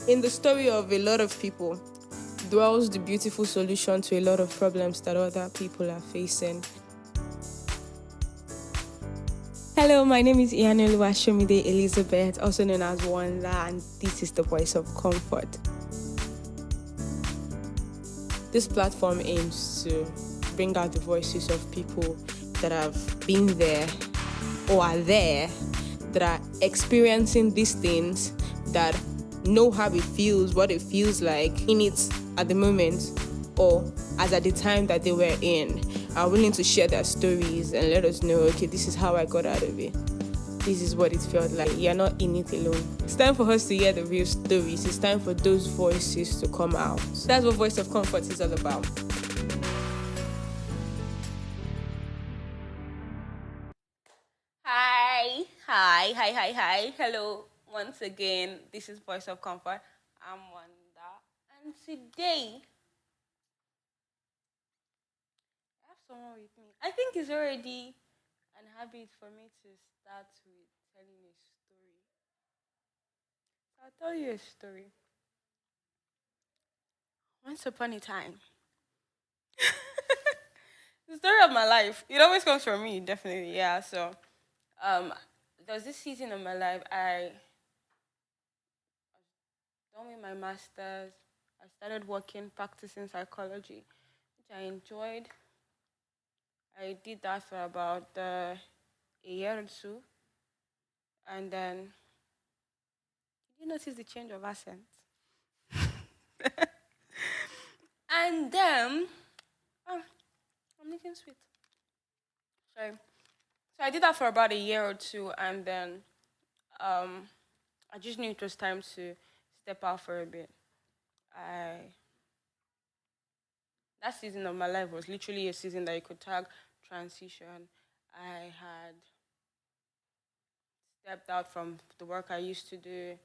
In the story of a lot of people dwells the beautiful solution to a lot of problems that other people are facing. Hello, my name is Iyanoluwa Shomide Elizabeth, also known as Wanda, and this is the Voice of Comfort. This platform aims to bring out the voices of people that have been there or are there, that are experiencing these things, that know how it feels, what it feels like in it at the moment or as at the time that they were in, are willing to share their stories and let us know, okay, this is how I got out of it. This is what it felt like. You're not in it alone. It's time for us to hear the real stories. It's time for those voices to come out. That's what Voice of Comfort is all about. Hi. Hello, once again. This is Voice of Comfort. I'm Wanda. And today, I have someone with me. I think it's already an habit for me to start with telling a story. I'll tell you a story. Once upon a time, the story of my life. It always comes from me, definitely. Yeah. So, um, there was this season of my life. I done with my masters. I started working, practicing psychology, which I enjoyed. I did that for about a year or two, and then did you notice the change of accent? And then, oh, I'm making sweet. Sorry. So I did that for about a year or two, and then um, I just knew it was time to step out for a bit. I That season of my life was literally a season that you could tag transition. I had stepped out from the work I used to do,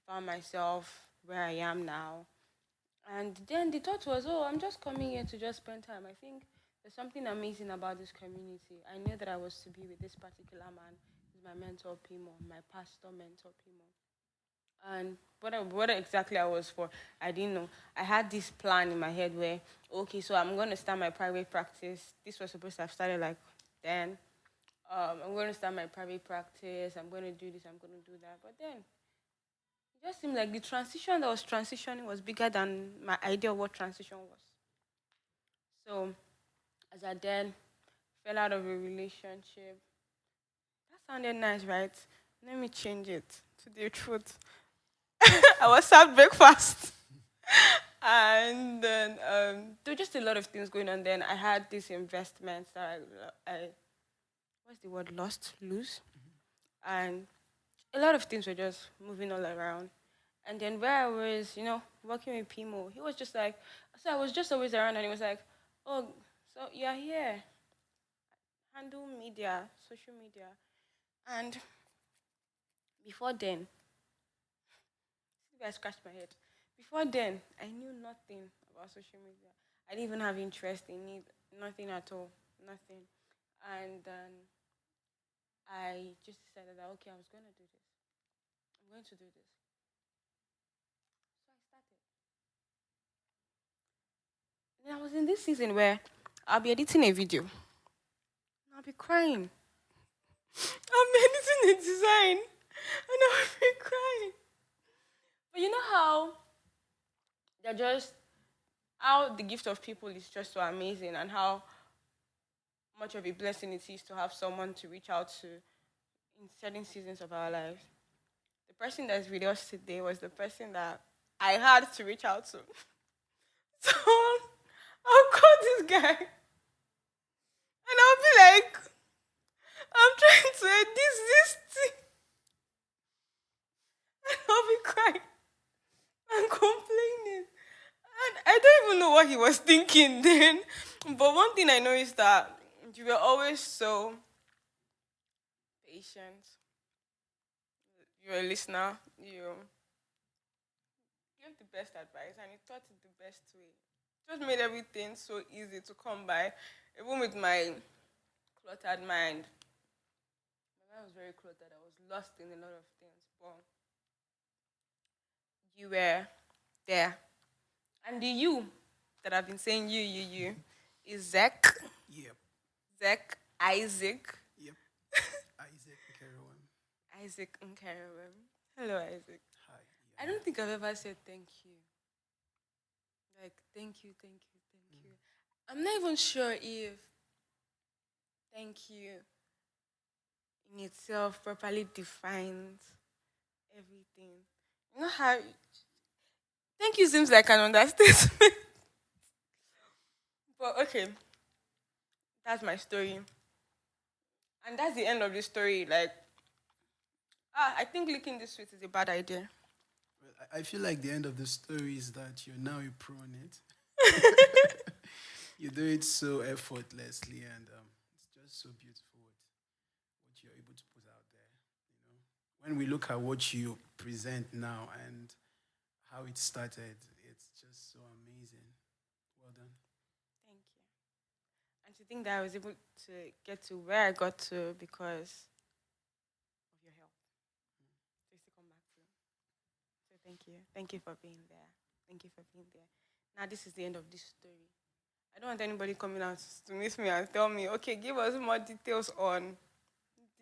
found myself where I am now. And then the thought was, oh, I'm just coming here to just spend time. I think there's something amazing about this community. I knew that I was to be with this particular man. He's my mentor, Pimo, my pastor mentor, Pimo. And what exactly I was for, I didn't know. I had this plan in my head where, okay, so I'm going to start my private practice. This was supposed to have started like then. I'm going to start my private practice. I'm going to do this. I'm going to do that. But then it just seemed like the transition that was transitioning was bigger than my idea of what transition was. So as I then fell out of a relationship, that sounded nice, right? Let me change it to the truth. I was served breakfast. And then there were just a lot of things going on. Then I had these investments that I what's the word, lose, and a lot of things were just moving all around. And then where I was, working with Pimo, he was just like, so I was just always around, and he was like, oh, so you're here, handle media, social media, and before then, maybe I scratched my head. Before then, I knew nothing about social media. I didn't even have interest in it, nothing at all, nothing. And then I just decided that okay, I was going to do this. I'm going to do this. So I started. And I was in this season where I'll be editing a video. And I'll be crying. I'm editing a design. And I'll be crying. But you know how they're just how the gift of people is just so amazing, and how much of a blessing it is to have someone to reach out to in certain seasons of our lives. The person that's with us today was the person that I had to reach out to. So I'll call this guy and I'll be like, I'm trying to edit this thing. And I'll be crying and complaining. And I don't even know what he was thinking then. But one thing I know is that you were always so patient. You're a listener. You gave the best advice and you taught it the best way. Just made everything so easy to come by. Even with my cluttered mind. My mind was very cluttered. I was lost in a lot of things. But you were there. And the you that I've been saying you is Zach, Yep. Isaac, Yep. Isaac Kerouan. Isaac Nkarawem. Hello, Isaac. Hi. I Yeah. don't think I've ever said thank you. Like, thank you, thank you, thank you. I'm not even sure if thank you in itself properly defines everything. You know how thank you seems like an understatement. But okay, that's my story. And that's the end of the story. Like, I think licking this sweet is a bad idea. Well, I feel like the end of the story is that you're now a pro on it. You do it so effortlessly, and it's just so beautiful what you're able to put out there. You know, when we look at what you present now and how it started, it's just so amazing. Well done. Thank you. And to think that I was able to get to where I got to because of your help. Just to come back to. So thank you. Thank you for being there. Thank you for being there. Now this is the end of this story. I don't want anybody coming out to meet me and tell me, okay, give us more details on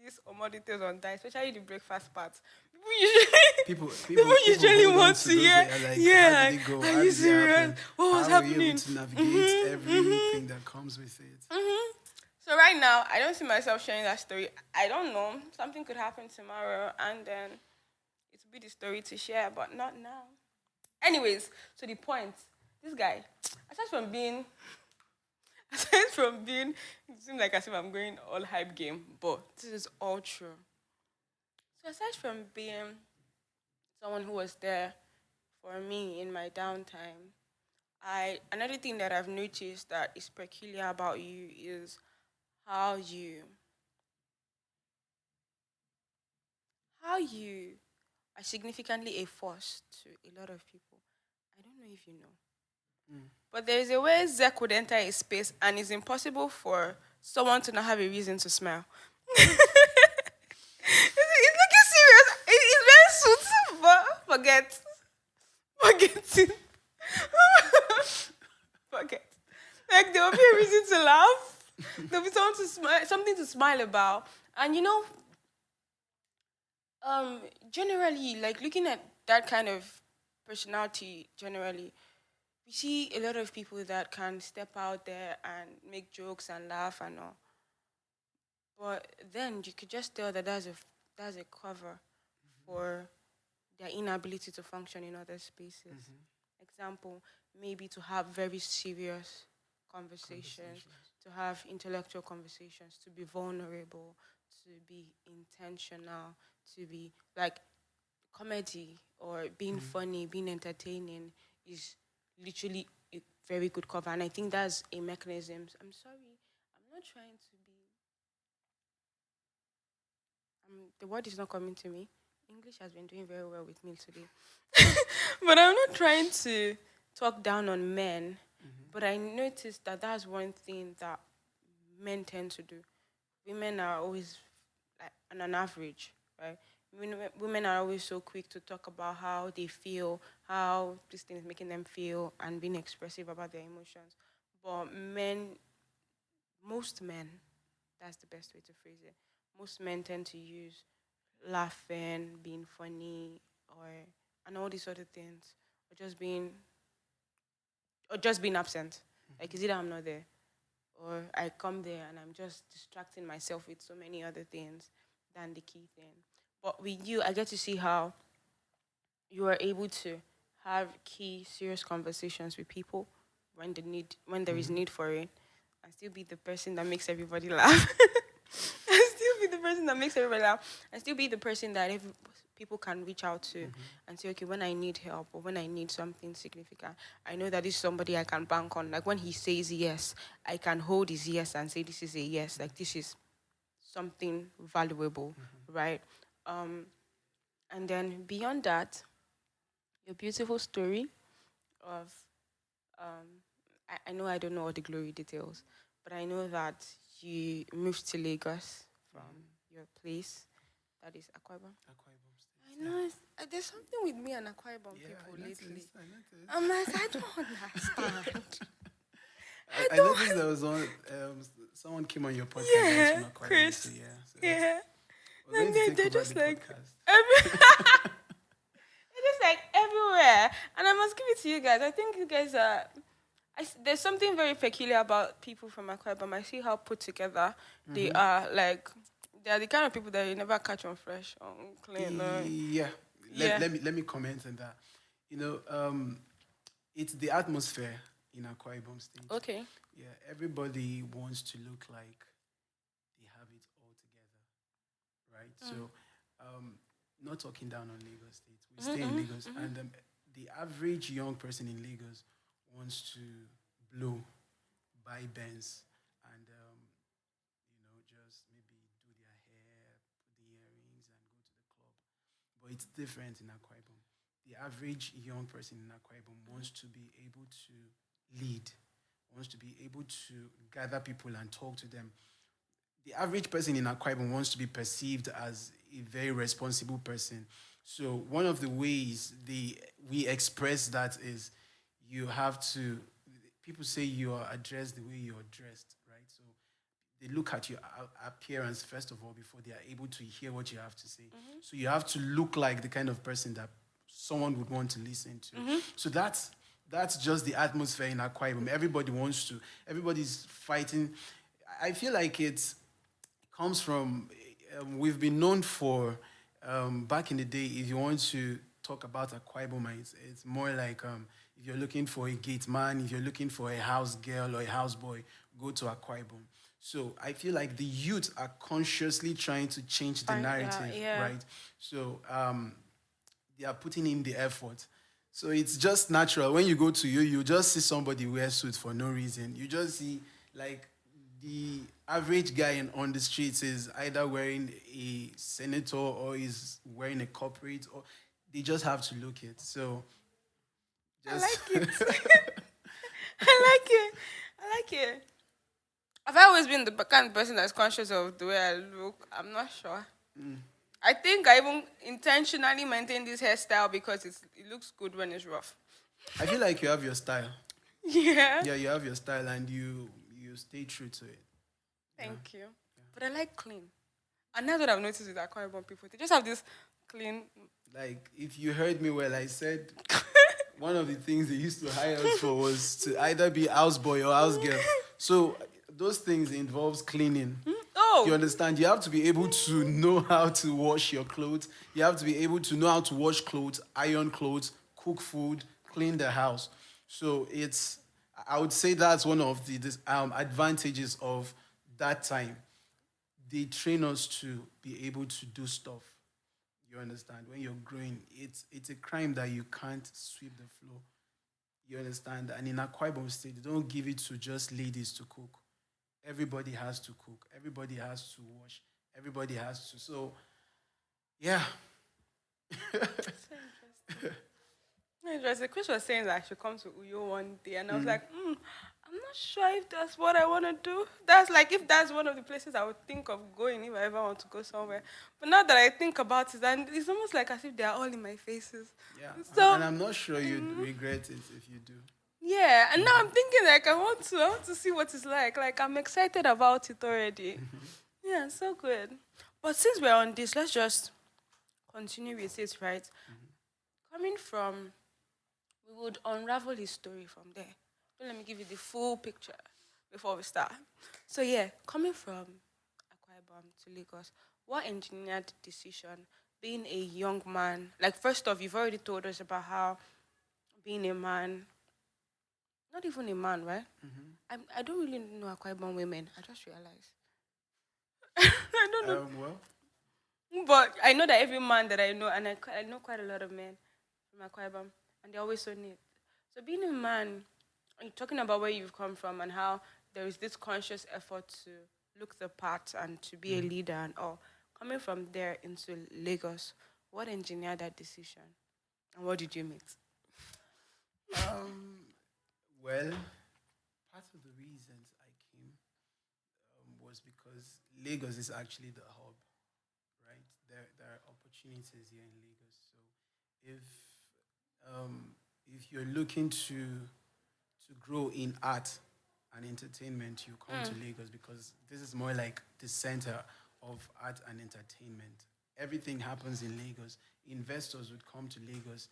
this or more details on that, especially the breakfast part. People usually, people People usually hold on want to to those hear, that are like, how did yeah, it go? are How you did it serious? happen? What was How were you able happening? to navigate Mm-hmm, mm-hmm, everything that comes with it? mm-hmm. So right now, I don't see myself sharing that story. I don't know. Something could happen tomorrow, and then it will be the story to share, but not now. Anyways, so the point, this guy, aside from being, aside from being, it seems like as if I'm going all hype game, but this is all true. So aside from being someone who was there for me in my downtime, I another thing that I've noticed that is peculiar about you is how you how you are significantly a force to a lot of people. I don't know if you know. Mm. But there is a way Zek would enter a space and it's impossible for someone to not have a reason to smile. He's looking serious. He's very suit, but forget it. Forget. Like there will be a reason to laugh. There'll be something to smile about. And um, generally, like looking at that kind of personality, generally, we see a lot of people that can step out there and make jokes and laugh and all. But then you could just tell that that's a cover for their inability to function in other spaces. Mm-hmm. Example, maybe to have very serious conversations, Conversations. to have intellectual conversations, to be vulnerable, to be intentional, to be like comedy or being Mm. funny, being entertaining is literally a very good cover. And I think that's a mechanism. I'm sorry, I'm not trying to be the word is not coming to me. English has been doing very well with me today. But I'm not trying to talk down on men. Mm-hmm. But I noticed that that's one thing that men tend to do. Women are always, like, on an average, right? Women are always so quick to talk about how they feel, how this thing is making them feel, and being expressive about their emotions. But most men, that's the best way to phrase it. Most men tend to use laughing, being funny, or and all these other things, or just being absent. Like, is it I'm not there, or I come there and I'm just distracting myself with so many other things than the key thing. But with you, I get to see how you are able to have key, serious conversations with people when there is Mm-hmm. need for it, and still be the person that makes everybody laugh. And still be the person that makes everybody laugh, and still be the person that people can reach out to Mm-hmm. and say, okay, when I need help or when I need something significant, I know that this is somebody I can bank on. Like when he says yes, I can hold his yes and say this is a yes. Like this is something valuable, Mm-hmm. right? Um, and then beyond that, your beautiful story of I know I don't know all the glory details, but I know that you moved to Lagos from Mm-hmm. your place. That is Akwa Ibom. Akwa Ibom I State. Yeah. There's something with me and Akwa Ibom Yeah, people I lately. noticed. I noticed. I'm like, I don't understand. I I noticed don't. there was one. Someone came on your podcast that was from Yeah, Akwa Ibom. So Chris. yeah, so Yeah. we're going And to take they're over the just like podcast. every. They're just like everywhere. And I must give it to you guys. I think you guys are. There's something very peculiar about people from Akwa Ibom. I see how put together they Mm-hmm. are. Like, they are the kind of people that you never catch on fresh, on clean. Yeah. Yeah. Let me comment on that. You know, it's the atmosphere in Akwa Ibom State. Okay. Yeah, everybody wants to look like they have it all together, right? Mm. So, um, not talking down on Lagos State. We stay in Mm-hmm, Lagos, mm-hmm. and the average young person in Lagos wants to blow, buy Benz, and just maybe do their hair, put the earrings, and go to the club. But it's different in Akwa Ibom. The average young person in Akwa Ibom wants to be able to lead, wants to be able to gather people and talk to them. The average person in Akwa Ibom wants to be perceived as a very responsible person. So one of the ways we express that is you have to. People say you are addressed the way you're dressed, right? So they look at your appearance first of all before they are able to hear what you have to say. So you have to look like the kind of person that someone would want to listen to. So that's just the atmosphere in Akwa Ibom. Everybody's fighting. I feel like comes from we've been known for back in the day. If you want to talk about Akwa Ibom, it's more like if you're looking for a gate man, if you're looking for a house girl or a house boy, go to Akwa Ibom. So I feel like the youth are consciously trying to change the Fine. Yeah. narrative, Yeah. right? So they are putting in the effort. So it's just natural. When you go to you just see somebody wear suits for no reason. You just see like the average guy on the streets is either wearing a senator or is wearing a corporate or they just have to look it. So I just like it. I like it. I like it. I've always been the kind of person that's conscious of the way I look. I'm not sure. I think I even intentionally maintain this hairstyle because it looks good when it's rough. I feel like you have your style. Yeah. Yeah, you have your style and you stay true to it. Yeah. Thank you. But I like clean. And that's what I've noticed with Akwa Ibom people. They just have this clean. Like if you heard me well, I said one of the things they used to hire us for was to either be houseboy or house girl. So those things involves cleaning. You Oh, understand? You have to be able to know how to wash your clothes. You have to be able to know how to wash clothes, iron clothes, cook food, clean the house. So I would say that's one of the advantages of that time. They train us to be able to do stuff. You understand? When you're growing, it's a crime that you can't sweep the floor. You understand? And in Akwa Ibom State, they don't give it to just ladies to cook. Everybody has to cook. Everybody has to wash. Everybody has to. So, yeah. so interesting. Interesting. Chris was saying that I should come to Uyo one day, and I was Mm. like, I'm not sure if that's what I want to do. That's like if that's one of the places I would think of going if I ever want to go somewhere. But now that I think about it, and it's almost like as if they are all in my faces. Yeah. And So, I'm not sure you'd mm, regret it if you do. yeah. And now I'm thinking like I want to see what it's like. Like I'm excited about it already. Yeah, so good. But since we're on this, let's just continue with it, right? Coming from, we would unravel his story from there. But let me give you the full picture before we start. So yeah, coming from Akwa Ibom to Lagos, what engineered decision? Being a young man, like first off, you've already told us about how being a man, not even a man, right? I don't really know Akwa Ibom women. I just realized. I don't know. Well, But I know that every man that I know, and I know quite a lot of men from Akwa Ibom, and they're always so neat. So being a man, and talking about where you've come from and how there is this conscious effort to look the part and to be a leader and all, coming from there into Lagos, what engineered that decision? And what did you meet? um, well, part of the reasons I came was because Lagos is actually the hub, right? There are opportunities here in Lagos. if um, if you're looking to grow in art and entertainment, you come to Mm. Lagos because this is more like the center of art and entertainment. Everything happens in Lagos. Investors would come to Lagos.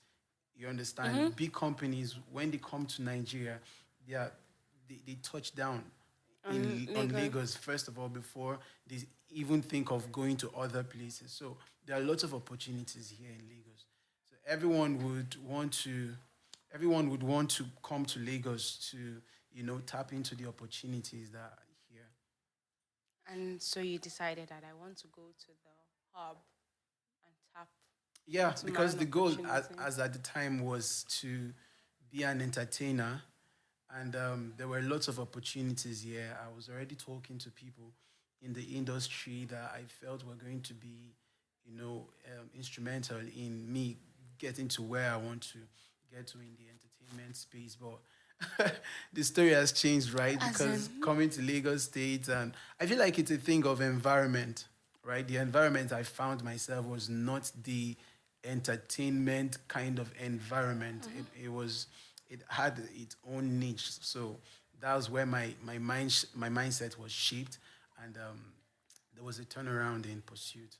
You Mm-hmm. understand? Big companies, when they come to Nigeria, they are they touch down On on Lagos. Lagos first of all before they even think of going to other places. So there are lots of opportunities here in Lagos. So everyone would want to come to Lagos to tap into the opportunities that are here. And so you decided that I want to go to the hub and tap Yeah, into my because own the goal opportunity. as at the time was to be an entertainer, and there were lots of opportunities here. I was already talking to people in the industry that I felt were going to be, instrumental in me getting to where I want to get to in the entertainment space. But the story has changed, right? As Because in, coming to Lagos State, and I feel like it's a thing of environment, right? The environment I found myself was not the entertainment kind of environment. It had its own niche. So that was where my mindset was shaped, and there was a turnaround in pursuit.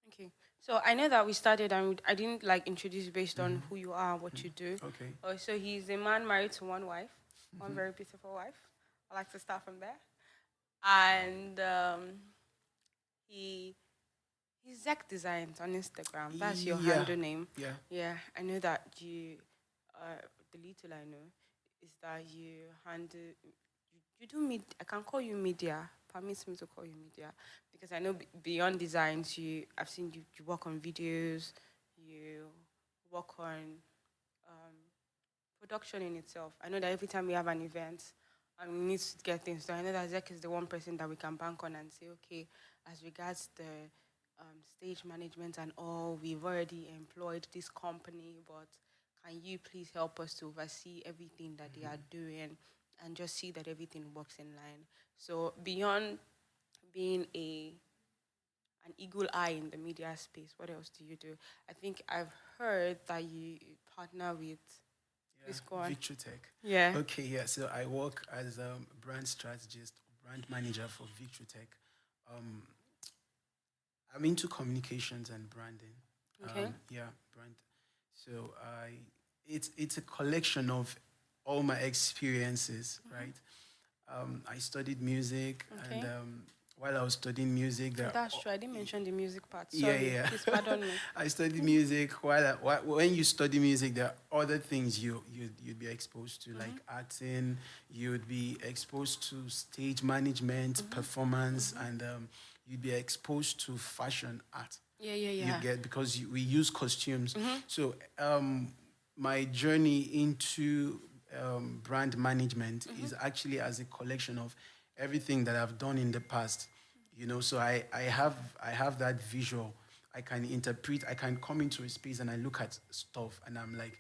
okay. So I know that we started and I didn't like introduce you based on Hmm. who you are, what you do. Okay. So he's a man married to one wife, one very beautiful wife. I like to start from there. And he he's Zach Designs on Instagram. That's your Yeah, handle name. yeah. Yeah, I know that you. The little I know is that you handle. You do media. I can call you media. Permits me to call you media because I know beyond designs, I've seen you work on videos, you work on um, production in itself. I know that every time we have an event and we need to get things done, I know that Zek is the one person that we can bank on and say, okay, as regards the stage management and all, we've already employed this company, but can you please help us to oversee everything that they are doing and just see that everything works in line? So beyond being an eagle eye in the media space, what else do you do? I think I've heard that you partner with, Yeah, please go on. Victor Tech. Yeah. Okay, yeah. So I work as a brand strategist, brand manager for Victor Tech. Um, I'm into communications and branding. Okay. Yeah, brand. So it's a collection of all my experiences, right? I studied music, and Okay. while I was studying music, Oh, that's true. I didn't mention the music part. yeah, Sorry. yeah. Please pardon me. I studied music. When you study music, there are other things you'd be exposed to, like acting. You'd be exposed to stage management, performance, and you'd be exposed to fashion art. Yeah, yeah, You yeah. get because we use costumes. Mm-hmm. So my journey into brand management is actually as a collection of everything that I've done in the past. So I have that visual. I can interpret. I can come into a space and I look at stuff and I'm like,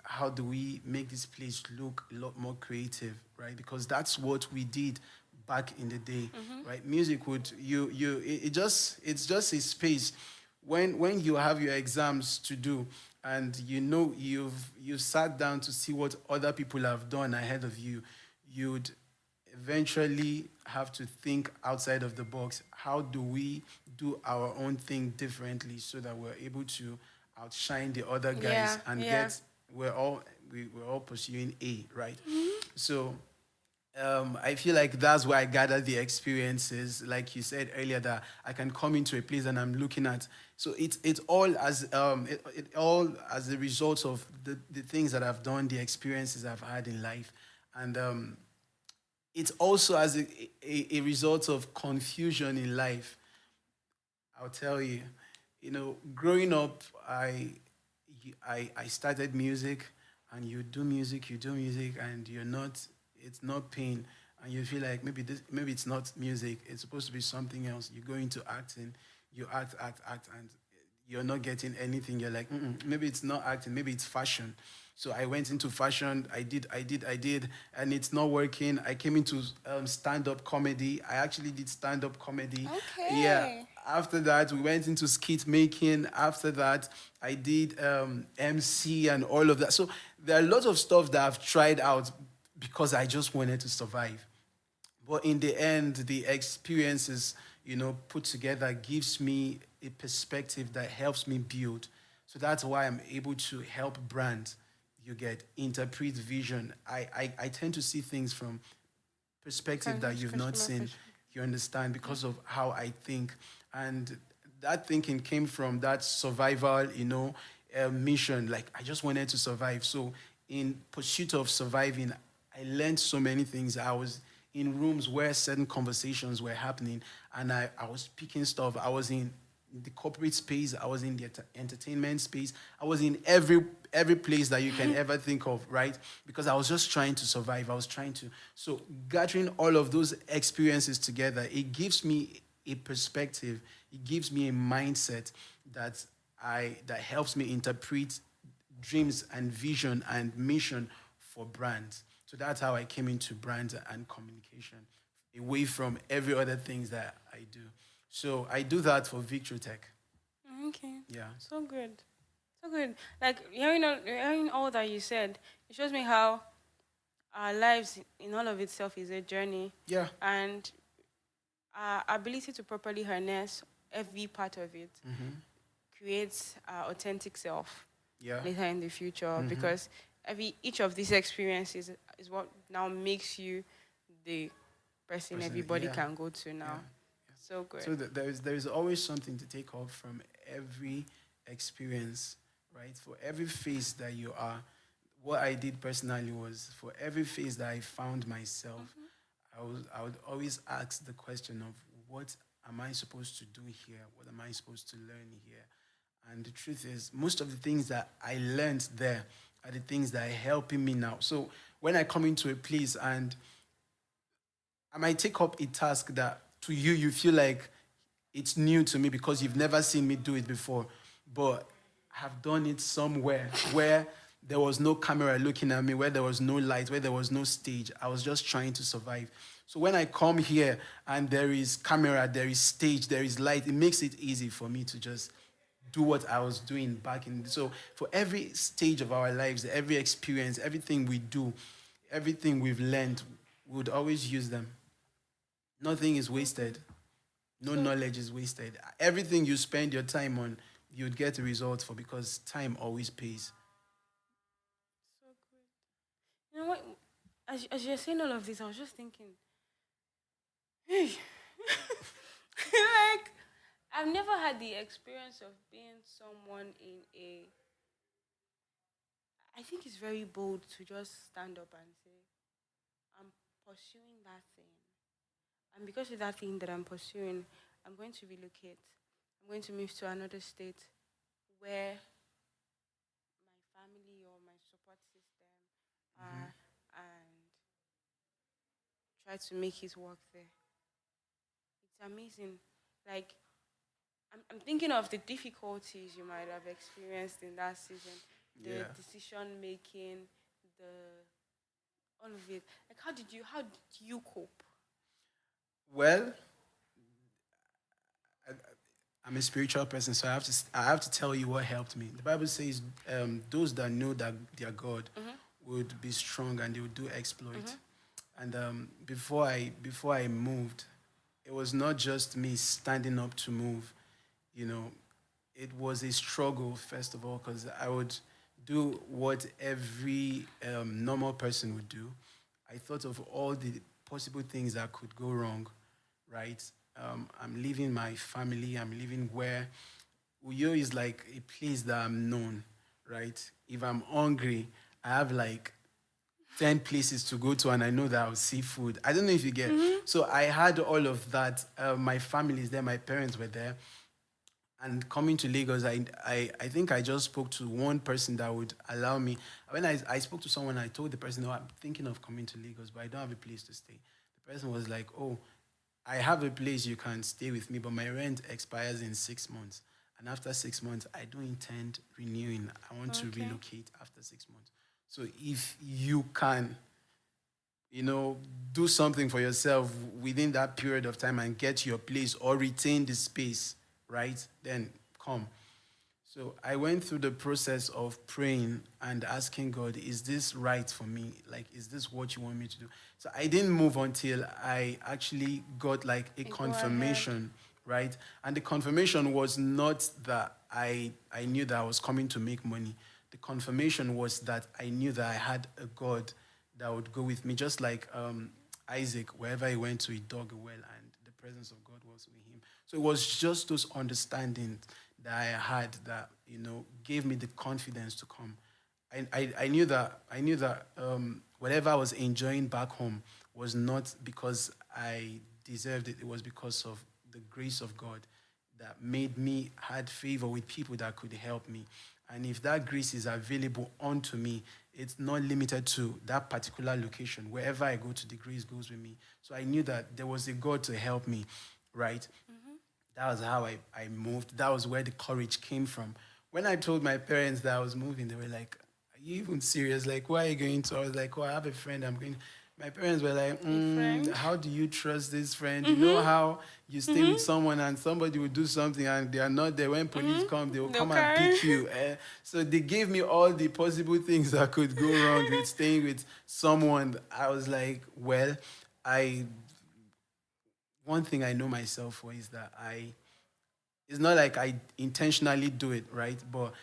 how do we make this place look a lot more creative, right? Because that's what we did back in the day, right? Music would it's just a space when you have your exams to do and you've sat down to see what other people have done ahead of you, you'd eventually have to think outside of the box. How do we do our own thing differently so that we're able to outshine the other guys Yeah, and yeah. get we're all pursuing A, right? So I feel like that's where I gathered the experiences. Like you said earlier, that I can come into a place and I'm looking at. So it's all it all as a result of the things that I've done, the experiences I've had in life, and it's also as a result of confusion in life. I'll tell you, growing up, I started music, and you do music, and it's not pain, and you feel like maybe it's not music, it's supposed to be something else. You go into acting, you act, and you're not getting anything. You're like, maybe it's not acting, maybe it's fashion. So I went into fashion. I did, and it's not working. I came into stand-up comedy. I actually did stand-up comedy. Yeah, Okay. After that, we went into skit making. After that, I did MC and all of that. So there are a lot of stuff that I've tried out because I just wanted to survive. But in the end, the experiences, put together gives me a perspective that helps me build. So that's why I'm able to help brands. You get interpret vision. I tend to see things from perspective that you've not Customer seen. perspective. You understand because of how I think, and that thinking came from that survival, mission. Like I just wanted to survive. So in pursuit of surviving, I learned so many things. I was in rooms where certain conversations were happening, and I was picking stuff. I was in the corporate space. I was in the entertainment space. I was in every place that you can ever think of, right? Because I was just trying to survive. I was trying to. So gathering all of those experiences together, it gives me a perspective. It gives me a mindset that that helps me interpret dreams and vision and mission for brands. So that's how I came into brands and communication, away from every other things that I do. So I do that for Victory Tech. Okay. Yeah. So good. So good. Like hearing all that you said, it shows me how our lives in all of itself is a journey, Yeah. and our ability to properly harness every part of it creates our authentic self Yeah. later in the future, Mm-hmm. because every each of these experiences is what now makes you the person Person. everybody Yeah. can go to Yeah. now. So good. So there is always something to take off from every experience, right? For every phase that you are, what I did personally was for every phase that I found myself, I would always ask the question of what am I supposed to do here? What am I supposed to learn here? And the truth is, most of the things that I learned there are the things that are helping me now. So when I come into a place and I might take up a task that to you you feel like it's new to me because you've never seen me do it before, but I've done it somewhere where there was no camera looking at me, where there was no light, where there was no stage. I was just trying to survive. So when I come here and there is camera, there is stage, there is light, it makes it easy for me to just do what I was doing back in. So for every stage of our lives, every experience, everything we do, everything we've learned, we would always use them. Nothing is So good. wasted. No So knowledge is wasted. Everything you spend your time on, you'd get a result for because time always pays. so good. You know what? As you're saying all of this, I was just thinking, hey, like I've never had the experience of being someone in a. I think it's very bold to just stand up and say, I'm pursuing that thing. And because of that thing that I'm pursuing, I'm going to relocate. I'm going to move to another state where my family or my support system are, and try to make it work there. It's amazing. Like, I'm thinking of the difficulties you might have experienced in that season, the Yeah. decision making, the all of it. Like, how did you cope? Well, I'm a spiritual person, so I have to tell you what helped me. The Bible says, those that know that their God Mm-hmm. would be strong and they would do exploit. Mm-hmm. And before I moved, it was not just me standing up to move. You know, it was a struggle first of all because I would do what every normal person would do. I thought of all the possible things that could go wrong, right? I'm leaving my family. I'm leaving where Uyo is like a place that I'm known, right? If I'm hungry, I have like 10 places to go to and I know that I'll see food. I don't know if you get. Mm-hmm. So I had all of that. My family is there, my parents were there. And coming to Lagos, I think I just spoke to one person that would allow me. When I spoke to someone, I told the person, oh, I'm thinking of coming to Lagos, but I don't have a place to stay. The person was like, oh, I have a place you can stay with me, but my rent expires in 6 months. And after 6 months, I don't intend renewing. I want to Okay. relocate after 6 months. So if you can you know, do something for yourself within that period of time and get your place or retain the space, right? Then come. So I went through the process of praying and asking God, is this right for me? Like, is this what you want me to do? So I didn't move until I actually got like a You go ahead. confirmation, right? And the confirmation was not that I knew that I was coming to make money. The confirmation was that I knew that I had a God that would go with me, just like Isaac, wherever he went to, he dug a well, and the presence of God was with him. So it was just those understandings that I had that gave me the confidence to come. I knew that whatever I was enjoying back home was not because I deserved it. It was because of the grace of God that made me had favor with people that could help me. And if that grace is available unto me, it's not limited to that particular location. Wherever I go to, the grace goes with me. So I knew that there was a God to help me, right? Mm-hmm. That was how I moved. That was where the courage came from. When I told my parents that I was moving, they were like, "Are you even serious? Like, where are you going to?" I was like, "Oh, I have a friend. I'm going." My parents were like, A friend. "How do you trust this friend? You know Mm-hmm. how you stay with Mm-hmm. someone and somebody will do something and they are not there. When police come, they will Mm-hmm. come and Okay. pick you." So they gave me all the possible things that could go wrong with staying with someone. I was like, "Well, I one thing I know myself for is that I it's not like I intentionally do it, right? But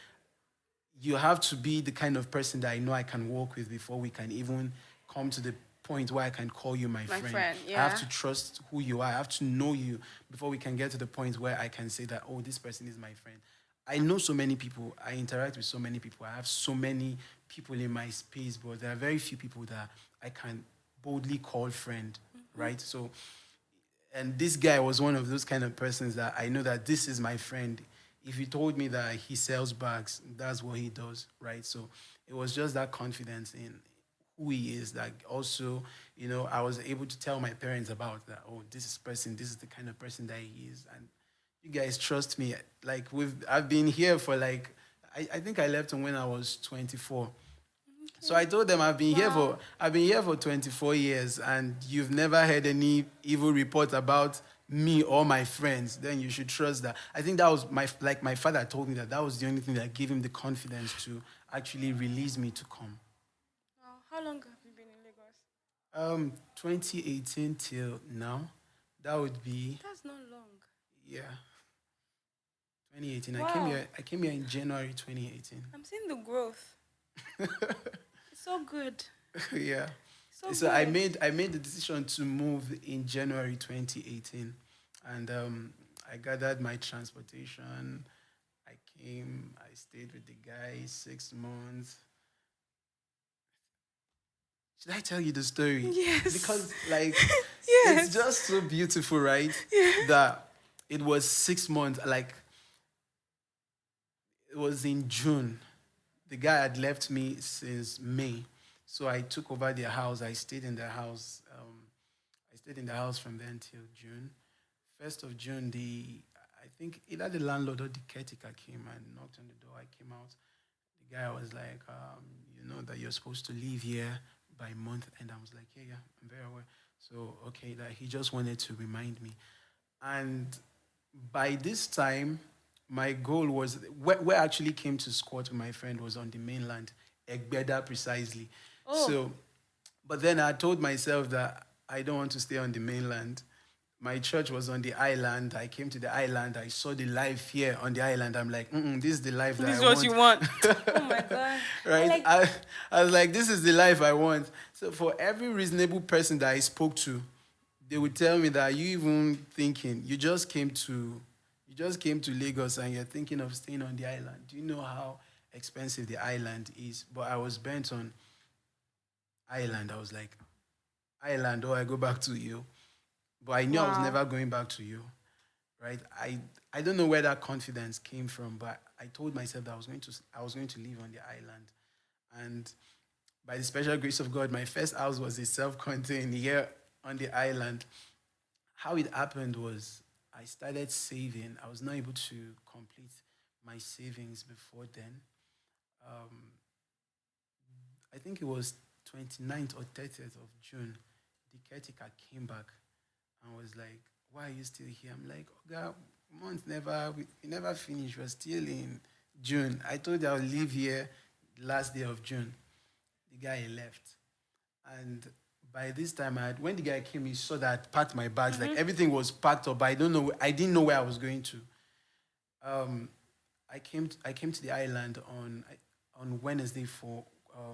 you have to be the kind of person that I know I can work with before we can even come to the point where I can call you my My friend. friend, I have yeah. to trust who you are. I have to know you before we can get to the point where I can say that, oh, this person is my friend. I know so many people. I interact with so many people. I have so many people in my space, but there are very few people that I can boldly call friend, Mm-hmm. right? So and this guy was one of those kind of persons that I know that this is my friend. If he told me that he sells bags, that's what he does, right? So it was just that confidence in who he is that also, I was able to tell my parents about that. Oh, this is person, this is the kind of person that he is, and you guys trust me. Like I've been here for like, I think I left him when I was 24. So Okay. I told them Wow. I've been here for 24 years and you've never heard any evil report about me or my friends. Then you should trust that. I think that was my father told me that was the only thing that gave him the confidence to actually release me to come. Wow. How long have you been in Lagos? 2018 till now, that would be, That's not long. yeah, 2018. Wow. I came here in January 2018. I'm seeing the growth. It's so good. Yeah. So So good. I made the decision to move in January 2018, and I gathered my transportation. I came. I stayed with the guy 6 months. Should I tell you the story? Yes. Because like it's Yes. just so beautiful, right? Yeah. That it was 6 months. Like it was in June. The guy had left me since May, so I took over their house. I stayed in their house. I stayed in the house from then till June. 1st of June, I think either the landlord or the caretaker came and knocked on the door. I came out. The guy was like, you know that you're supposed to leave here by month, and I was like, yeah, yeah, I'm very aware. So okay, that he just wanted to remind me. And by this time, my goal was where I actually came to squat with my friend was on the mainland, Egbeda precisely. Oh, So but then I told myself that I don't want to stay on the mainland. My church was on the island. I came to the island. I saw the life here on the island. I'm like, this is the life that this I is what want. you want. Oh my god. I Right? like. I was like, this is the life I want. So for every reasonable person that I spoke to, they would tell me that you even thinking, you just came to Lagos and you're thinking of staying on the island. Do you know how expensive the island is? But I was bent on island. I was like, island, or I go back to you. But I knew I was Wow. never going back to you, right? I don't know where that confidence came from, but I told myself that I was going to live on the island. And by the special grace of God, my first house was a self-contained here on the island. How it happened was I started saving. I was not able to complete my savings before then. Um, I think it was 29th or 30th of June, the caretaker came back and was like, "Why are you still here?" I'm like, "Okay, month never, we never finished. We're still in June. I told you I'll leave here last day of June." The guy left. And by this time, when the guy came, he saw that I'd packed my bags. Like everything was packed up, but I didn't know where I was going to. Um, I came to the island on Wednesday for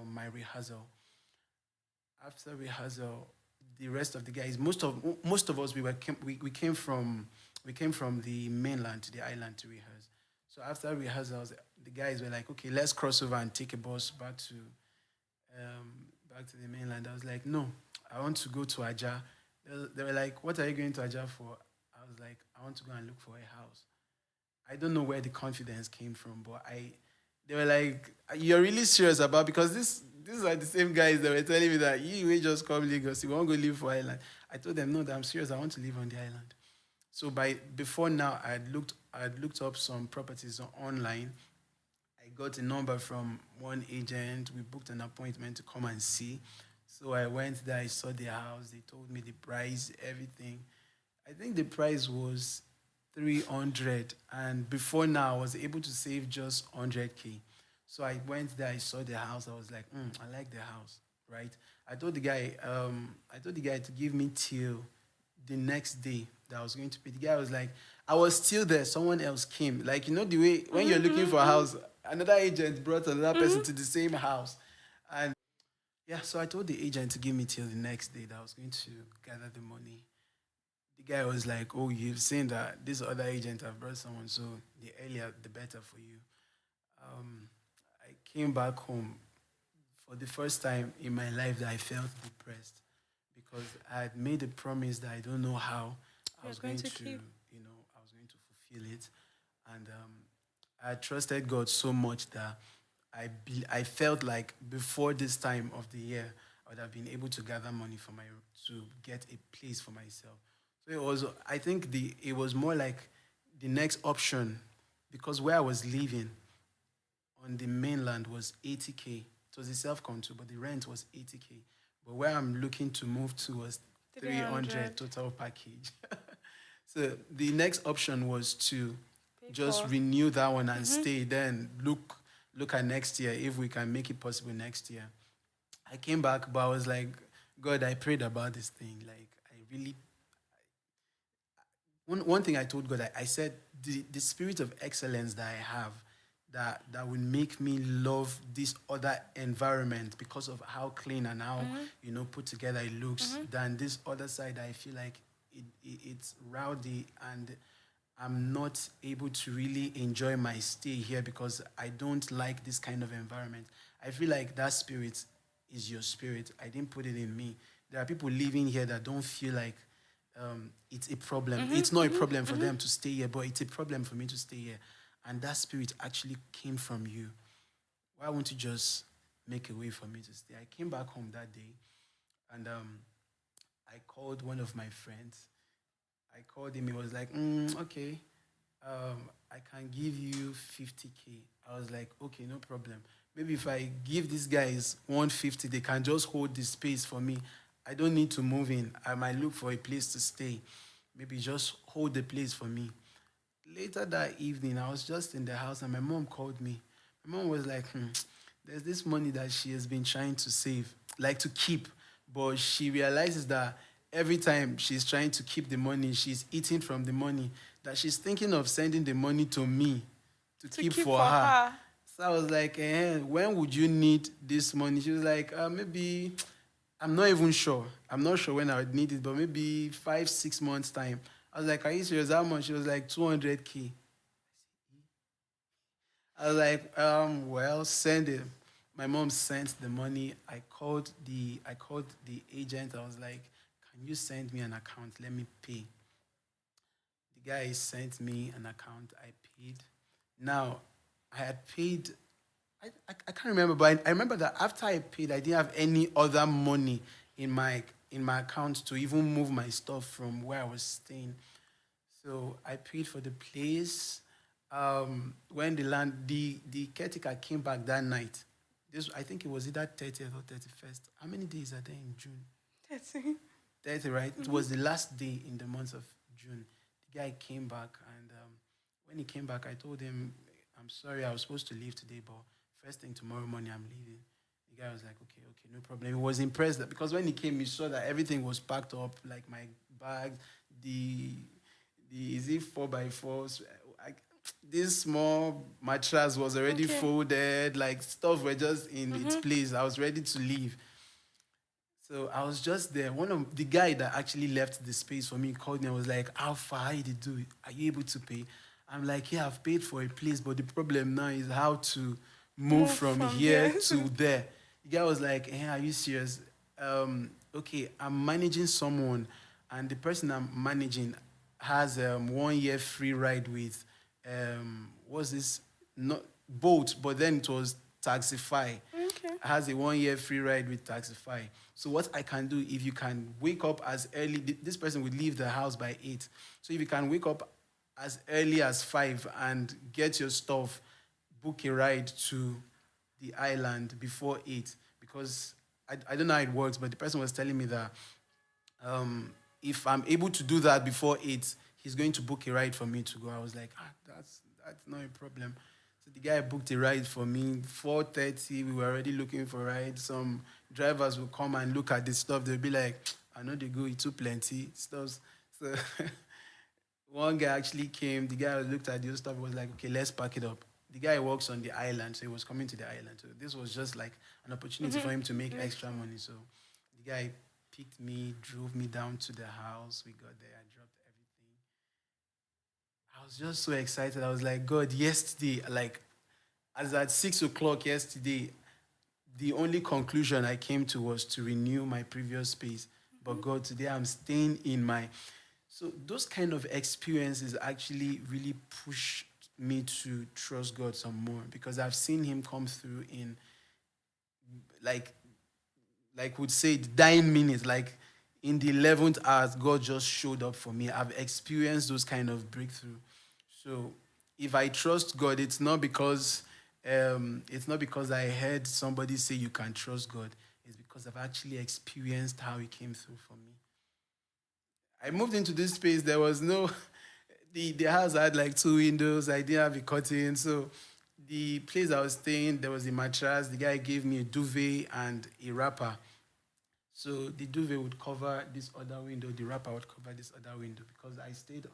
my rehearsal. After rehearsal, the rest of the guys, most of us, we came from the mainland to the island to rehearse. So after rehearsals, the guys were like, "Okay, let's cross over and take a bus back to the mainland." I was like, "No, I want to go to Aja." They were like, "What are you going to Aja for?" I was like, "I want to go and look for a house." I don't know where the confidence came from, but they were like, "You're really serious about," because these are the same guys that were telling me that you will just come Lagos, you won't go live for island. I told them no, that I'm serious. I want to live on the island. So before now, I had looked up some properties online. I got a number from one agent. We booked an appointment to come and see. So I went there. I saw the house. They told me the price, everything. I think the price was 300, and before now I was able to save just 100K. So I went there, I saw the house, I was like, I like the house, right? I told the guy to give me till the next day that I was going to pay. The guy was like, I was still there, someone else came. Like, you know, the way when you're looking for a house, another agent brought another person to the same house. And yeah, so I told the agent to give me till the next day that I was going to gather the money. The guy was like, "Oh, you've seen that this other agent have brought someone, so the earlier the better for you." Um, I came back home for the first time in my life that I felt depressed because I had made a promise that I don't know how I You're was going going to to, keep. I was going to fulfill it, and I trusted God so much that I felt like before this time of the year, I would have been able to gather money to get a place for myself. So I think it was more like the next option because where I was living on the mainland was 80K. It was a self-control, but the rent was 80K. But where I'm looking to move to was 300 300. total package. So the next option was to Pay just for. renew that one and stay. Then look at next year if we can make it possible next year. I came back, but I was like, God, I prayed about this thing. Like I really one thing I told God, I said the spirit of excellence that I have that will make me love this other environment because of how clean and how put together it looks than this other side. I feel like it's rowdy and I'm not able to really enjoy my stay here because I don't like this kind of environment. I feel like that spirit is your spirit. I didn't put it in me. There are people living here that don't feel like it's a problem. It's not a problem for them to stay here, but it's a problem for me to stay here. And that spirit actually came from you. Why won't you just make a way for me to stay? I came back home that day and I called one of my friends. I called him. He was like, okay, I can give you 50K. I was like, okay, no problem. Maybe if I give these guys 150, they can just hold the space for me. I don't need to move in. I might look for a place to stay. Maybe just hold the place for me. Later that evening, I was just in the house and my mom called me. My mom was like, there's this money that she has been trying to save, like to keep. But she realizes that every time she's trying to keep the money, she's eating from the money, that she's thinking of sending the money to me to To keep keep for for her. her. So I was like, when would you need this money? She was like, maybe, I'm not even sure. I'm not sure when I would need it, but maybe 5, 6 months time. I was like, are you serious? How much? She was like, 200K. I was like, well, send it. My mom sent the money. I called the agent. I was like, can you send me an account? Let me pay. The guy sent me an account. I paid. Now, I had paid. I can't remember, but I remember that after I paid, I didn't have any other money in my account to even move my stuff from where I was staying. So I paid for the place. When the caretaker came back that night, this, I think it was either 30th or 31st. How many days are there in June? That's it. 30, right? It Mm-hmm. was the last day in the month of June. The guy came back, and when he came back, I told him, I'm sorry, I was supposed to leave today, but first thing tomorrow morning, I'm leaving. The guy was like, okay, okay, no problem. He was impressed that, because when he came, he saw that everything was packed up, like my bags, the is it 4x4s? I, this small mattress was already Okay. folded, like stuff were just in its Mm-hmm. place. I was ready to leave. So I was just there. One of the guy that actually left the space for me called me and was like, how far? How did you do it? Are you able to pay? I'm like, yeah, I've paid for a place, but the problem now is how to move Move from from here here. to there. The guy was like, hey, are you serious? Okay, I'm managing someone, and the person I'm managing has 1 year free ride with what's this? Not boat, but then it was Taxify. Okay. Has a 1 year free ride with Taxify. So what I can do, if you can wake up as early, this person would leave the house by 8. So if you can wake up as early as 5 and get your stuff, book a ride to the island before 8, because I don't know how it works, but the person was telling me that um, if I'm able to do that before 8, he's going to book a ride for me to go. I was like, that's not a problem. So the guy booked a ride for me. 4:30, we were already looking for rides. Some drivers will come and look at the stuff. They'll be like, I know they go, it's too plenty stuff. So one guy actually came. The guy looked at the stuff, was like, okay, let's pack it up. The guy works on the island, so he was coming to the island. So this was just like an opportunity for him to make Mm-hmm. extra money. So the guy picked me, drove me down to the house. We got there, I dropped everything. I was just so excited. I was like, God, yesterday, like, as at 6 o'clock yesterday, the only conclusion I came to was to renew my previous space. But God, today I'm staying in my. So those kind of experiences actually really push me to trust God some more, because I've seen Him come through in, like would say, the dying minutes, like in the 11th hour, God just showed up for me. I've experienced those kind of breakthrough. So if I trust God, it's not because I heard somebody say you can trust God. It's because I've actually experienced how He came through for me. I moved into this space. There was no the house had like 2 windows. I didn't have a curtain, so the place I was staying, there was a mattress. The guy gave me a duvet and a wrapper. So the duvet would cover this other window, the wrapper would cover this other window, because I stayed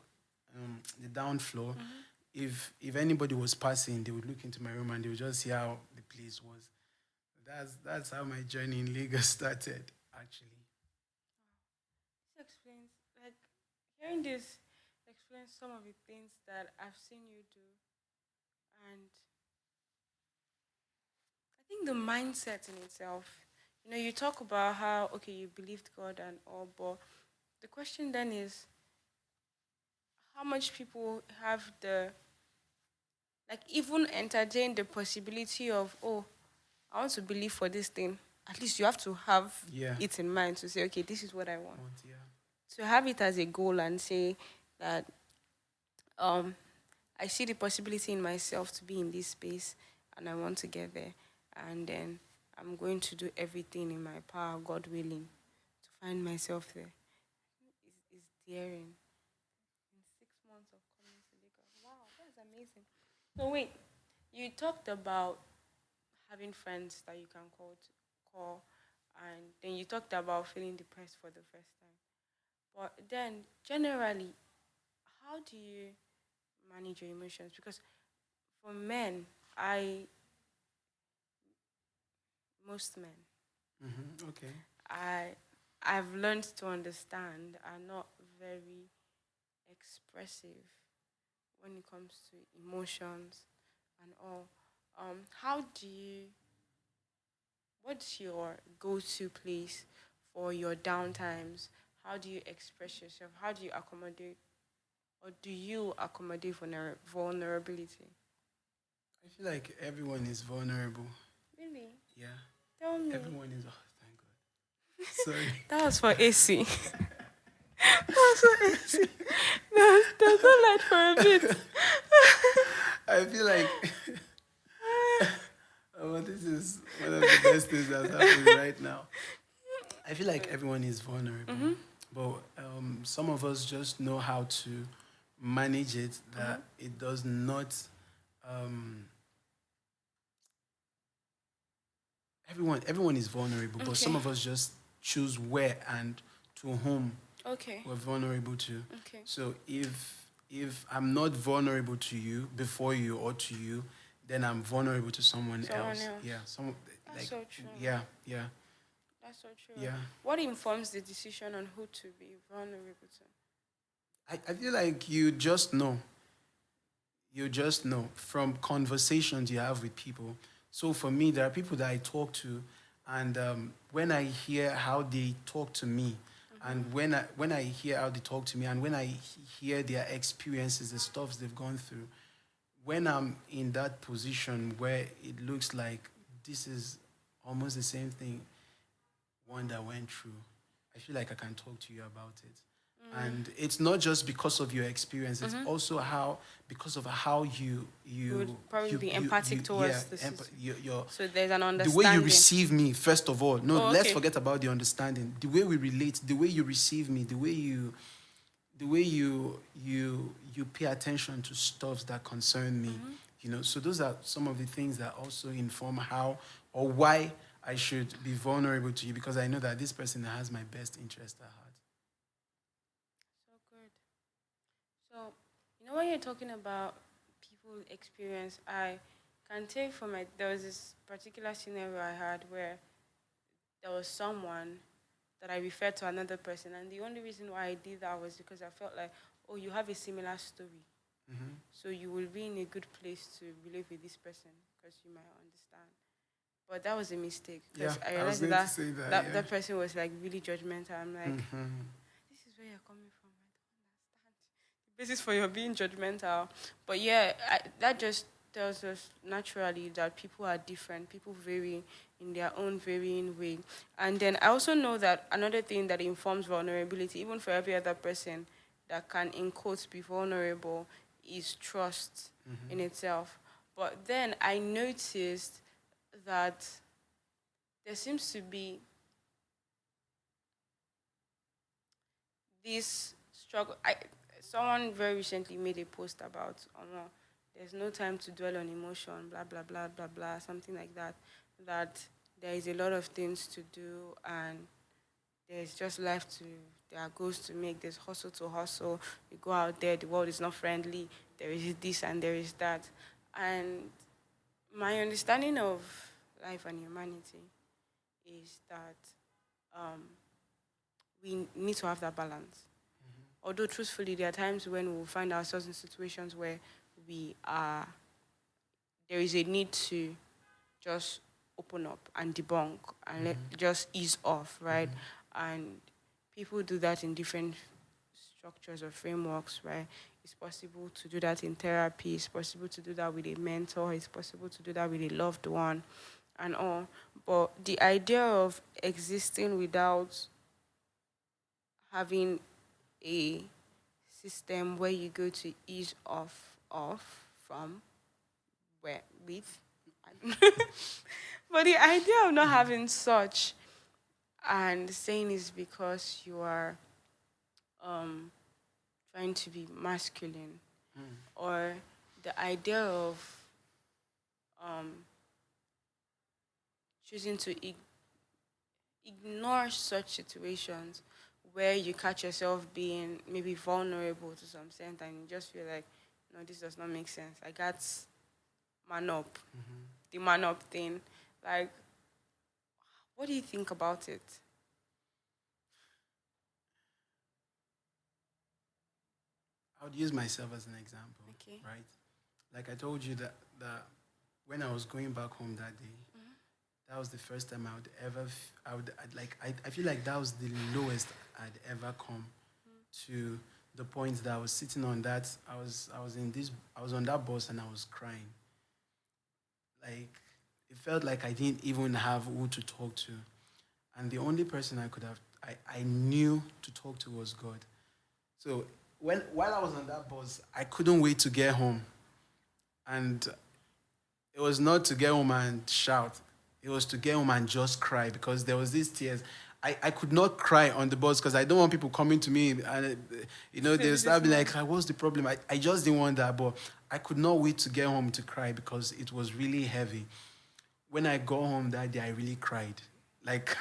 the down floor. Mm-hmm. If anybody was passing, they would look into my room and they would just see how the place was. That's how my journey in Lagos started, actually. This explains, like, hearing this explains some of the things that I've seen you do, and I think the mindset in itself. You talk about how okay you believed God and all, but the question then is how much people have the like even entertain the possibility of oh I want to believe for this thing. At least you have to have Yeah. it in mind to say okay this is what I want. Yeah. To have it as a goal and say that um I see the possibility in myself to be in this space and I want to get there. And then I'm going to do everything in my power, God willing, to find myself there. Is daring. In 6 months of coming to Lagos. Wow, that's amazing. So wait, you talked about having friends that you can call and then you talked about feeling depressed for the first time. But then generally, how do you manage your emotions? Because for men, I most men, Okay. I I've learned to understand are not very expressive when it comes to emotions and all. How do you? What's your go-to place for your downtimes? How do you express yourself? How do you accommodate, or do you accommodate vulnerability? I feel like everyone is vulnerable. Really? Yeah. Tell me. Everyone is. Oh, thank God. Sorry. That was for AC. That was for AC. There's no light for a bit. I feel like Well, this is one of the best things that's happening right now. I feel like everyone is vulnerable, Mm-hmm. but some of us just know how to manage it. Mm-hmm. That it does not. Um, everyone is vulnerable, but some Okay. of us just choose where and to whom Okay. we're vulnerable to. Okay. So if I'm not vulnerable to you before you or to you, then I'm vulnerable to someone Someone else. else. Yeah, some That's like so true. yeah, That's so true. yeah. What informs the decision on who to be vulnerable to? I feel like you just know. You just know from conversations you have with people. So for me, there are people that I talk to, and when I hear how they talk to me, Mm-hmm. and when I hear how they talk to me, and when I hear their experiences, the stuffs they've gone through, when I'm in that position where it looks like this is almost the same thing one that went through, I feel like I can talk to you about it. Mm. And it's not just because of your experience; it's Mm-hmm. also how because of how you You would you probably you be you, empathic you yeah towards this. your So there's an the way you understanding. receive me. First of all, no, Oh, let's okay. forget about the understanding. The way we relate, the way you receive me, the way you pay attention to stuff that concern me. Mm-hmm. So those are some of the things that also inform how or why I should be vulnerable to you, because I know that this person has my best interest at heart. So good. So, when you're talking about people experience, I can take from it. There was this particular scenario I had where there was someone that I referred to another person, and the only reason why I did that was because I felt like, oh, you have a similar story, Mm-hmm. so you will be in a good place to relate with this person because you might understand. But that was a mistake Yeah, because I I was realized going to that say that. that person was like really judgmental. I'm like, Mm-hmm. this is where you're coming from. I don't understand the basis for your being judgmental. But yeah, that just tells us naturally that people are different. People vary in their own varying way. And then I also know that another thing that informs vulnerability, even for every other person that can, in quotes, be vulnerable, is trust in Mm-hmm. itself. But then I noticed that there seems to be this struggle. Someone very recently made a post about, there's no time to dwell on emotion, blah blah blah blah blah, something like that. That there is a lot of things to do, and there's just life to. There are goals to make. There's hustle to hustle. You go out there, the world is not friendly. There is this and there is that, and my understanding of life and humanity is that um, we need to have that balance. Although truthfully, there are times when we'll find ourselves in situations where we are there is a need to just open up and debunk and let Mm-hmm. just ease off, right? Mm-hmm. And people do that in different structures or frameworks, right? It's possible to do that in therapy, it's possible to do that with a mentor, it's possible to do that with a loved one and all. But the idea of existing without having a system where you go to ease off from where with I don't know. But the idea of not having such and saying is because you are um trying to be masculine, Mm-hmm. or the idea of um choosing to ignore such situations where you catch yourself being maybe vulnerable to some extent and you just feel like, no, this does not make sense. I got man up, Mm-hmm. the man up thing. Like, what do you think about it? I would use myself as an example, Okay. right? Like I told you that when I was going back home that day, that was the first time I would ever, I would, I feel like that was the lowest I'd ever come to the point that I was sitting on that, I was on that bus and I was crying. Like, it felt like I didn't even have who to talk to. And the only person I knew to talk to was God. So while I was on that bus, I couldn't wait to get home. And It was not to get home and shout. It was to get home and just cry because there was these tears. I could not cry on the bus because I don't want people coming to me and Say they'll this start be like, man. "Ah, what's the problem?" I just didn't want that, but I could not wait to get home to cry because it was really heavy. When I got home that day, I really cried. Like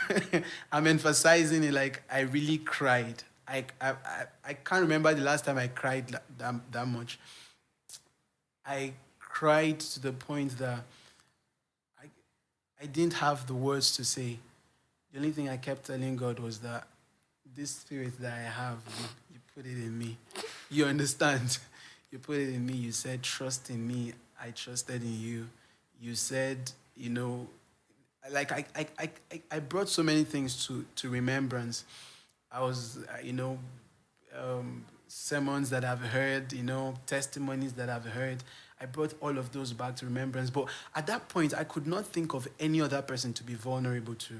I'm emphasizing it. Like I really cried. I can't remember the last time I cried that much. I cried to the point that I, I didn't have the words to say. The only thing I kept telling God was that this spirit that I have, you put it in me. You understand? You put it in me. You said, trust in me. I trusted in you. You said, like I brought so many things to remembrance. I was, sermons that I've heard, testimonies that I've heard. I brought all of those back to remembrance. But at that point, I could not think of any other person to be vulnerable to,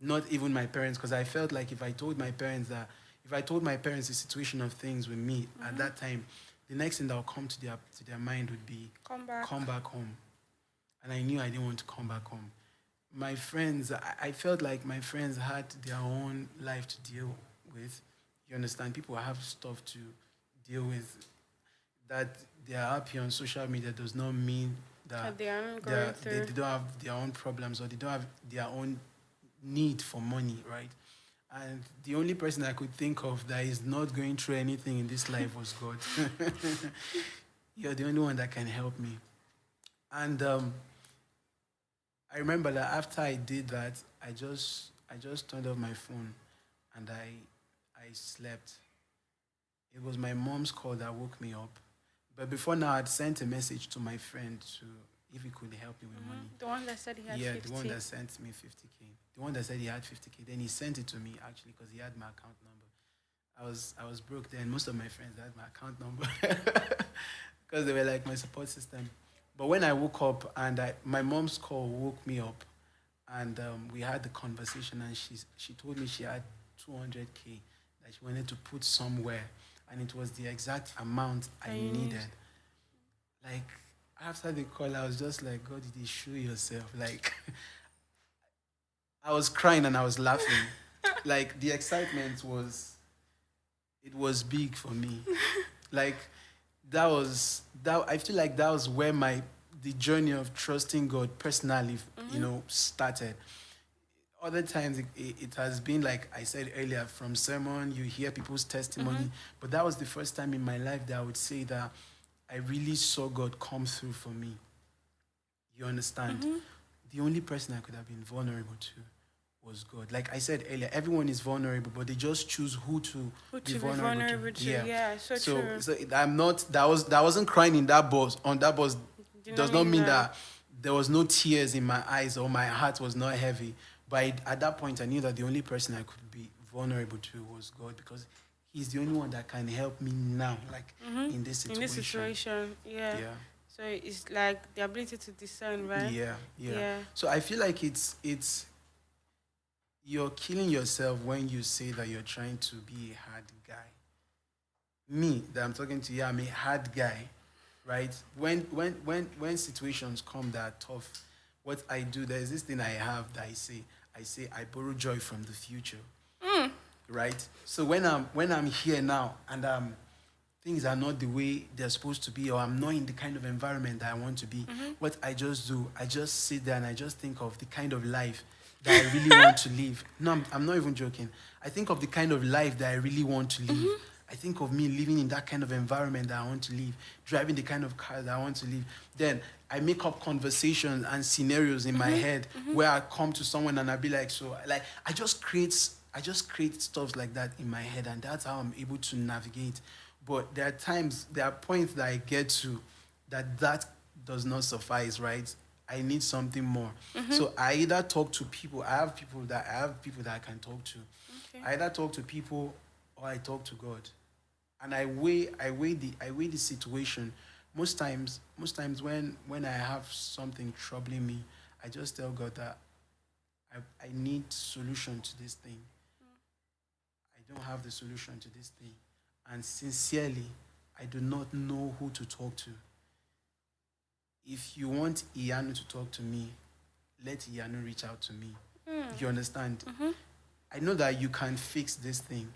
not even my parents, because I felt like if I told my parents the situation of things with me at that time, the next thing that will come to their mind would be Come back. come back home, and I knew I didn't want to come back home. My friends, I felt like my friends had their own life to deal with. You understand? People have stuff to deal with. That they are happy on social media does not mean that That they are not they going they through. don't have their own problems or they don't have their own need for money, right? And the only person I could think of that is not going through anything in this life was God. You're the only one that can help me. And I remember that after I did that, I just turned off my phone and I slept. It was my mom's call that woke me up. But before now, I'd sent a message to my friend to if he could help me with money. The one that said he had Yeah, the one 50. that sent me 50K. The one that said he had 50K. Then he sent it to me actually because he had my account number. I was broke then. Most of my friends had my account number because they were like my support system. But when I woke up and my mom's call woke me up, and we had the conversation, and she told me she had 200K that she wanted to put somewhere, and it was the exact amount I That you need. needed. Like after the call, I was just like, God, did you show yourself? Like I was crying and I was laughing. Like the excitement was big for me. Like that I feel like that was where my the journey of trusting God personally, started. Other times it has been like I said earlier, from sermon you hear people's testimony, but that was the first time in my life that I would say that I really saw God come through for me. You understand? The only person I could have been vulnerable to was God. Like I said earlier, everyone is vulnerable, but they just choose who to Who be to be vulnerable to. vulnerable to. Yeah. Yeah, so So true. so I'm not that wasn't crying in that bus on that bus Do not does not mean mean that. that there was no tears in my eyes or my heart was not heavy. But at that point I knew that the only person I could be vulnerable to was God because He's the only one that can help me now, like in this In this situation. situation, yeah. Yeah. So it's like the ability to discern, right? Yeah, yeah. Yeah. So I feel like it's you're killing yourself when you say that you're trying to be a hard guy. Me, that I'm talking to you, I'm a hard guy, right? When situations come that are tough, what I do, there's this thing I have that I say I borrow joy from the future, right? So when I'm here now and things are not the way they're supposed to be, or I'm not in the kind of environment that I want to be, what I just do, I just sit there and I just think of the kind of life that I really want to live. No, I'm not even joking. I think of the kind of life that I really want to live. I think of me living in that kind of environment that I want to live, driving the kind of car that I want to live. Then I make up conversations and scenarios in my head where I come to someone and I be like, so like I just create stuff like that in my head, and that's how I'm able to navigate. But there are points that I get to that does not suffice, right? I need something more. So I either talk to people. I have people that I can talk to. Okay. I either talk to people or I talk to God, and I weigh the situation. Most times when I have something troubling me, I just tell God that I need solution to this thing. I don't have the solution to this thing. And sincerely, I do not know who to talk to. if you want Iyanu to talk to me, let Iyanu reach out to me. You understand? I know that you can fix this thing,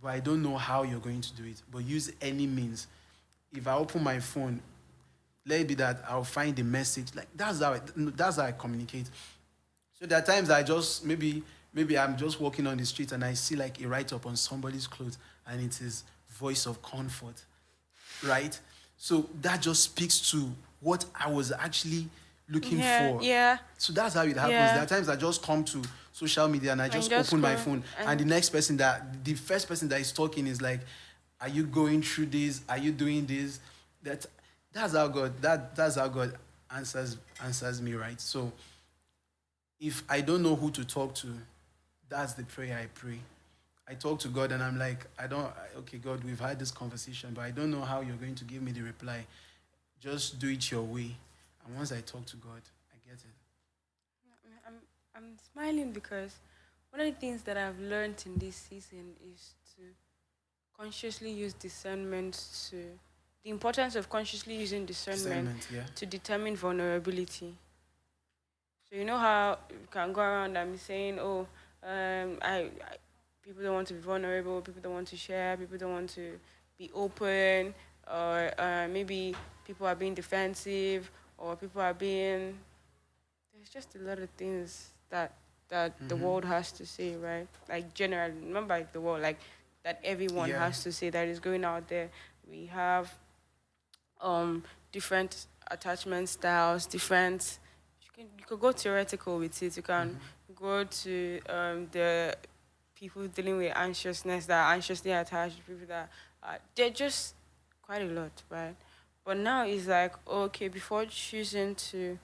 but I don't know how you're going to do it. But use any means. If I open my phone, let it be that I'll find the message. Like that's how I communicate. So there are times I just maybe I'm just walking on the street and I see like a write up on somebody's clothes and it is voice of comfort, right? So that just speaks to what I was actually looking Yeah, for. yeah, So that's how it happens. There yeah. are times I just come to social media and I And just just open my scroll phone and and the first person that is talking is like, "Are you going through this? Are you doing this?" That that's how God answers me, right? So if I don't know who to talk to, that's the prayer I pray. I talk to God and I'm like, okay, God, we've had this conversation, but I don't know how you're going to give me the reply. Just do it your way. And once I talk to God, I get it. I'm I'm smiling because one of the things that I've learned in this season is to consciously use discernment to the importance of consciously using discernment Discernment, yeah. to determine vulnerability. So you know how you can go around and be saying, "Oh, I people don't want to be vulnerable, people don't want to share, people don't want to be open, or maybe people are being defensive, or people are being." There's just a lot of things that the Mm-hmm. world has to say, right? Like generally, remember like the world, like that everyone Yeah. has to say that is going out there. We have different attachment styles, different you could go theoretical with it. You can Mm-hmm. go to the people dealing with anxiousness that are anxiously attached, people that they're just quite a lot, right? But now it's like okay, before choosing to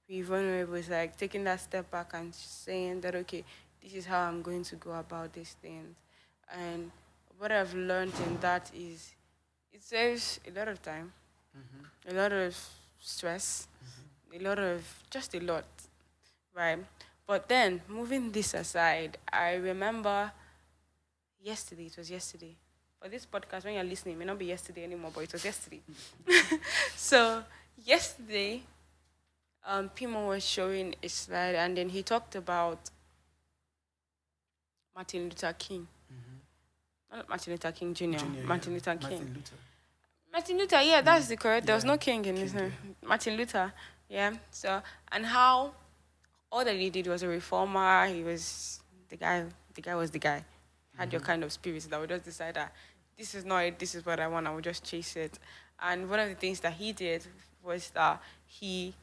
be vulnerable, it's like taking that step back and saying that okay, this is how I'm going to go about these things. And what I've learned in that is it saves a lot of time, Mm-hmm. a lot of stress, a lot of just a lot, right? But then moving this aside, I remember yesterday, it was yesterday. For this podcast, when you're listening, it may not be yesterday anymore, but it was yesterday. So yesterday, Pimo was showing a slide and then he talked about Martin Luther King. Mm-hmm. Not Martin Luther King Jr., Junior, yeah. Martin Luther King. Martin Luther. Martin Luther, yeah, Mm. that's the correct. There was Yeah. no king in this. King, yeah. Martin Luther, yeah. So, and how all that he did was a reformer. He was the guy. The guy was the guy. Had your Mm-hmm. kind of spirit that would just decide that this is not it. This is what I want. I will just chase it. And one of the things that he did was that he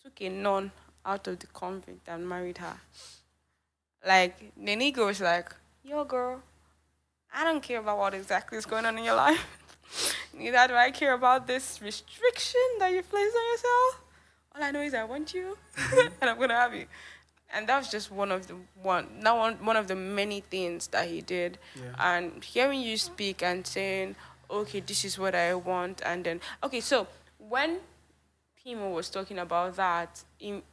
took a nun out of the convent and married her. Like the Negro was like, "Yo, girl, I don't care about what exactly is going on in your life. Neither do I care about this restriction that you place on yourself. All I know is I want you, Mm-hmm. and I'm gonna have you." And that was just one of the many things that he did. Yeah. And hearing you speak and saying, "Okay, this is what I want," and then okay, so when Pimo was talking about that,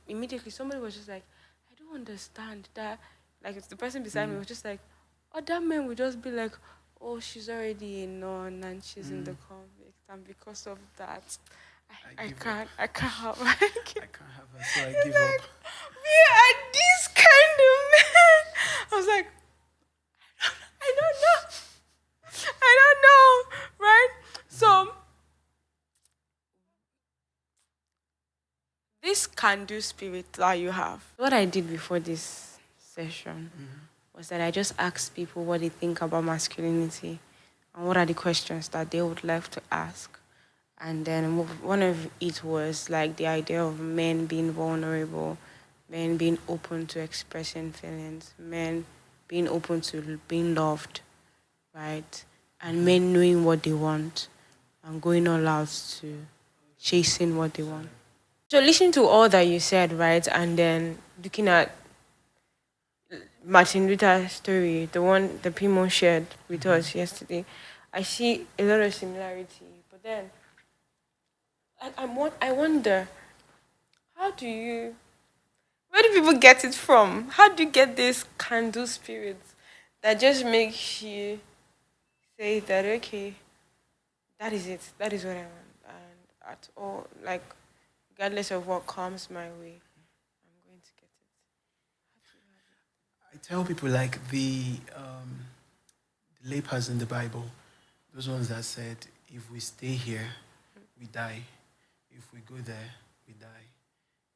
immediately somebody was just like, "I don't understand that." Like it's the person beside me Mm. was just like, "Other men would just be like, oh, she's already a nun and she's in the Mm. convict, and because of that, I I give up. can't, I can't have." I can't have her, so I It's give up. like, we are these kind of men. I was like, I don't know, I don't know, right? Mm-hmm. So this can-do spirit that you have. What I did before this session Mm-hmm. was that I just asked people what they think about masculinity and what are the questions that they would like to ask. And then one of it was like the idea of men being vulnerable, men being open to expressing feelings, men being open to being loved, right? And Mm-hmm. men knowing what they want and going all out to chasing what they want. So listening to all that you said, right, and then looking at Martin Luther's story, the one the Pimo shared with Mm-hmm. us yesterday, I see a lot of similarity. But then I wonder, how do you, where do people get it from? How do you get this candle spirit that just makes you say that, okay, that is it, that is what I want, and at all. Like, regardless of what comes my way, I'm going to get it. How do you have it? I tell people like the lepers in the Bible, those ones that said, if we stay here, we die. If we go there, we die.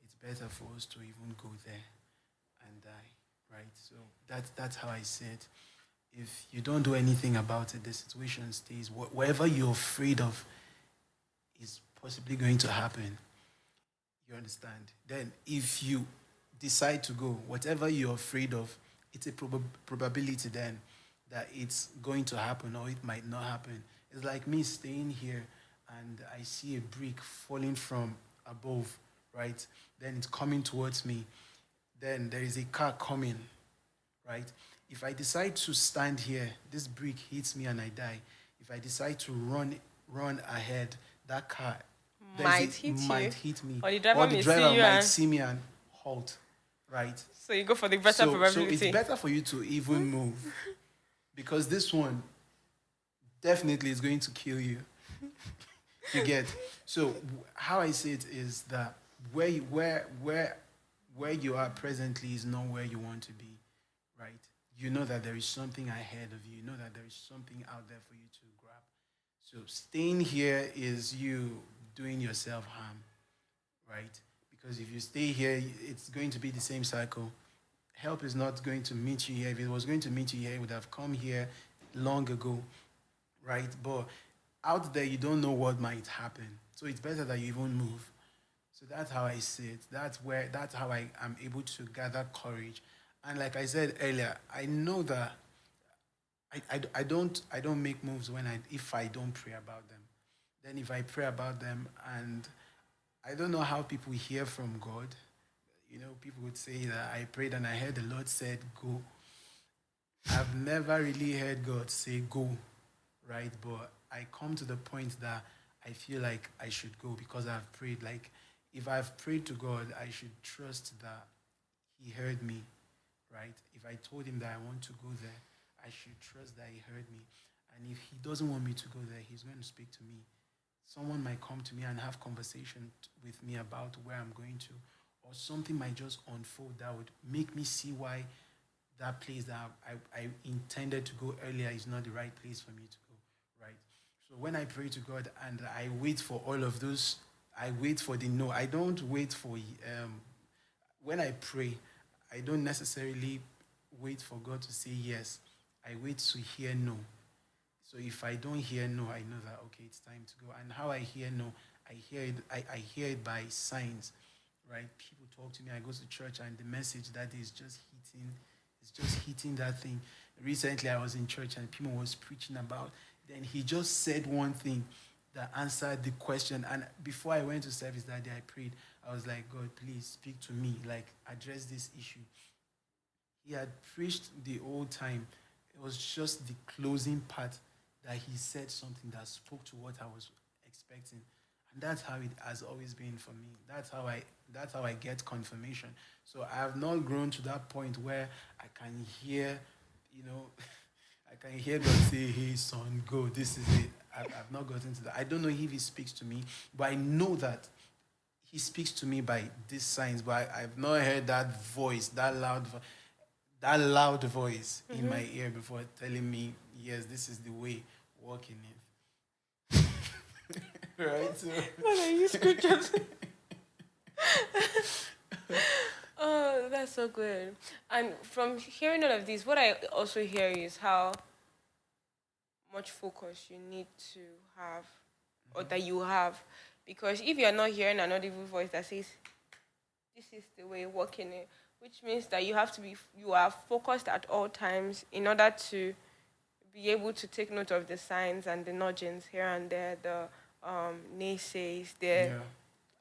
It's better for us to even go there and die, right? So that's how I see it. If you don't do anything about it, the situation stays. Whatever you're afraid of is possibly going to happen. You understand? Then, if you decide to go, whatever you're afraid of, it's a probability then that it's going to happen or it might not happen. It's like me staying here and I see a brick falling from above, right? Then it's coming towards me. Then there is a car coming, right? If I decide to stand here, this brick hits me and I die. If I decide to run ahead, that car Might hit might you, hit me, or the driver or the may see driver you, might and see me and halt, right? so you go for the better So it's probability. better for you to even move because this one definitely is going to kill you. You get. So how I see it is that where you are presently is not where you want to be, right? You know that there is something ahead of you. You know that there is something out there for you to grab. So staying here is you doing yourself harm, right? Because if you stay here, it's going to be the same cycle. Help is not going to meet you here. If it was going to meet you here, it would have come here long ago, right? But out there, you don't know what might happen. So it's better that you even move. So that's how I see it. That's how I am able to gather courage. And like I said earlier, I know that I don't make moves when I if I don't pray about them. Then if I pray about them and I don't know how people hear from God. You know, people would say that I prayed and I heard the Lord said go. I've never really heard God say go, right? But I come to the point that I feel like I should go because I've prayed. Like if I've prayed to God, I should trust that He heard me, right? If I told Him that I want to go there, I should trust that He heard me. And if He doesn't want me to go there, He's going to speak to me. Someone might come to me and have conversation with me about where I'm going to, or something might just unfold that would make me see why that place that I intended to go earlier is not the right place for me to go, right? So when I pray to God and I wait for all of those, I wait for the no. I don't wait for, when I pray, I don't necessarily wait for God to say yes. I wait to hear no. So if I don't hear no, I know that okay, it's time to go. And how I hear no, I hear it by signs, right? People talk to me, I go to church and the message that is just hitting, it's just hitting that thing. Recently I was in church and people was preaching about, then he just said one thing that answered the question. And before I went to service that day, I prayed. I was like, God, please speak to me, like address this issue. He had preached the whole time. It was just the closing part that he said something that spoke to what I was expecting. And that's how it has always been for me. That's how I get confirmation. So I have not grown to that point where I can hear, you know, I can hear God say, hey son, go, this is it. I've not gotten to that. I don't know if he speaks to me, but I know that he speaks to me by these signs, but I've not heard that voice, that loud voice in my ear before telling me, yes, this is the way, walk in it. Right? So, When I use scriptures. Oh, that's so good. And from hearing all of this, what I also hear is how much focus you need to have, or that you have. Because if you're not hearing an audible voice that says, this is the way, walk in it, which means that you are focused at all times in order to be able to take note of the signs and the nudgings here and there, the naysays there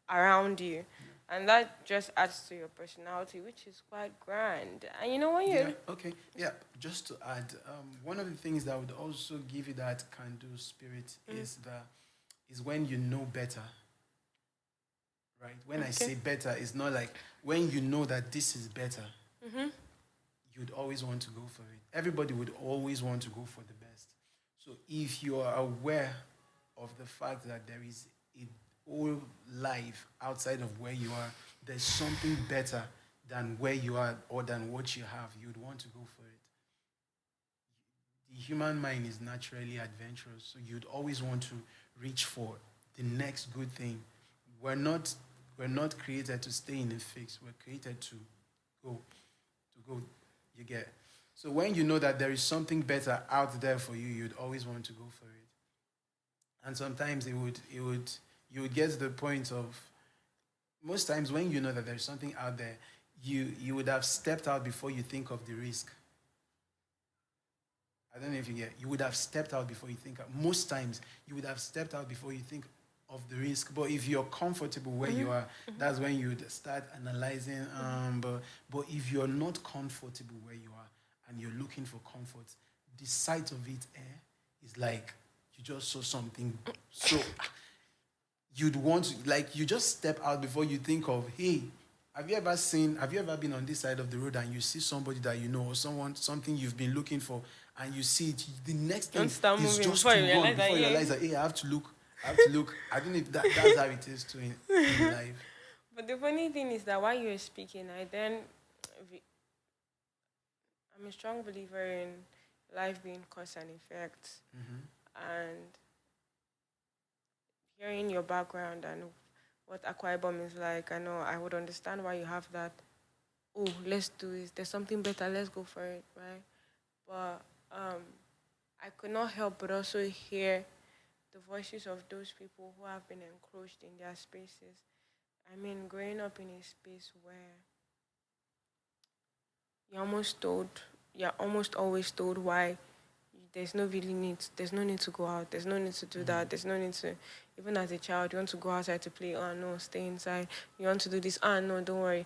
yeah. around you. And that just adds to your personality, which is quite grand. And you know what Yeah, you okay. Yeah, just to add, one of the things that would also give you that can do spirit is when you know better, right? When I okay. say better, it's not like when you know that this is better, you'd always want to go for it. Everybody would always want to go for the best. So if you are aware of the fact that there is whole life outside of where you are, there's something better than where you are or than what you have, you'd want to go for it. The human mind is naturally adventurous, so you'd always want to reach for the next good thing. We're not we're not created to stay in a fix. We're created go go. You get. So when you know that there is something better out there for you, you'd always want to go for it. And sometimes you would get to the point of, most times when you know that there's something out there, you would have stepped out before you think of the risk. I don't know if you get. You would have stepped out before you think. Most times, you would have stepped out before you think of the risk. But if you're comfortable where you are, that's when you would start analyzing. But if you're not comfortable where you are and you're looking for comfort, the sight of it is like you just saw something. So you'd want to, like, you just step out before you think of, hey, have you ever been on this side of the road and you see somebody that you know, or someone, something you've been looking for, and you see it, the next Don't thing start is moving just before to you run realize that, before you yeah. realize that, hey, I have to look. I don't know if that's how it is too in life. But the funny thing is that while you were speaking, re- I'm a strong believer in life being cause and effect. Mm-hmm. And hearing your background and what Akwa Ibom is like, I know I would understand why you have that. Oh, let's do this. There's something better. Let's go for it, right? But I could not help but also hear the voices of those people who have been encroached in their spaces. I mean, growing up in a space where you're almost told, you're almost always told why there's no need to go out, there's no need to do that, there's no need to, even as a child, you want to go outside to play, oh no, stay inside, you want to do this, oh no, don't worry.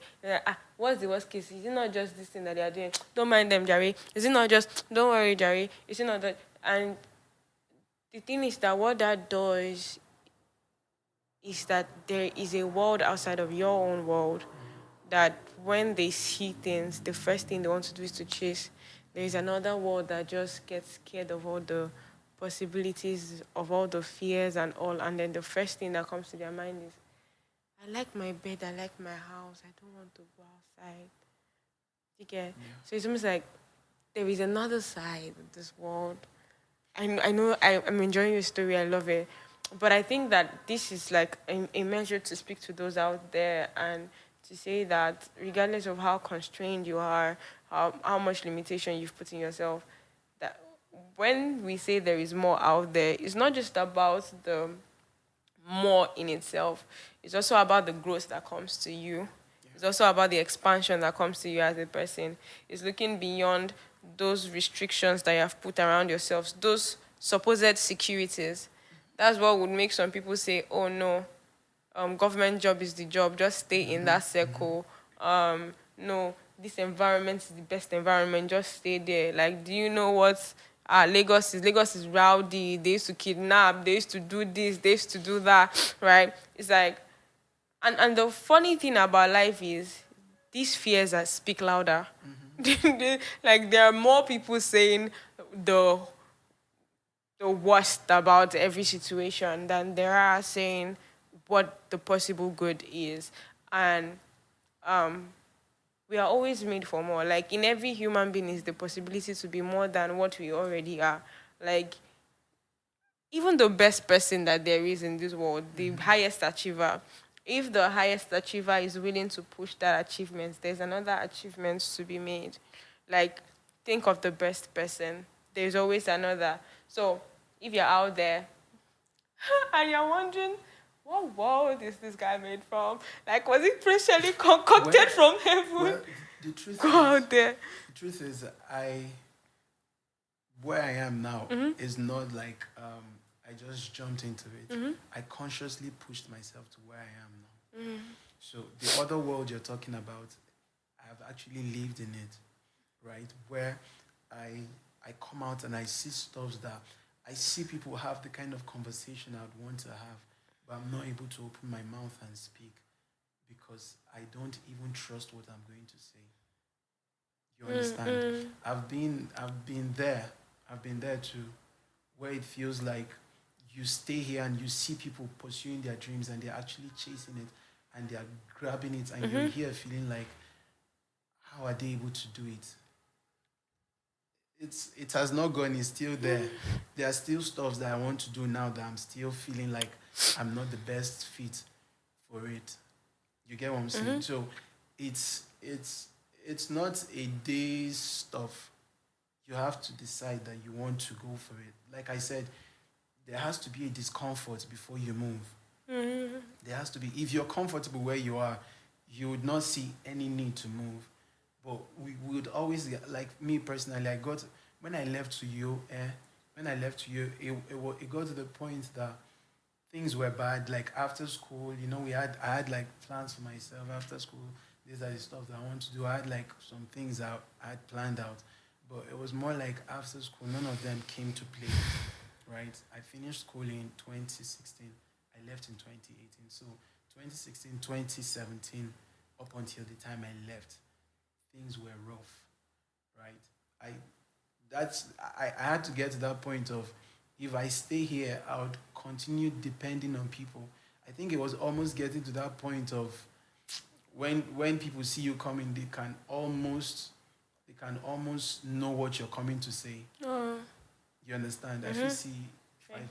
What's the worst case? Is it not just this thing that they are doing? Don't mind them, Jerry. Is it not just, don't worry, Jerry? Is it not that? And the thing is that what that does is that there is a world outside of your own world that when they see things, the first thing they want to do is to chase. There is another world that just gets scared of all the possibilities, of all the fears and all. And then the first thing that comes to their mind is, I like my bed, I like my house, I don't want to go outside. You get? Yeah. So it's almost like there is another side of this world. I know I'm enjoying your story. I love it. But I think that this is like a measure to speak to those out there and to say that regardless of how constrained you are, how much limitation you've put in yourself, that when we say there is more out there, it's not just about the more in itself. It's also about the growth that comes to you. It's also about the expansion that comes to you as a person. It's looking beyond those restrictions that you have put around yourselves, those supposed securities. That's what would make some people say, oh no, government job is the job, just stay in that circle. No, this environment is the best environment, just stay there. Like, do you know what Lagos is rowdy, they used to kidnap, they used to do this, they used to do that, right? It's like, and the funny thing about life is these fears that speak louder. Like, there are more people saying the the worst about every situation than there are saying what the possible good is. And um we are always made for more. Like, in every human being is the possibility to be more than what we already are. Like, even the best person that there is in this world, the highest achiever, if the highest achiever is willing to push that achievement, there's another achievement to be made. Like, think of the best person. There's always another. So if you're out there and you're wondering, what world is this guy made from? Like, was it specially concocted Well, from heaven? well, the truth Go is, out there. I where I am now Mm-hmm. is not like I just jumped into it. Mm-hmm. I consciously pushed myself to where I am now. Mm-hmm. So the other world you're talking about, I've actually lived in it, right? Where I I come out and I see stuff that I see people have the kind of conversation I'd want to have, but I'm not able to open my mouth and speak because I don't even trust what I'm going to say. You understand? I've been there. I've been there too, where it feels like you stay here and you see people pursuing their dreams and they're actually chasing it and they're grabbing it, and you're Mm-hmm. here feeling like, how are they able to do it? It has not gone, it's still there. There are still stuff that I want to do now that I'm still feeling like I'm not the best fit for it. You get what I'm saying? Mm-hmm. So it's not a day's stuff. You have to decide that you want to go for it. Like I said, there has to be a discomfort before you move. Mm-hmm. There has to be. If you're comfortable where you are, you would not see any need to move. But we would always like me personally. I got when I left to you. When I left to you, it got to the point that things were bad. Like after school, I had like plans for myself after school. These are the stuff that I want to do. I had like some things that I had planned out, but it was more like after school, none of them came to play. Right? I finished school in 2016. I left in 2018. So 2016, 2017, up until the time I left, things were rough. Right? I I had to get to that point of, if I stay here, I would continue depending on people. I think it was almost getting to that point of, when people see you coming, they can almost know what you're coming to say. Oh. You understand? If you Mm-hmm. see 500,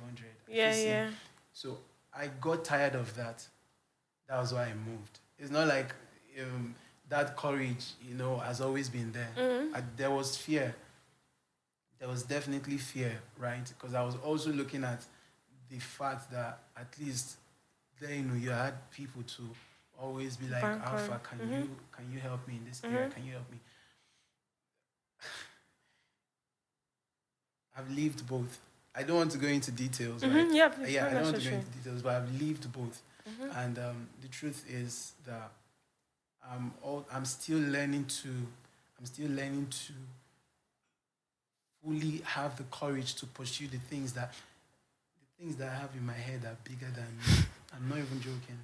if you Yeah, see, yeah. so I got tired of that. That was why I moved. It's not like that courage, has always been there. Mm-hmm. There was fear. There was definitely fear, right? Because I was also looking at the fact that at least there, you had people to always be like, Bank on. Alpha, can Mm-hmm. you help me in this area? Mm-hmm. Can you help me? I've lived both. I don't want to go into details, right? Mm-hmm. Yeah, it's Yeah, not I don't want to go necessary. into details, but I've lived both. Mm-hmm. And the truth is that I'm still learning to, I'm still learning to fully have the courage to pursue the things that I have in my head are bigger than me. I'm not even joking,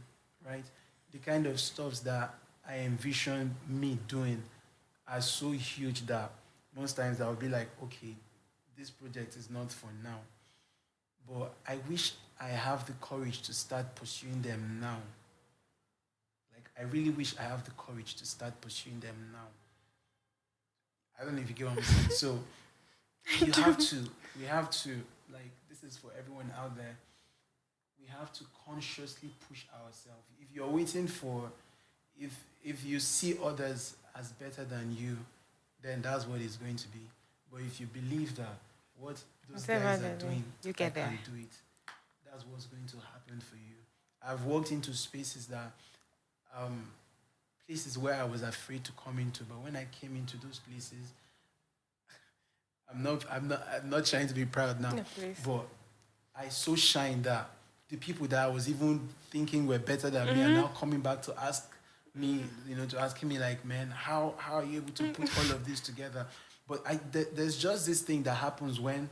right? The kind of stuffs that I envision me doing are so huge that most times I'll be like, okay, this project is not for now. But I wish I have the courage to start pursuing them now. Like, I really wish I have the courage to start pursuing them now. I don't know if you get what I'm saying. So I you have do. to, we have to, like, this is for everyone out there. We have to consciously push ourselves. If you're waiting for, if you see others as better than you, then that's what it's going to be. But if you believe that what those Whatever guys are they're doing, doing, you I get there. can do it, that's what's going to happen for you. I've walked into spaces that, um, places where I was afraid to come into, but when I came into those places, I'm not trying to be proud now, No, please. but I so shine that the people that I was even thinking were better than me are Mm-hmm. now coming back to ask me, to asking me like, man, how are you able to put all of this together? But there's just this thing that happens when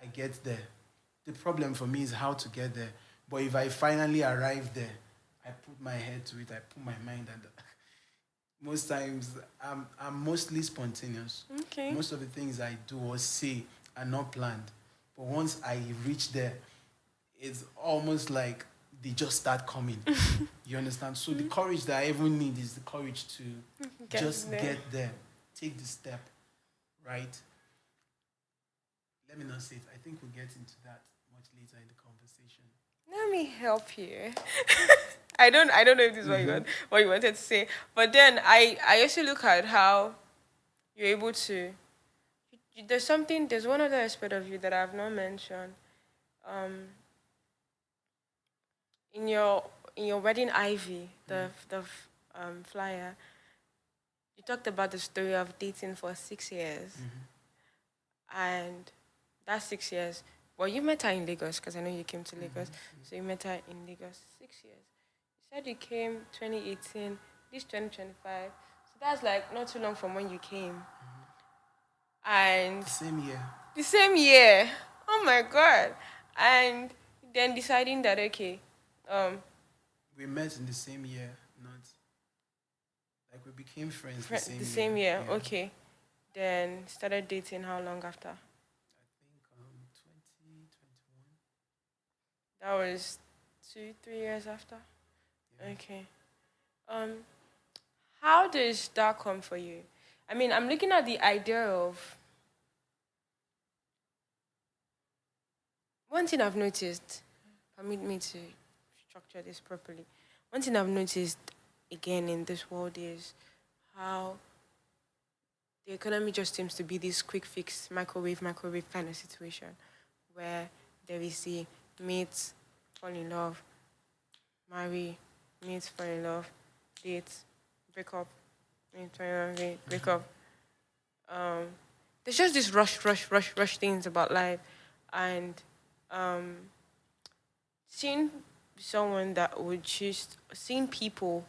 I get there. The problem for me is how to get there. But if I finally arrive there, I put my head to it, I put my mind, and most times I'm mostly spontaneous. Okay. Most of the things I do or say are not planned. But once I reach there, it's almost like they just start coming. You understand? So the courage that I even need is the courage to Get just there. get there, take the step, right? Let me not say it. I think we'll get into that much later in the conversation. Let me help you. I don't know if this is Mm-hmm. what you wanted to say. But then I also look at how you're able to there's one other aspect of you that I've not mentioned. Um in your wedding ivy, the flyer, you talked about the story of dating for 6 years. Mm-hmm. And that's 6 years. Well, you met her in Lagos because I know you came to Lagos. Mm-hmm. So you met her in Lagos 6 years. You said you came 2018, this 2025. So that's like not too long from when you came. And The same year. the same year. Oh my God. And then deciding that, okay, um, We met in the same year, not like we became friends the the same year. same year, Yeah. okay. Then started dating how long after? I think 2021. That was 2, 3 years after. Yeah. Okay. Um, how does that come for you? I mean, I'm looking at the idea of one thing I've noticed. Permit me to structure this properly. One thing I've noticed again in this world is how the economy just seems to be this quick fix, microwave kind of situation where there is the meet, fall in love, marry, meet, fall in love, date, break up, meet, fall in love, date, break up. Um, there's just this rush things about life, and um, seeing someone that would choose, seeing people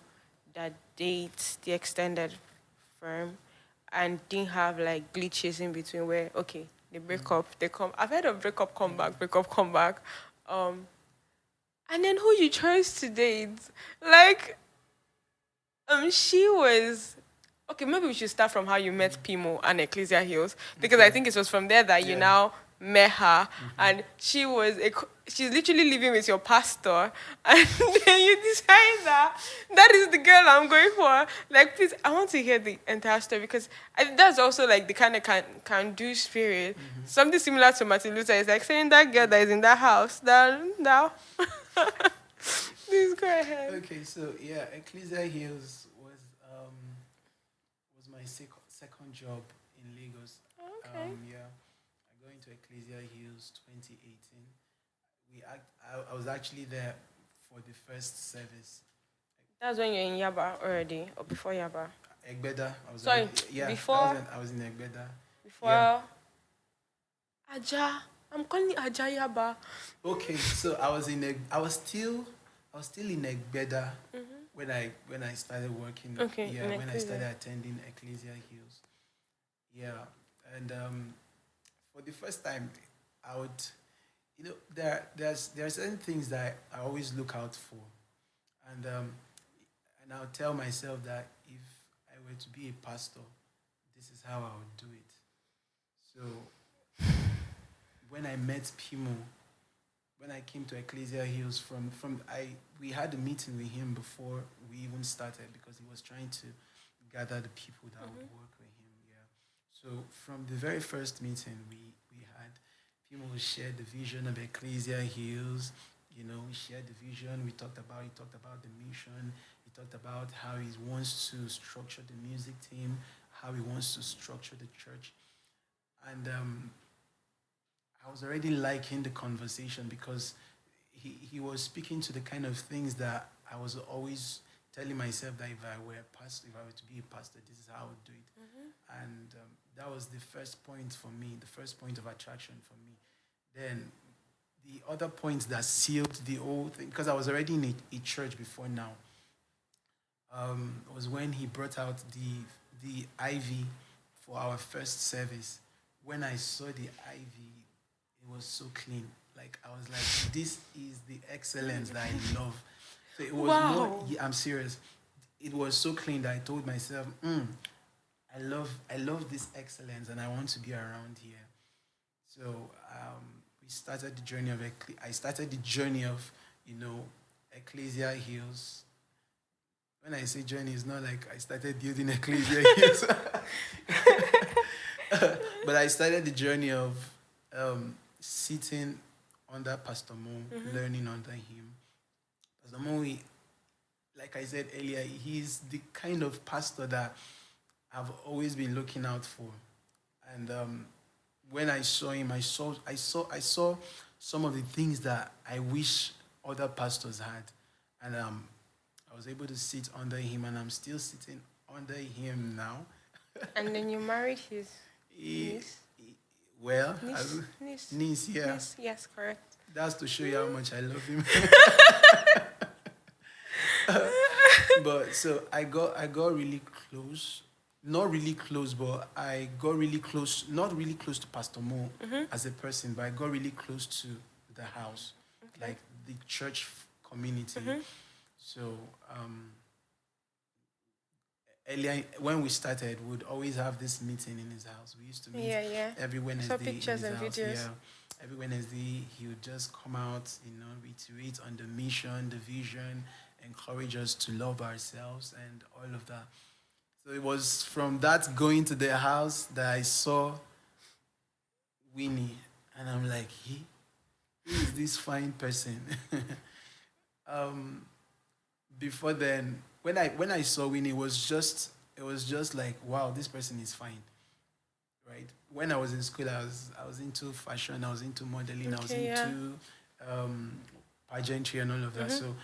that date the extended firm and didn't have like glitches in between where okay they break up, they come. I've heard of break up, come back, um, and then who you chose to date, like she was okay. Maybe we should start from how you met Pimo and Ecclesia Hills because I Okay. think it was from there that you Yeah. now met her, Mm-hmm. and she's literally living with your pastor, and then you decide that that is the girl I'm going for. Like, please, I want to hear the entire story because that's also like the kind of can do spirit. Mm-hmm. Something similar to Martin Luther is like saying that girl that is in that house. That now, please go ahead. Okay, so yeah, Ecclesia Hills was my second job in Lagos. Okay. Yeah, I got into Ecclesia Hills 2018. I was actually there for the first service. That's when you're in Yaba already, or before Yaba. Egbeda. Sorry, Yeah, that was before when I was in Egbeda. Yeah. before Aja. I'm calling it Aja Yaba. Okay, so I was still in Egbeda when I started working. Okay, Yeah, in when I Ecclesia. started attending Ecclesia Hills. Yeah, and for the first time, I would, there are certain things that I always look out for, and I'll tell myself that if I were to be a pastor, this is how I would do it. So when I met Pimo, when I came to Ecclesia Hills from I we had a meeting with him before we even started because he was trying to gather the people that would work with him. Yeah. So from the very first meeting we had, Pimo shared the vision of Ecclesia Hills. We shared the vision. He talked about the mission. He talked about how he wants to structure the music team, how he wants to structure the church, and I was already liking the conversation because he was speaking to the kind of things that I was always telling myself that if I were a pastor, if I were to be a pastor, this is how I would do it. And that was the first point for me, the first point of attraction for me. Then the other point that sealed the whole thing, because I was already in a church before now, was when he brought out the IV for our first service. When I saw the IV, it was so clean. Like I was like, this is the excellence that I love. So it was more. Wow. Yeah, I'm serious. It was so clean that I told myself, I love this excellence, and I want to be around here. So we started the journey of. I started the journey of, you know, Ecclesia Hills. When I say journey, it's not like I started building Ecclesia Hills, but I started the journey of sitting under Pastor Mo, learning under him. Pastor Mo, like I said earlier, he's the kind of pastor that I've always been looking out for. And when I saw him, I saw some of the things that I wish other pastors had, and I was able to sit under him, and I'm still sitting under him now. And then you married his He, niece. well, Niece? Niece. niece, yeah. Niece, yes, correct. That's to show you how much I love him. But so I got really close. Not really close, but I got really close. Not really close to Pastor Mo as a person, but I got really close to the house, Okay. like the church community. So earlier when we started, we would always have this meeting in his house. We used to meet Yeah, yeah. every I saw Wednesday in pictures his and house. videos. Yeah, every Wednesday he would just come out, reiterate on the mission, the vision, encourage us to love ourselves and all of that. So it was from that going to their house that I saw Winnie, and I'm like, who is this fine person? um, Before then, when I saw Winnie, it was just like, wow, this person is fine, right? When I was in school, I was into fashion, I was into modeling, I was Okay, yeah. into um, pageantry and all of that. Mm-hmm. So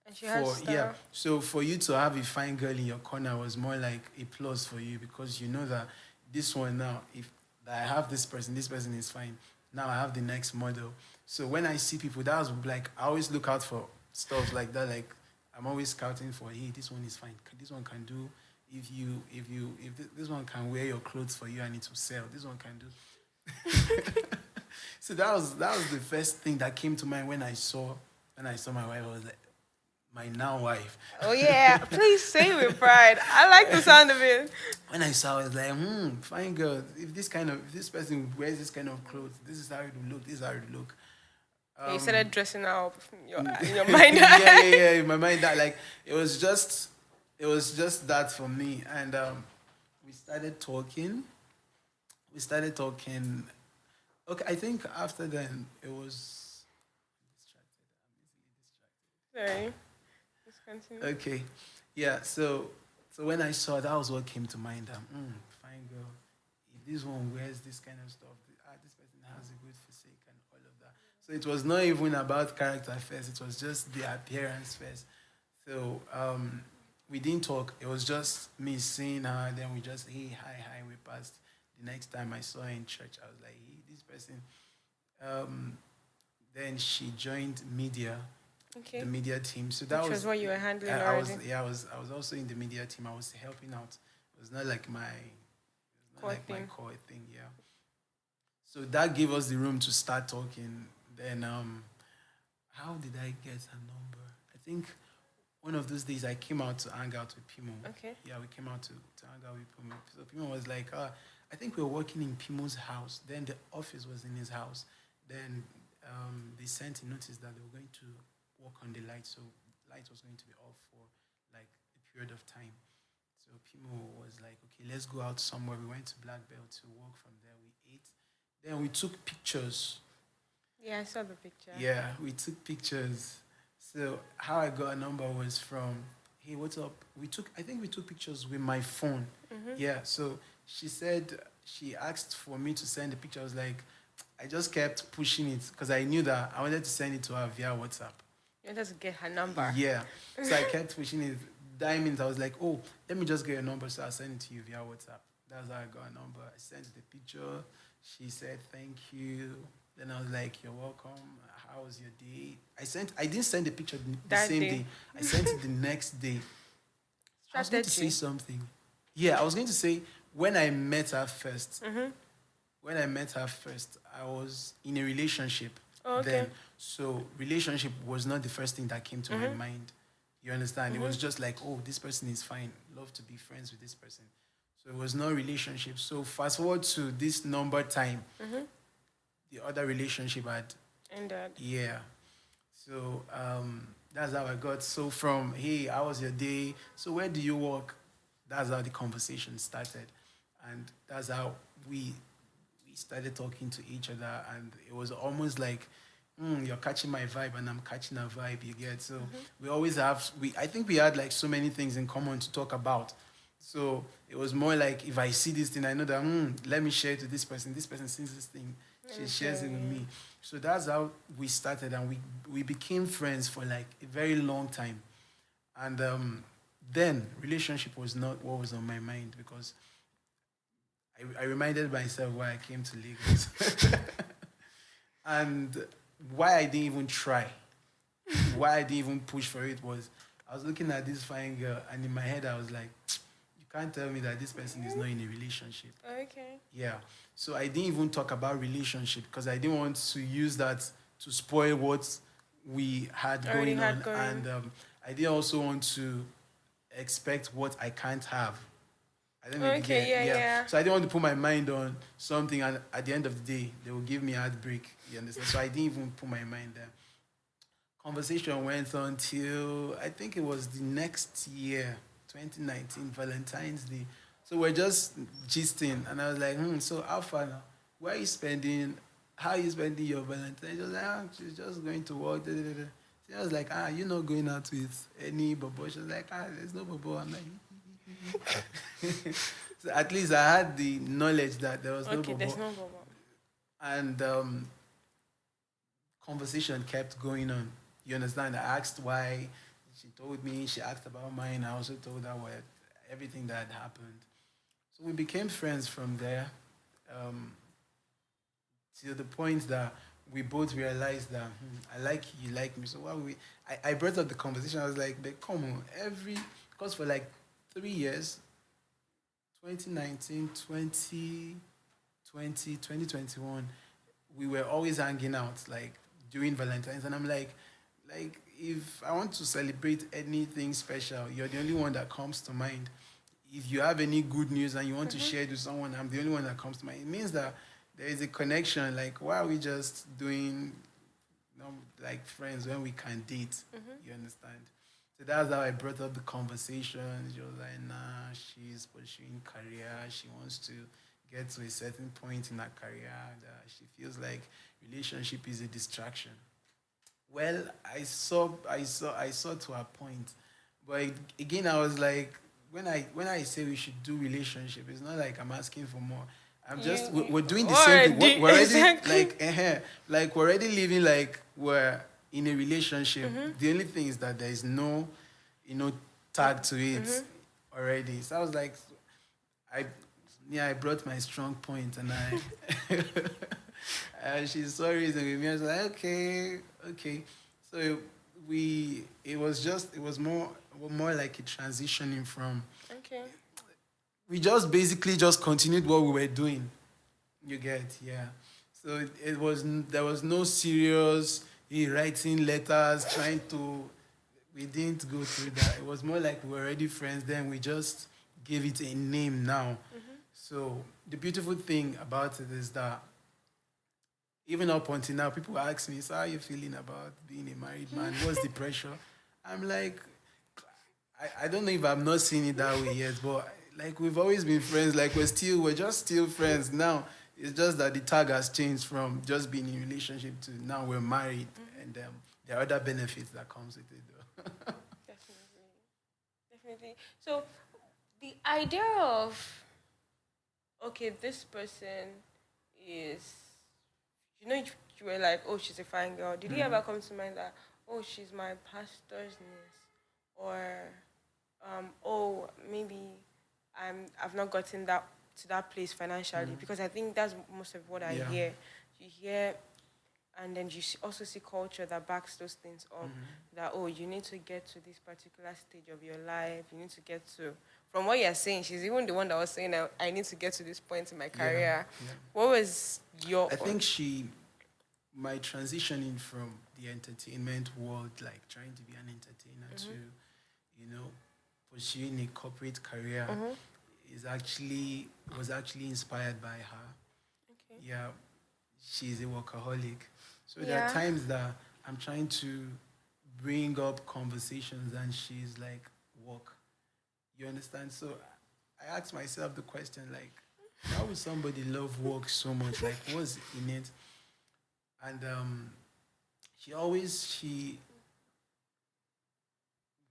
And she has style. for you to have a fine girl in your corner was more like a plus for you because you know that this one now, if that I have this person is fine. Now I have the next model. So when I see people, that was like I always look out for stuff like that. Like I'm always scouting for, hey, this one is fine. This one can do. If this one can wear your clothes for you and it will sell. This one can do. So that was the first thing that came to mind when I saw my wife. I was like, my now wife. Oh yeah, please say with pride. I like the sound of it. When I saw, I was like, fine girl. If this person wears this kind of clothes, this is how it will look. This is how it will look. Yeah, you Um, started dressing up in your yeah, mind. yeah, yeah. In my mind, that like it was just that for me, and we started talking. We started talking. Okay, I think after then it was distracted. Sorry, let's continue. Okay, yeah. So when I saw that was what came to mind. Fine girl. If this one wears this kind of stuff, this person has a good physique and all of that. So it was not even about character first. It was just the appearance first. So we didn't talk. It was just me seeing her. Then we just hey hi hi. We passed. The next time I saw her in church, I was like, hey, this person. Um, then she joined the Okay, media team. So that which was was what you were handling I was already. yeah I was also in the media team. I was helping out. It was not like Core my thing. core thing. Yeah. So that gave us the room to start talking. Then how did I get her number? I think one of those days I came out to hang out with Pimo. Okay. Yeah, we came out to hang out with Pimo. So Pimo was like, I think we were working in Pimo's house. Then the office was in his house. Then they sent a notice that they were going to work on the light. So light was going to be off for like a period of time. So Pimo was like, okay, let's go out somewhere. We went to Black Belt to walk from there. We ate. Then we took pictures. Yeah, I saw the picture. Yeah, we took pictures. So how I got a number was from, hey, what's up? I think we took pictures with my phone. Mm-hmm. Yeah, so she said, she asked for me to send the picture. I was like, I just kept pushing it because I knew that I wanted to send it to her via WhatsApp. You wanted to get her number. Yeah. So I kept pushing it. That means I was like, oh, let me just get your number. So I'll send it to you via WhatsApp. That's how I got a number. I sent the picture. She said, thank you. Then I was like, you're welcome. How was your day? I didn't send the picture the That same day. day. I sent it the next day. I was going to say Strategy. something. Yeah, I was going to say when I met her first, Mm-hmm. I was in a relationship Oh, okay. then. So relationship was not the first thing that came to my Mm-hmm. mind. You understand? It Mm-hmm. was just like, oh, this person is fine. Love to be friends with this person. So it was not relationship. So fast forward to this number time, Mm-hmm. the other relationship had, And that. yeah. So that's how I got. So from, hey, how was your day? So where do you work? That's how the conversation started, and that's how we started talking to each other, and it was almost like, you're catching my vibe, and I'm catching a vibe. You get so Mm-hmm. we always have we. I think we had like so many things in common to talk about. So it was more like if I see this thing, I know that let me share it to this person. This person sees this thing, Let she me shares share it with it. me. So that's how we started, and we became friends for like a very long time. And then relationship was not what was on my mind because I reminded myself why I came to Lagos and why I didn't even try, why I didn't even push for it was I was looking at this fine girl, and in my head I was like, you can't tell me that this person is not in a relationship. Okay. Yeah. So I didn't even talk about relationship because I didn't want to use that to spoil what we had Already going had on, going. and I didn't also want to expect what I can't have. I don't know if you Okay, get, yeah, yeah. yeah. So I didn't want to put my mind on something, and at the end of the day, they will give me a heartbreak. You understand? So I didn't even put my mind there. Conversation went on till I think it was the next year, 2019, Valentine's Day. So we're just gisting, and I was like, so how far now? Where are you spending? How are you spending your Valentine's? She was like, she's just going to work. Da, da, da, da. So I was like, you're not going out with any bobo. She was like, there's no bobo. I'm like, so at least I had the knowledge that there was no Okay, there's bobo, no problem. and conversation kept going on. You understand? I asked why. She told me. She asked about mine. I also told her what everything that had happened. So we became friends from there, um, to the point that we both realized that I like you, you like me. So why we? I brought up the conversation. I was like, but come on, because for like 3 years, 2019, 2020, 2021, we were always hanging out like during Valentine's, and I'm like if I want to celebrate anything special, you're the only one that comes to mind. If you have any good news and you want to Mm-hmm. share it with someone, I'm the only one that comes to mind. It means that there is a connection. Like, why are we just doing, like friends when we can date? Mm-hmm. You understand? So that's how I brought up the conversation. She was like, nah, she's pursuing career. She wants to get to a certain point in her career. That she feels like relationship is a distraction. Well, I saw to a point, but again, I was like, when I say we should do relationship, it's not like I'm asking for more. I'm just we're doing the same thing. We're, already we're already exactly. like we're already living like we're in a relationship. Mm-hmm. The only thing is that there is no, tag to it Mm-hmm. already. So I was like, I yeah, I brought my strong point, and she saw reason with me. I was like, okay, okay. So it was more like a transitioning from, Okay. we just basically just continued what we were doing. You get, yeah. So there was no serious writing letters trying to. We didn't go through that. It was more like we were already friends. Then we just gave it a name now. Mm-hmm. So the beautiful thing about it is that even up until now, people ask me, "So how are you feeling about being a married man? What's the pressure?" I'm like, I don't know if I'm not seeing it that way yet, but like we've always been friends. Like we're just still friends now. It's just that the tag has changed from just being in a relationship to now we're married, Mm-hmm. and there are other benefits that comes with it, though. Definitely. Definitely. So the idea of, okay, this person is, you were like, oh, she's a fine girl. Did he Mhm. ever come to mind that, oh, she's my pastor's niece, or oh, maybe I've not gotten that to that place financially, Mhm. because I think that's most of what I Yeah. hear. You hear, and then you also see culture that backs those things up. Mhm. That, oh, you need to get to this particular stage of your life. You need to get to, from what you're saying, she's even the one that was saying, I need to get to this point in my Yeah. career. Yeah. What was your I own? think my transitioning from the entertainment world, like trying to be an entertainer, to, Mm-hmm. you know, pursuing a corporate career, Mm-hmm. was actually inspired by her. Okay. Yeah, she's a workaholic. So there are Yeah. times that I'm trying to bring up conversations and she's like, work. You understand? So I asked myself the question, like, why would somebody love work so much? Like, what's in it? And she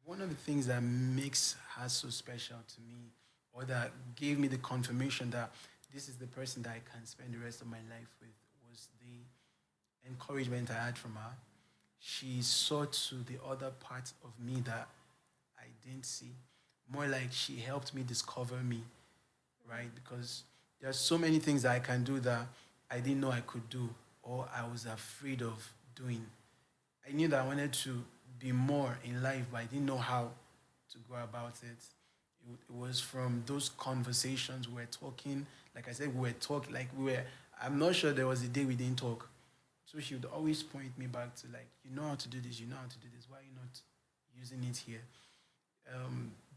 one of the things that makes her so special to me, or that gave me the confirmation that this is the person that I can spend the rest of my life with, was the encouragement I had from her. She saw to the other parts of me that I didn't see. More like she helped me discover me, right? Because there's so many things that I can do that I didn't know I could do, or I was afraid of doing. I knew that I wanted to be more in life, but I didn't know how to go about it. It was from those conversations we were talking. Like I said, we were talking, like we were. I'm not sure there was a day we didn't talk. So she would always point me back to, like, you know how to do this, you know how to do this. Why are you not using it here?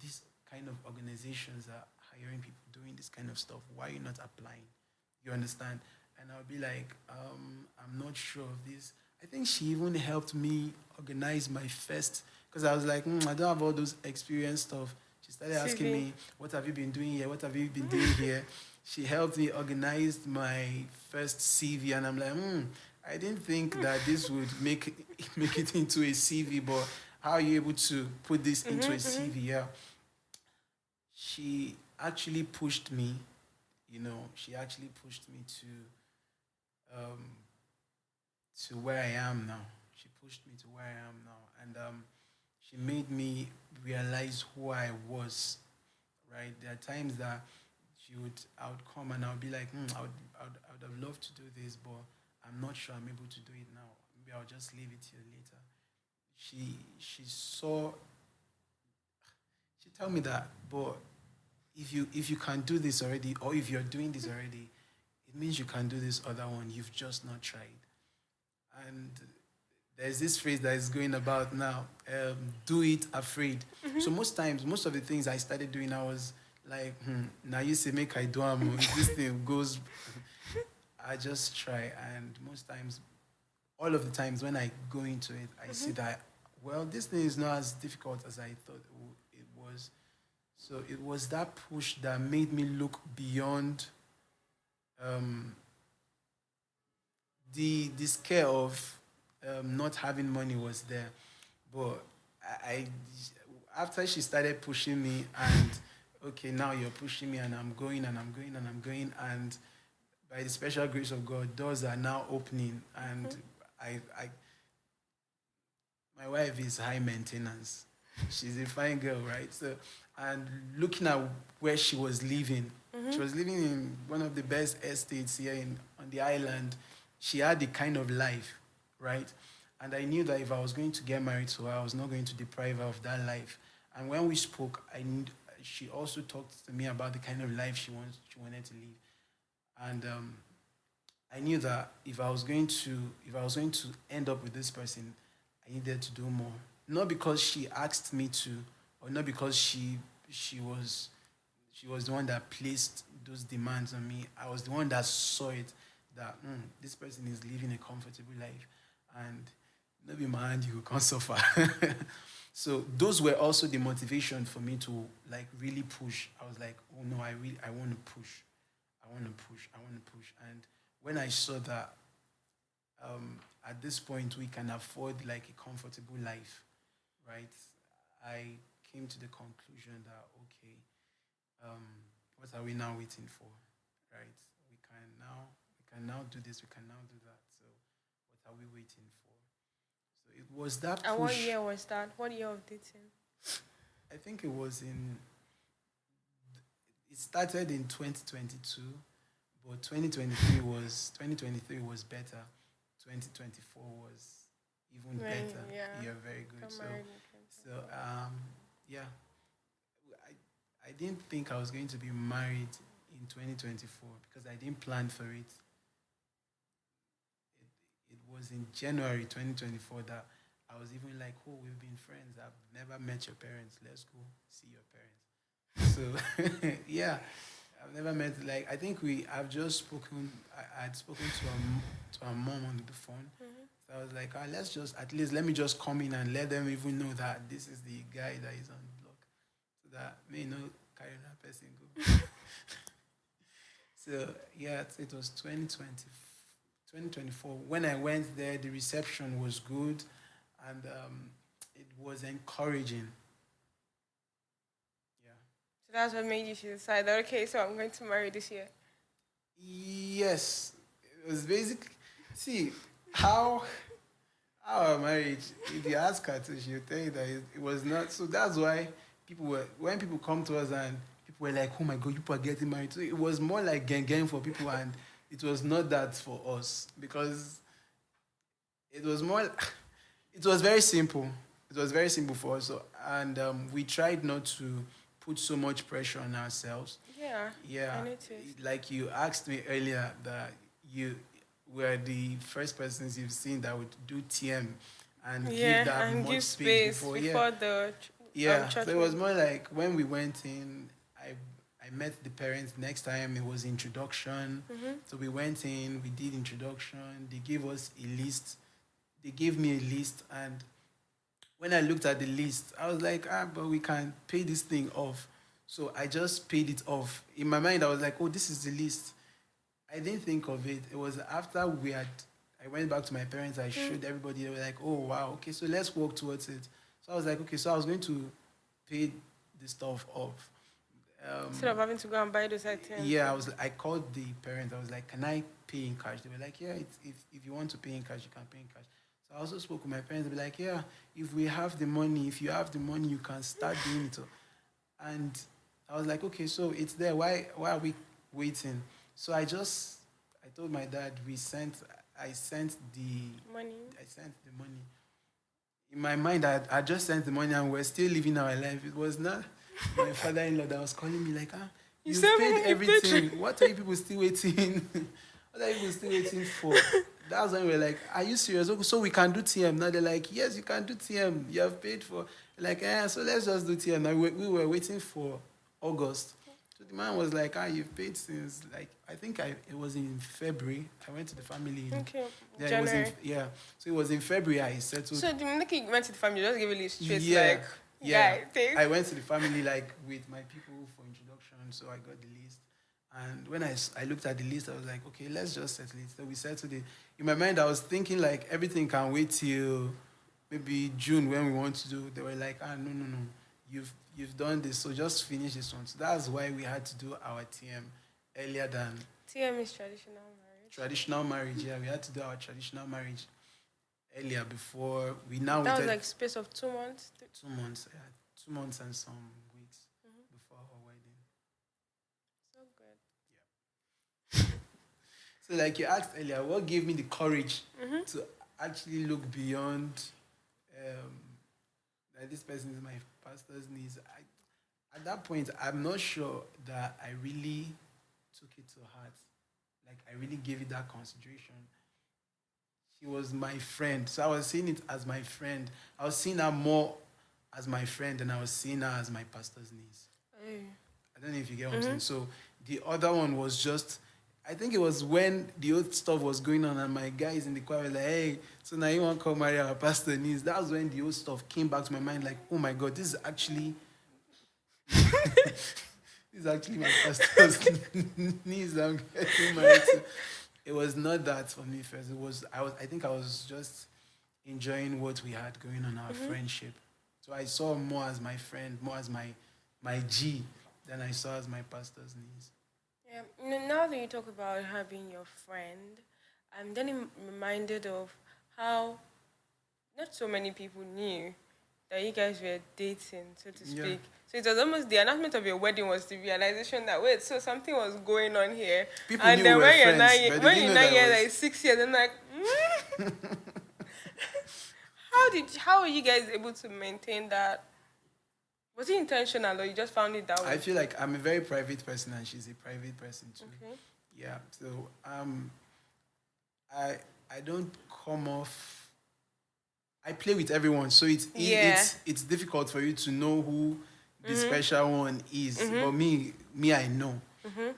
These kind of organizations are hiring people, doing this kind of stuff. Why are you not applying? You understand? And I'll be like, I'm not sure of this. I think she even helped me organize my first, because I was like, I don't have all those experience stuff. She started asking CV. me, what have you been doing here? What have you been doing here? She helped me organize my first CV, and I'm like, I didn't think that this would make make it into a CV, but how are you able to put this into a CV? Yeah, she actually pushed me. She actually pushed me um, to where I am now. She pushed me to where I am now, and she made me realize who I was. Right? There are times that I would come and I would be like, I would have loved to do this, but I'm not sure I'm able to do it now. Maybe I'll just leave it till later. She saw. She told me that, but if you can do this already, or if you're doing this already, it means you can do this other one. You've just not tried. And there's this phrase that is going about now, do it afraid. So most times, most of the things I started doing, I was like, now you say make I do am, if this thing goes, I just try. And most times, all of the times when I go into it, I see that, well, this thing is not as difficult as I thought it was. So it was that push that made me look beyond um, the scare of not having money was there, but I after she started pushing me, and okay, now you're pushing me and I'm going and I'm going and I'm going, and by the special grace of God, doors are now opening, and I my wife is high maintenance. She's a fine girl, right? So, and looking at where she was living in one of the best estates here on the island. She had the kind of life, right? And I knew that if I was going to get married to her, I was not going to deprive her of that life. And when we spoke, she also talked to me about the kind of life she wanted to live. And I knew that if I was going to end up with this person, I needed to do more. Not because she asked me to, or not because she was she was the one that placed those demands on me. I was the one that saw it, that this person is living a comfortable life, and maybe my hand you can't suffer. So those were also the motivation for me to like really push. I was like, oh no, I want to push. I want to push. I want to push. And when I saw that at this point we can afford like a comfortable life, right? I came to the conclusion that okay, um, what are we now waiting for, right? We can now do this. We can now do that. So what are we waiting for? So it was that And what push. year was that? What year of dating? I think it was in. It started in 2022, but 2023 was better. 2024 was even When, better. yeah, Yeah, very good. got So, married in so 2024. yeah, I didn't think I was going to be married in 2024 because I didn't plan for it. It was in January 2024 that I was even like, oh, we've been friends. I've never met your parents. Let's go see your parents. So yeah, I've never met, like, I think I've just spoken. I'd spoken to our mom on the phone. So I was like, let's just at least let me just come in and let them even know that this is the guy that is on the block, so that may not carry that person go. So yeah, it was 2020, 2024. When I went there, the reception was good, and it was encouraging. Yeah. So that's what made you to decide that okay, so I'm going to marry this year. Yes, it was basically. See how our marriage. If you ask her to, she'll tell you that it was not. So that's why when people come to us and people were like, "Oh my God, people are getting married." So it was more like gang for people, and it was not that for us because it was more. It was very simple. It was very simple for us. So, and we tried not to put so much pressure on ourselves. Yeah, I Yeah, noticed. like you asked me earlier that you were the first persons you've seen that would do TM and give Yeah, that and much give space space before. Yeah, before the yeah. So church it was wedding. more like when we went in, I I met the parents. Next time it was introduction. So we went in, we did introduction. They gave us a list. They gave me a list, and when I looked at the list, I was like, but we can pay this thing off. So I just paid it off. In my mind, I was like, oh, this is the list. I didn't think of it. It was after I went back to my parents, I showed everybody, they were like, oh, wow, okay, so let's work towards it. So I was like, okay, so I was going to pay the stuff off. Instead of having to go and buy those items. Yeah, I called the parents. I was like, "Can I pay in cash?" They were like, "Yeah, if you want to pay in cash, you can pay in cash." So I also spoke with my parents. They were like, "Yeah, if we have the money, if you have the money, you can start doing it." And I was like, "Okay, so it's there. Why are we waiting?" So I told my dad I sent Money. the money. In my mind, I just sent the money and we're still living our life. It was not my father-in-law that was calling me like, You you've said paid you paid. everything. What are you people still waiting? What are you people still waiting for? That's when we are like, are you serious? Okay, so we can do TM. Now they're like, yes, you can do TM. You have paid for, like, so let's just do TM. Now we were waiting for August. So the man was like, you've paid since, like, it was in February. I went to the family in, Okay. yeah, January. So it was in February I settled. So the minute you went to the family, just give it straight Yeah, like, yeah. guy, take. I went to the family like with my people for introduction, so I got the list. And when I looked at the list, I was like, okay, let's just settle it. So we settled it. In my mind, I was thinking like everything can wait till maybe June when we want to do. They were like, no, no, no, you've done this, so just finish this one. So that's why we had to do our TM earlier than TM is traditional marriage. traditional marriage. Yeah, we had to do our traditional marriage earlier before we now That was waited like space of 2 months. 2 months. Yeah, 2 months and some weeks before our wedding. So good. So, like you asked earlier, what gave me the courage to actually look beyond um, that this person is my pastor's niece? At that point, I'm not sure that I really took it to heart. Like, I really gave it that consideration. She was my friend. So I was seeing it as my friend. I was seeing her more as my friend than I was seeing her as my pastor's niece. Hey. I don't know if you get what I'm saying. So the other one was just, I think it was when the old stuff was going on and my guys in the choir were like, hey, so now you want to come marry our pastor niece. That was when the old stuff came back to my mind like, oh my God, this is actually my pastor's niece I'm getting married to. It was not that for me first. I think I was just enjoying what we had going on our friendship. So I saw more as my friend, more as my G than I saw as my pastor's niece. Yeah. Now that you talk about her being your friend, I'm then reminded of how not so many people knew that you guys were dating, so to Yeah. speak. So it was almost the announcement of your wedding was the realization that wait, so something was going on here. People And knew then we were when you're friends, not but they when didn't you're know not that here I like 6 years, I'm like, how are you guys able to maintain that? Was it intentional or you just found it that I way? feel like I'm a very private person and she's a private person too. Okay. Yeah. So I I don't come off. I play with everyone, so Yeah. it's difficult for you to know who the special one is. But me, I know.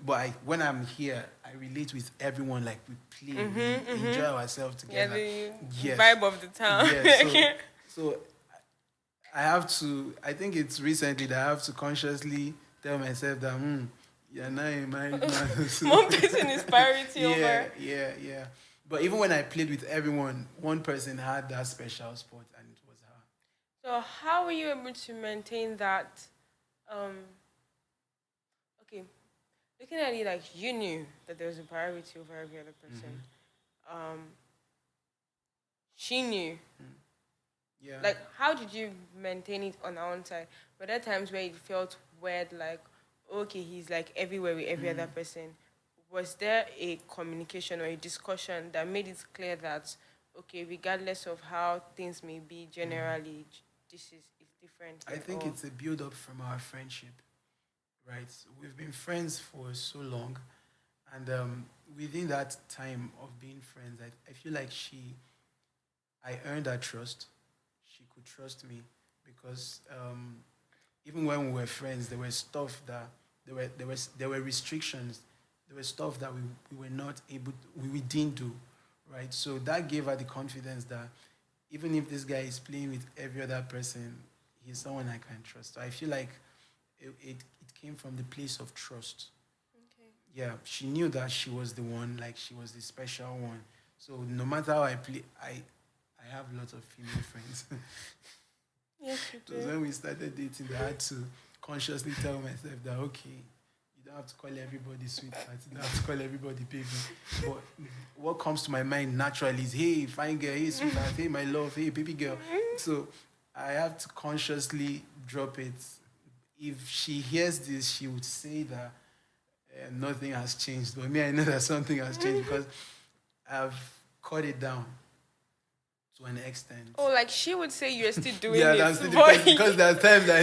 But when I'm here, I relate with everyone. Like we play, we enjoy ourselves Yeah, together. the Yes, vibe of the town. yes. So I have to. I think it's recently that I have to consciously tell myself that you're not a married man. So One person is priority yeah, over. yeah. But even when I played with everyone, one person had that special spot, and it was her. So how were you able to maintain that? Um, okay, looking at it like you knew that there was a priority over every other person. Um, she knew. Yeah. Like, how did you maintain it on our own side? Were there times where it felt weird, like, okay, he's like everywhere with every other person? Was there a communication or a discussion that made it clear that, okay, regardless of how things may be generally, this is it's different I here? think Or, it's a build up from our friendship, right? We've been friends for so long, and within that time of being friends, I feel like I earned her trust. She could trust me because even when we were friends, there was stuff that there were restrictions. There were stuff that we were not able we didn't do, right? So that gave her the confidence that even if this guy is playing with every other person, he's someone I can trust. So I feel like it came from the place of trust. Okay. Yeah, she knew that she was the one, like she was the special one. So no matter how I play, I have lots of female friends. Yes, you Because do. when we started dating, I had to consciously tell myself that okay, you don't have to call everybody sweetheart, you don't have to call everybody baby. But what comes to my mind naturally is hey, fine girl, hey sweetheart, hey my love, hey baby girl. So I have to consciously drop it. If she hears this, she would say that nothing has changed. But me, I know that something has changed because I've cut it down to an extent. Oh, like she would say you're still doing Yeah, it, I'm still but because there are times that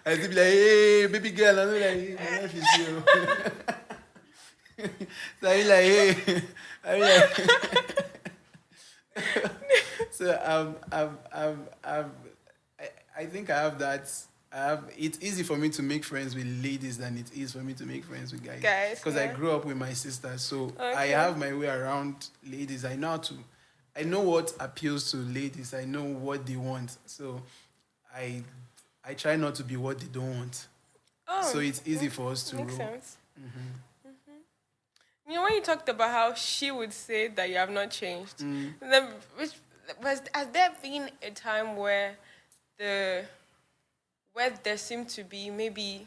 I still be like, hey, baby girl, I'm like, hey, my life is you. So I'm like, hey, I'm like, so I think I have that. It's easy for me to make friends with ladies than it is for me to make friends with guys guys, because I yeah. grew up with my sister, so I Okay. have my way around ladies. I know what appeals to ladies. I know what they want, so I I try not to be what they don't want. So Oh, it's easy for us to makes roll. sense. You know, when you talked about how she would say that you have not changed, then which has there been a time the where there seemed to be maybe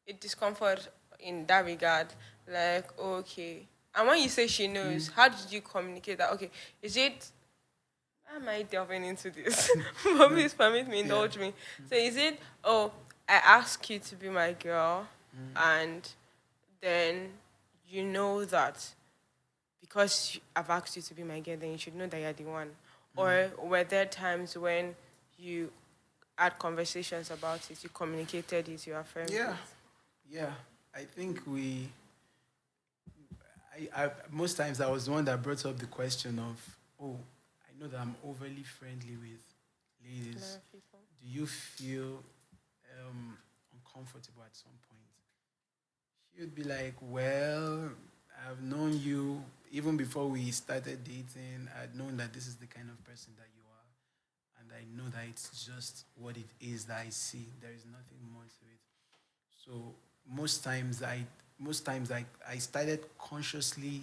a discomfort in that regard? Like, okay. And when you say she knows, how did you communicate that? Okay, is it why am I delving into this? But No, please permit me, yeah. indulge me. So is it, oh, I ask you to be my girl, and then you know that because I've asked you to be my girl, then you should know that you're the one? Or were there times when you had conversations about it, you communicated it, you affirmed Yeah, it? yeah. I think most times I was the one that brought up the question of, oh, I know that I'm overly friendly with A lot ladies. of people. Do you feel uncomfortable at some point? She would be like, well, I've known you even before we started dating. I'd known that this is the kind of person that you are. And I know that it's just what it is that I see. There is nothing more to it. So most times I started consciously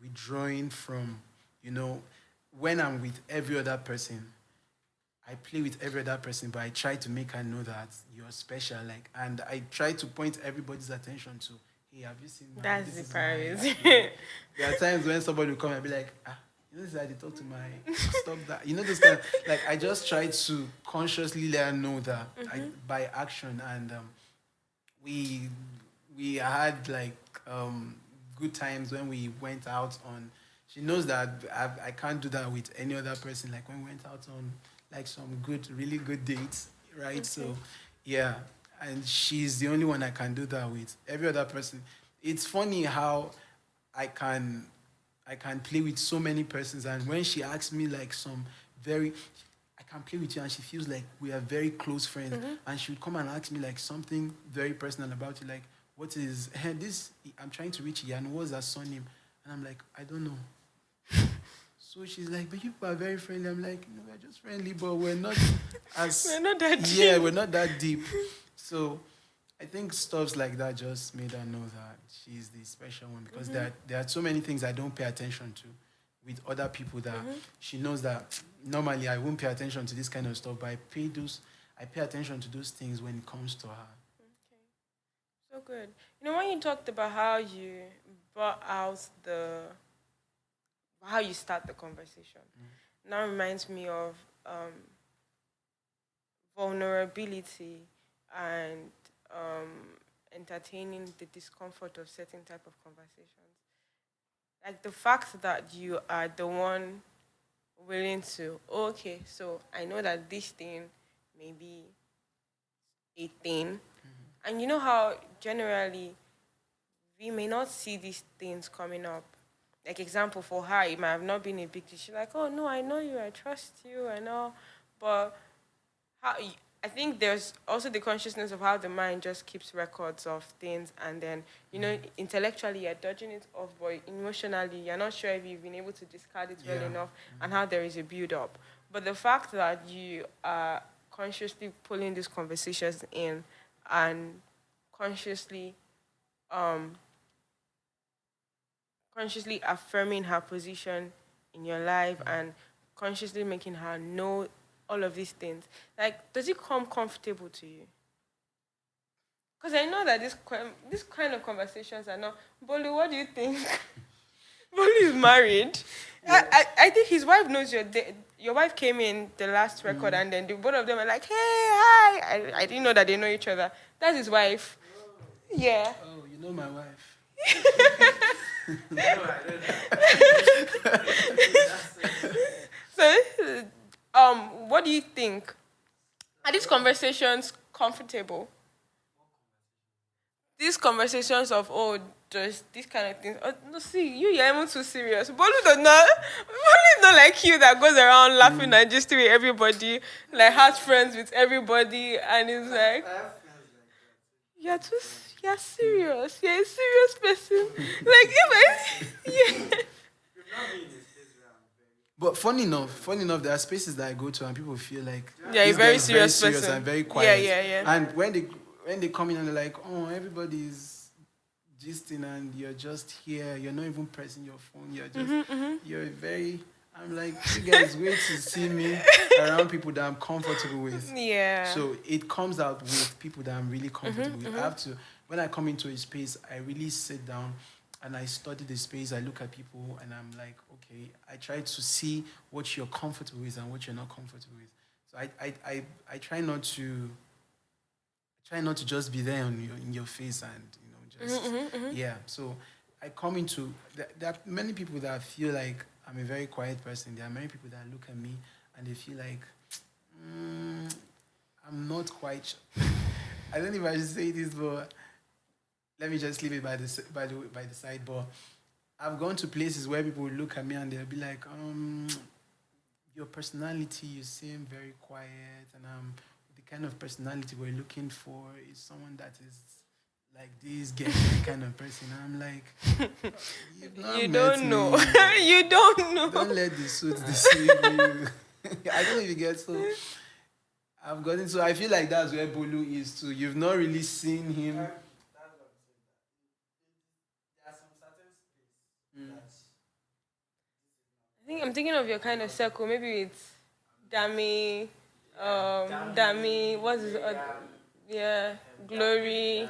withdrawing from, you know, when I'm with every other person, I play with every other person, but I try to make her know that you're special. Like, and I try to point everybody's attention to, hey, have you seen my? That's This the is my. priority. There are times when somebody will come and be like, ah, you know, this is how they talk to my. Stop that. You know, this kind of like. I just try to consciously let her know that by action, and we we had like good times when we went out on. She knows that I can't do that with any other person. Like when we went out on like some good, really good dates, right? Okay. So, yeah, and she's the only one I can do that with. Every other person. It's funny how I can I can play with so many persons, and when she asks me like some very I can play with you and she feels like we are very close friends and she would come and ask me like something very personal about you, like what is this I'm trying to reach Ian, what's her surname? And I'm like, I don't know. So she's like, but you people are very friendly. I'm like, no, we're just friendly, but we're not We're as not that yeah, deep. we're not that deep. So I think stuff like that just made her know that she's the special one because there are so many things I don't pay attention to with other people that she knows that normally I won't pay attention to this kind of stuff, but I pay attention to those things when it comes to her. Okay. So good. You know, when you talked about how you brought out how you start the conversation, now reminds me of um, vulnerability and um, entertaining the discomfort of certain type of conversations. Like the fact that you are the one willing to, okay, so I know that this thing may be a thing. And you know how generally we may not see these things coming up. Like example for her, it might have not been a big deal. She's like, "Oh no, I know you, I trust you, I know," but how I think there's also the consciousness of how the mind just keeps records of things, and then intellectually you're dodging it off, but emotionally you're not sure if you've been able to discard it well Yeah. enough, and how there is a build up. But the fact that you are consciously pulling these conversations in, and consciously um consciously affirming her position in your life, and consciously making her know all of these things, like, does it come comfortable to you? Because I know that this kind of conversations are not. Bolu, what do you think? Bolu is married. Yeah. I think his wife knows your wife came in the last record, and then both of them are like, hey, hi. I didn't know that they know each other. That's his wife. Yeah. Oh, you know my wife. So, what do you think? Are these conversations comfortable? These conversations of, oh, just these kind of things. Oh, no, see, you're even too serious. Bolu does not. Bolu is not like you that goes around laughing and just with everybody, like has friends with everybody, and is like, you're too, you're serious. You're a serious person. Like if I, But funny enough, there are spaces that I go to and people feel like yeah, a this guy very is very serious serious person. and very Yeah, quiet. yeah, yeah. And when they come in and they're like, oh, everybody's gisting and you're just here, you're not even pressing your phone, you're just you're very. I'm like, you guys wait to see me around people that I'm comfortable with. Yeah. So it comes out with people that I'm really comfortable with. I have to, when I come into a space, I really sit down and I study the space. I look at people and I'm like, okay, I try to see what you're comfortable with and what you're not comfortable with. So I try not to just be there in your face and just yeah. So I come into there are many people that feel like I'm a very quiet person. There are many people that look at me and they feel like I'm not quite. I don't know if I should say this, but let me just leave it by the side. But I've gone to places where people will look at me and they'll be like, your personality, you seem very quiet, and the kind of personality we're looking for is someone that is like this kind of person. I'm like, you've not You met don't know. me. You don't know. Don't let the suit deceive you. I don't know if you get so. I've gotten so I feel like that's where Bolu is too. You've not really seen him. I think I'm thinking of your kind of circle. Maybe it's Dami, Dami. What's his? Yeah, Glory.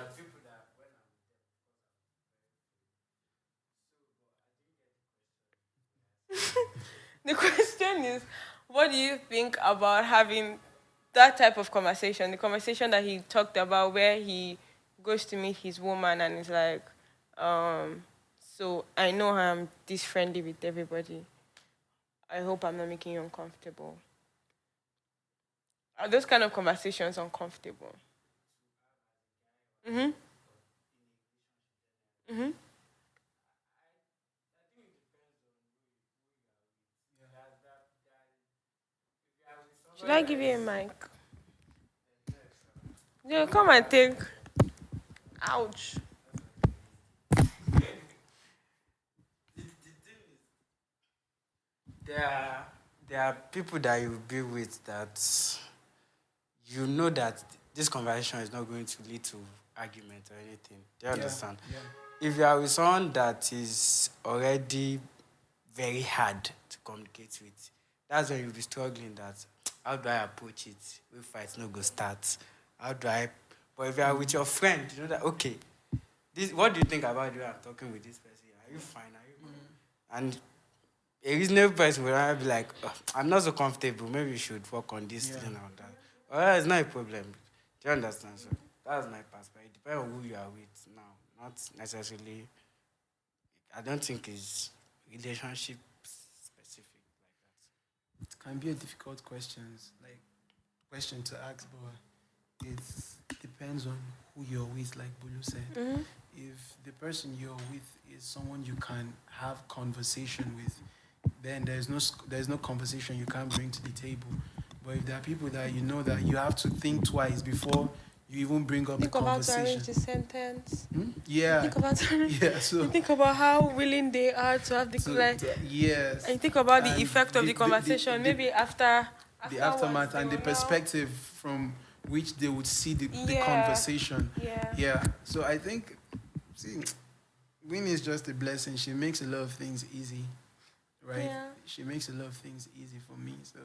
The question is, what do you think about having that type of conversation? The conversation that he talked about, where he goes to meet his woman and is like, um, so I know I'm this friendly with everybody. I hope I'm not making you uncomfortable. Are those kind of conversations uncomfortable? Mm-hmm. Mm-hmm. Should I give you a mic? Yeah, come and take. Ouch. There are there are people that you be with that you know that this conversation is not going to lead to argument or anything. Do you Yeah, understand? yeah. If you are with someone that is already very hard to communicate with, that's when you'll be struggling that how do I approach it? If fight no go start. How do I but if you are with your friend, you know that okay, this what do you think about the way I'm talking with this person? Are you fine? Are you good? And a reasonable person will rather be like, "Oh, I'm not so comfortable. Maybe you should work on this Yeah. thing or that. Well, it's not a problem. Do you understand? So that's my perspective. It depends on who you are with now. Not necessarily. I don't think it's relationship specific like that. It can be a difficult question to ask, but it depends on who you're with, like Bulu said. Mm-hmm. If the person you're with is someone you can have conversation with, then there's no conversation you can't bring to the table. But if there are people that you know that you have to think twice before you even bring up the Think of how to arrange conversation. the sentence. You Yeah, think about yeah. you So, think about how willing they are to have the like, and yes, you think about the and effect of the conversation. Maybe the afterwards aftermath they and the will now. perspective from which they would see the Yeah, conversation. yeah, Yeah. So I think, see, Winnie is just a blessing. She makes a lot of things easy, right? yeah. She makes a lot of things easy for me. So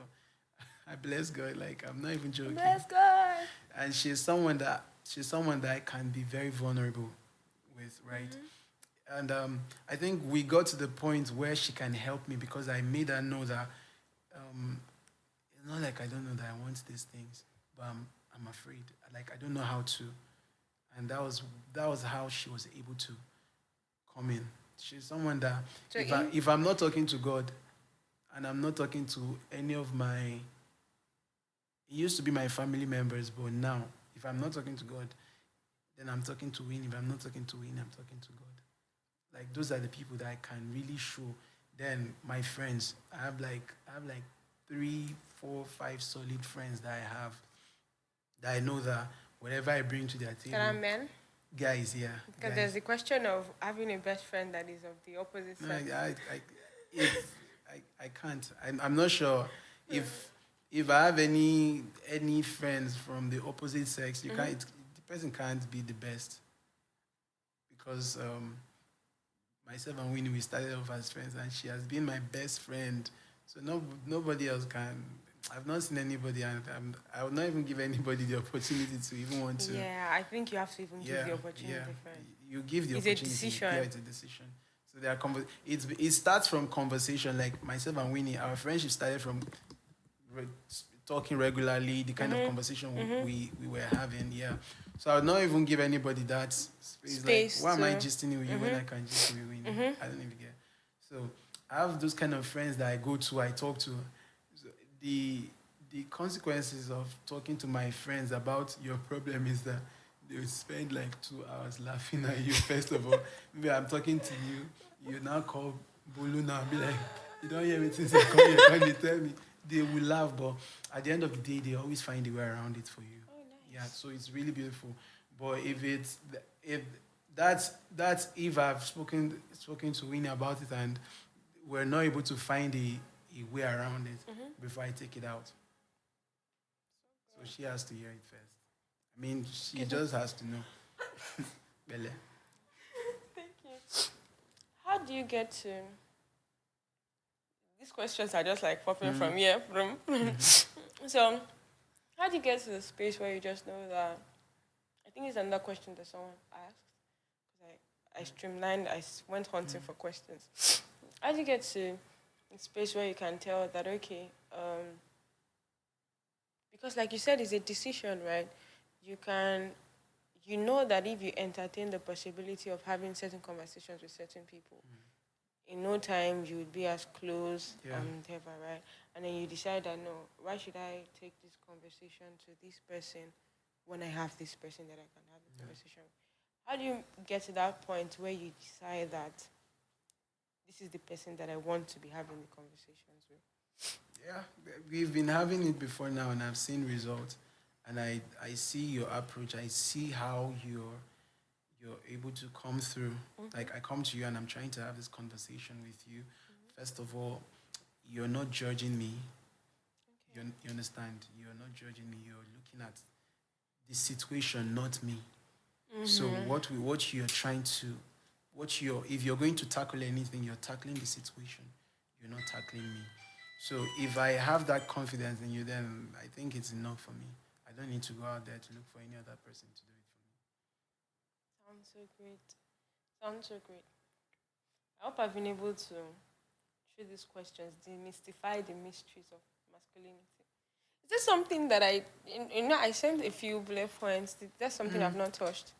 I bless God. Like, I'm not even joking. Bless God. And she's someone that I can be very vulnerable with, right? Mhm. And I think we got to the point where she can help me because I made her know that um, it's not like I don't know that I want these things, but I'm afraid. Like, I don't know how to. And that was how she was able to come in. She's someone that So in if I'm not talking to God and I'm not talking to any of my, it used to be my family members, but now if I'm not talking to God, then I'm talking to Win. If I'm not talking to Win, I'm talking to God. Like, those are the people that I can really show. Then my friends, I have like 3, 4, 5 solid friends that I know that whatever I bring to their Can table, I men? guys, yeah, Because there's guys. the question of having a best friend that is of the opposite No, sex. if I can't. I'm not sure if I have any friends from the opposite sex. You can't. The person can't be the best because myself and Winnie, we started off as friends, and she has been my best friend. So nobody else can. I've not seen anybody, and I would not even give anybody the opportunity to even want to. Yeah, I think you have to even give Yeah, the yeah. opportunity first. You give the It's a opportunity. Yeah, decision. it's a decision. So there are it starts from conversation. Like myself and Winnie, our friendship started from re- talking regularly, the kind of conversation we were having. Yeah. So I would not even give anybody that space. Like, Space why am I to. gisting with you when I can gist with Winnie? I don't even get. So I have those kind of friends that I go to, I talk to. So the the consequences of talking to my friends about your problem is that they will spend like 2 hours laughing at you. First of all, maybe I'm talking to you, you now call Bulu now and be like, you don't hear me since you come here, can you tell me? They will laugh, but at the end of the day, they always find a way around it for you. Oh, Yeah, nice. so it's really beautiful. But if that's if I've spoken to Winnie about it and we're not able to find a way around it before I take it out. So she has to hear it first. I mean, she Excuse me. just has to know. Bele. Thank you. How do you get to? These questions are just like popping from here. From so, how do you get to the space where you just know that? I think it's another question that someone asked. I streamlined. Went hunting for questions. How do you get to a space where you can tell that okay, because like you said, it's a decision, right? You can, you know that if you entertain the possibility of having certain conversations with certain people, in no time you would be as close Yeah. and whatever, right? And then you decide that no, why should I take this conversation to this person when I have this person that I can have the conversation with? How do you get to that point where you decide that this is the person that I want to be having the conversations with? Yeah, we've been having it before now, and I've seen results. And I see your approach. I see how you're able to come through. Like, I come to you and I'm trying to have this conversation with you. First of all, you're not judging me. You understand? You're not judging me. You're looking at the situation, not me. So what you're trying to, what you're if you're going to tackle anything, you're tackling the situation. You're not tackling me. So if I have that confidence in you, then I think it's enough for me. I don't need to go out there to look for any other person to do it for me. Sounds so great. Sounds so great. I hope I've been able to, through these questions, demystify the mysteries of masculinity. Is this something that I sent a few bullet points. That's something I've not touched.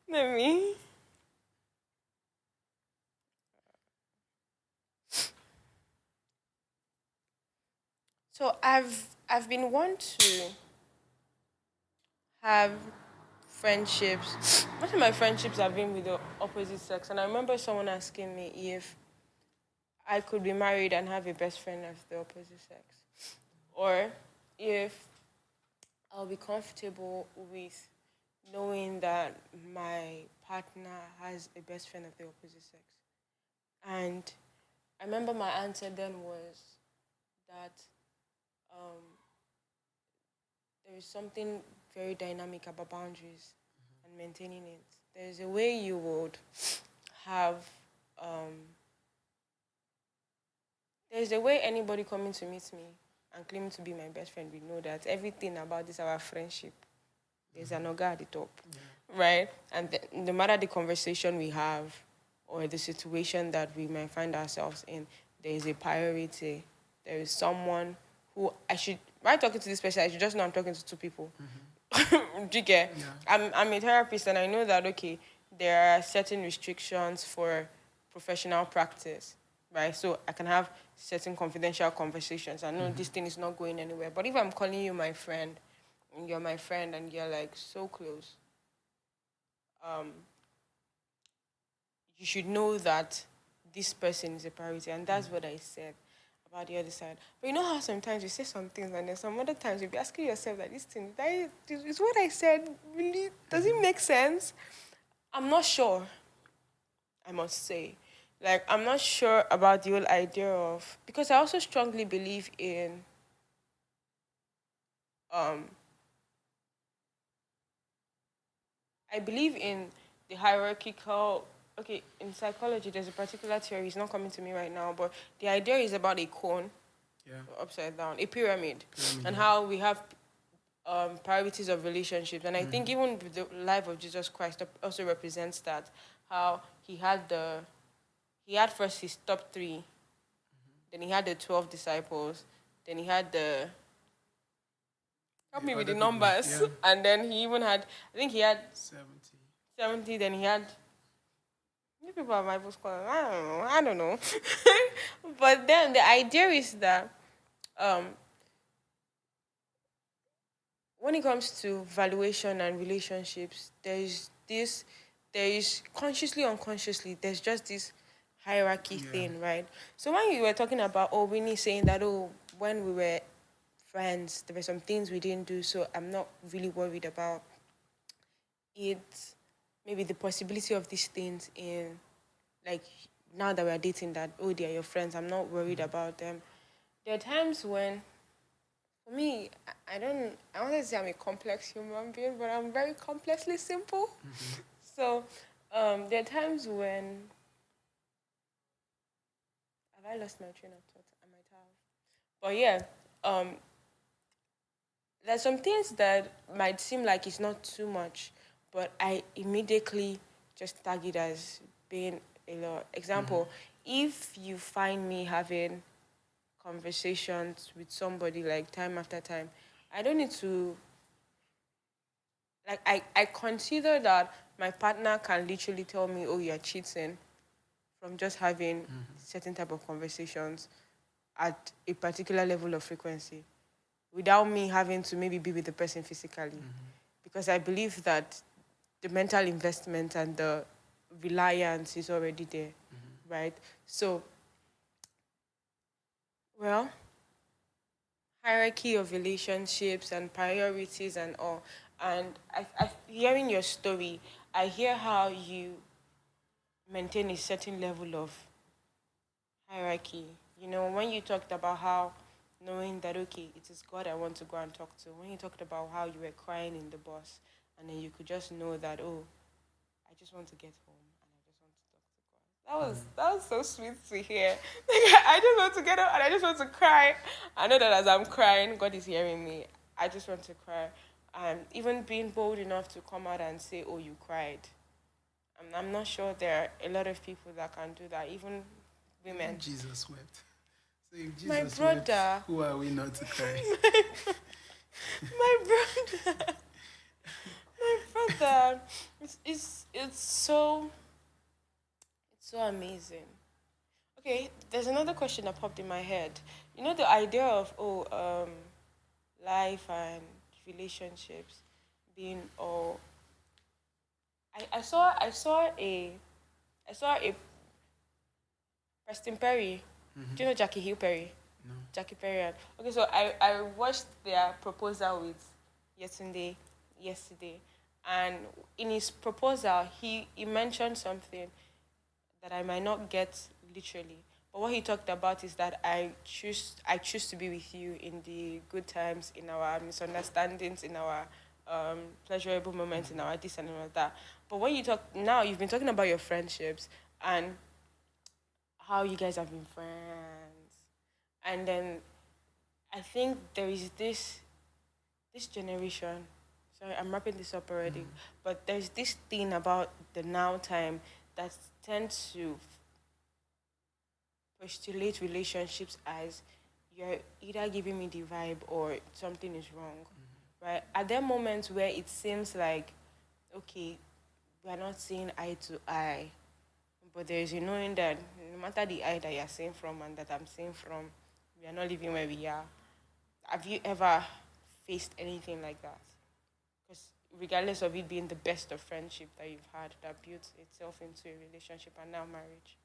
Let me. So I've been want to have friendships, most of my friendships have been with the opposite sex. And I remember someone asking me if I could be married and have a best friend of the opposite sex, or if I'll be comfortable with knowing that my partner has a best friend of the opposite sex. And I remember my answer then was that um, there is something very dynamic about boundaries and maintaining it. There's a way you would have, um, there's a way anybody coming to meet me and claiming to be my best friend will know that everything about this our friendship, there's an ogre at the top, right? And no matter the conversation we have or the situation that we might find ourselves in, there is a priority. There is someone who I should, when I'm talking to this person, I should just know I'm talking to two people. Do you get? Yeah. I'm a therapist and I know that, okay, there are certain restrictions for professional practice, right? So I can have certain confidential conversations. I know this thing is not going anywhere. But if I'm calling you my friend, and you're my friend and you're like so close, um, you should know that this person is a priority. And that's what I said about the other side. But you know how sometimes you say some things and then some other times you'll be asking yourself that this thing, is what I said really, does it make sense? I'm not sure, I must say. Like, I'm not sure about the whole idea of, because I also strongly believe in, um, I believe in the hierarchical. Okay, in psychology, there's a particular theory. It's not coming to me right now, but the idea is about a cone, Yeah. upside down, a pyramid, Pyramid, and yeah. how we have priorities of relationships. And I think even with the life of Jesus Christ also represents that, how he had first his top three, then he had the 12 disciples, then he had the help The me with the other people, numbers, yeah. and then he even had, I think he had 70. 70, then he had, you people are Bible scholars. I don't know. But then the idea is that um, when it comes to valuation and relationships, there is consciously, unconsciously, there's just this hierarchy Yeah. thing, right? So when you were talking about, oh, Winnie saying that, oh, when we were friends, there were some things we didn't do, so I'm not really worried about it. Maybe the possibility of these things in, like, now that we're dating, that, oh, they are your friends, I'm not worried about them. There are times when, for me, I want to say I'm a complex human being, but I'm very complexly simple. So there are times when, have I lost my train of thought? I might have. But yeah, um, there's some things that might seem like it's not too much, but I immediately just tag it as being a lot. Example, if you find me having conversations with somebody like time after time, I don't need to, like, I consider that my partner can literally tell me, oh, you're cheating, from just having certain type of conversations at a particular level of frequency without me having to maybe be with the person physically. Because I believe that the mental investment and the reliance is already there, right? So, well, hierarchy of relationships and priorities and all. And hearing your story, I hear how you maintain a certain level of hierarchy. You know, when you talked about how knowing that, okay, it is God I want to go and talk to, when you talked about how you were crying in the bus and then you could just know that, oh, I just want to get home and I just want to talk to God. That was so sweet to hear. Like, I just want to get up and I just want to cry. I know that as I'm crying, God is hearing me. I just want to cry. And even being bold enough to come out and say, oh, you cried. I'm not sure there are a lot of people that can do that, even women. Jesus wept. So if My Jesus wept, brother, who are we not to cry? my brother, my brother. It's so amazing. Okay, there's another question that popped in my head. You know the idea of, oh, life and relationships being all I saw a Preston Perry. Do you know Jackie Hill Perry? No. Jackie Perry. Okay, so I watched their proposal with yesterday, and in his proposal he mentioned something that I might not get literally. But what he talked about is that I choose to be with you in the good times, in our misunderstandings, in our pleasurable moments, in our this and all that. But when you talk now, you've been talking about your friendships and how you guys have been friends, and then I think there is this generation. Sorry, I'm wrapping this up already. But there's this thing about the now time that tends to postulate relationships as you're either giving me the vibe or something is wrong, right? Are there moments where it seems like, okay, we are not seeing eye to eye, but there's a knowing that no matter the eye that you're seeing from and that I'm seeing from, we are not living where we are. Have you ever faced anything like that? Because regardless of it being the best of friendship that you've had that built itself into a relationship and now marriage.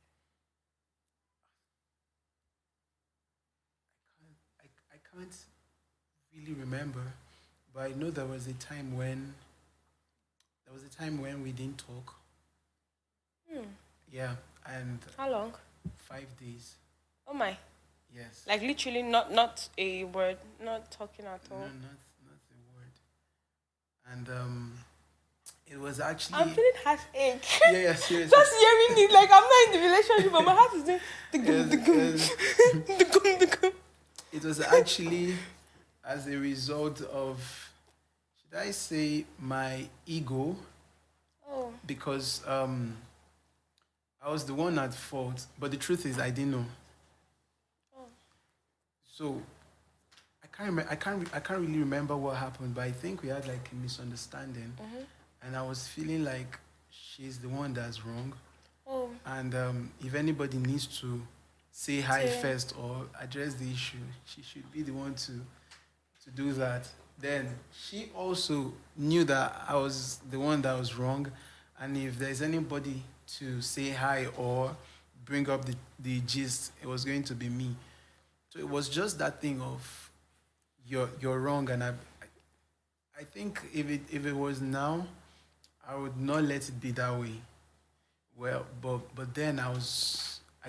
I can't really remember, but I know there was a time when we didn't talk. Hmm. Yeah, and How long? 5 days. Oh my. Yes. Like literally not a word, not talking at No, all. not a word. And it was actually I'm feeling heartache. yeah, yeah, seriously. Just hearing it, like I'm not in the relationship, but my heart is doing the gum, the Yes, gum, the gum, the gum. it was actually as a result of, should I say, my ego, Oh, because I was the one at fault. But the truth is, I didn't know. oh. So I can't really remember what happened, but I think we had like a misunderstanding, Mm-hmm. and I was feeling like she's the one that's wrong, Oh, and if anybody needs to say hi say, first or address the issue, she should be the one to do that. Then she also knew that I was the one that was wrong, and if there's anybody to say hi or bring up the gist, it was going to be me. So it was just that thing of you're wrong, and I think if it was now, I would not let it be that way. Well, but then I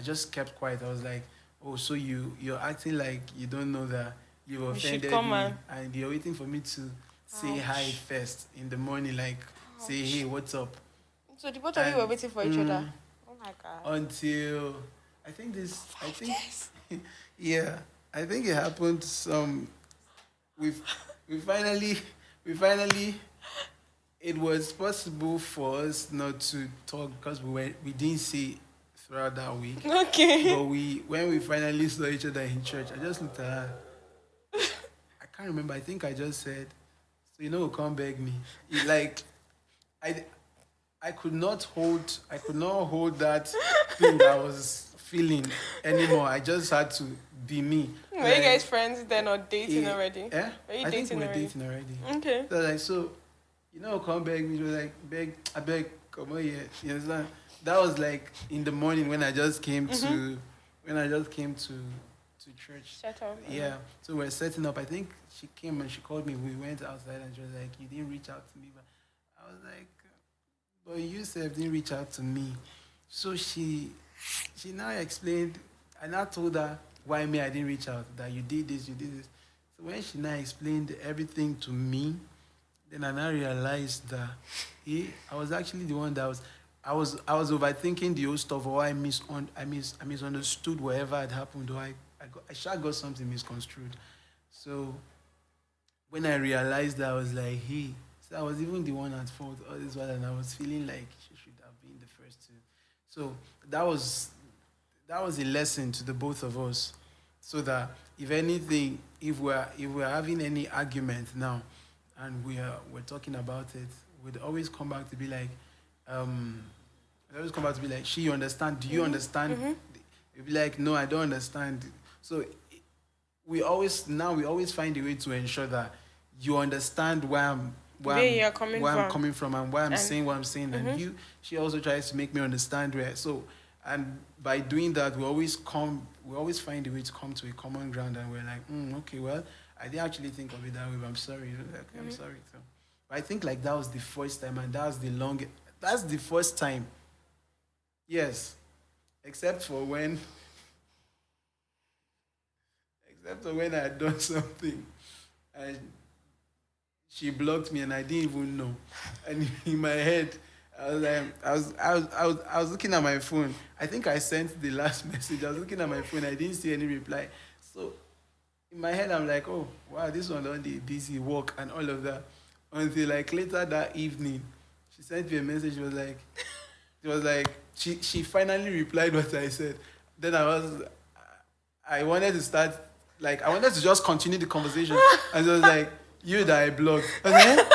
just kept quiet. I was like, oh, so you're acting like you don't know that you've you should offended come me, and and you're waiting for me to say hi ouch, first in the morning, like say hey, ouch. what's up, So the both of you were and waiting for each other. Oh my god. until I Five think days. yeah, I think it happened some we've we finally we finally it was possible for us not to talk because we didn't see throughout that week. Okay. But we when we finally saw each other in church, I just looked at her. I can't remember. I think I just said, "So you know, come beg me." Like I I could not hold that thing that I was feeling anymore. I just had to be me. Were you Like guys friends then or dating already? yeah, Were you I think we dating were already? dating already. Okay. So like so, you know, come beg me. She was like, beg, I beg, come on here. You understand? That was like in the morning when I just came Mm-hmm. to to church. Shut up. Yeah. So we're setting up. I think she came and she called me. We went outside and she was like, you didn't reach out to me, but I was like, but you said didn't reach out to me. So she now explained. I now told her why me I didn't reach out. That you did this, you did this. So when she now explained everything to me, then I now realized that I was actually the one that I was overthinking the whole stuff, or I misunderstood whatever had happened, or I sure got something misconstrued. So when I realized that, I was like, hey, so I was even the one at fault all this while, and I was feeling like she should have been the first to. So that was that was a lesson to the both of us, so that if anything, if we're having any argument now, and we're talking about it, we'd always come back to be like, um, we'd always come back to be like, she, you understand? Do you Mm-hmm. understand? Mm-hmm. You'd be like, no, I don't understand. So we always find a way to ensure that you understand Where you're coming where I'm from. coming from and why I'm And saying what I'm saying, and she also tries to make me understand where. So, and by doing that, we always find a way to come to a common ground, and we're like, okay, well, I didn't actually think of it that way, but I'm sorry. Like, I'm sorry. So, but I think like that was the first time, and that's the first time. Yes, except for when, except for when I had done something, and she blocked me and I didn't even know. And in my head, I was looking at my phone. I think I sent the last message. I was looking at my phone. I didn't see any reply. So in my head, I'm like, oh wow, this one on the busy work and all of that. Until like later that evening, she sent me a message. It was like she finally replied what I said. Then I wanted to start, like, I wanted to just continue the conversation. And it was like, you that I blocked. I was like,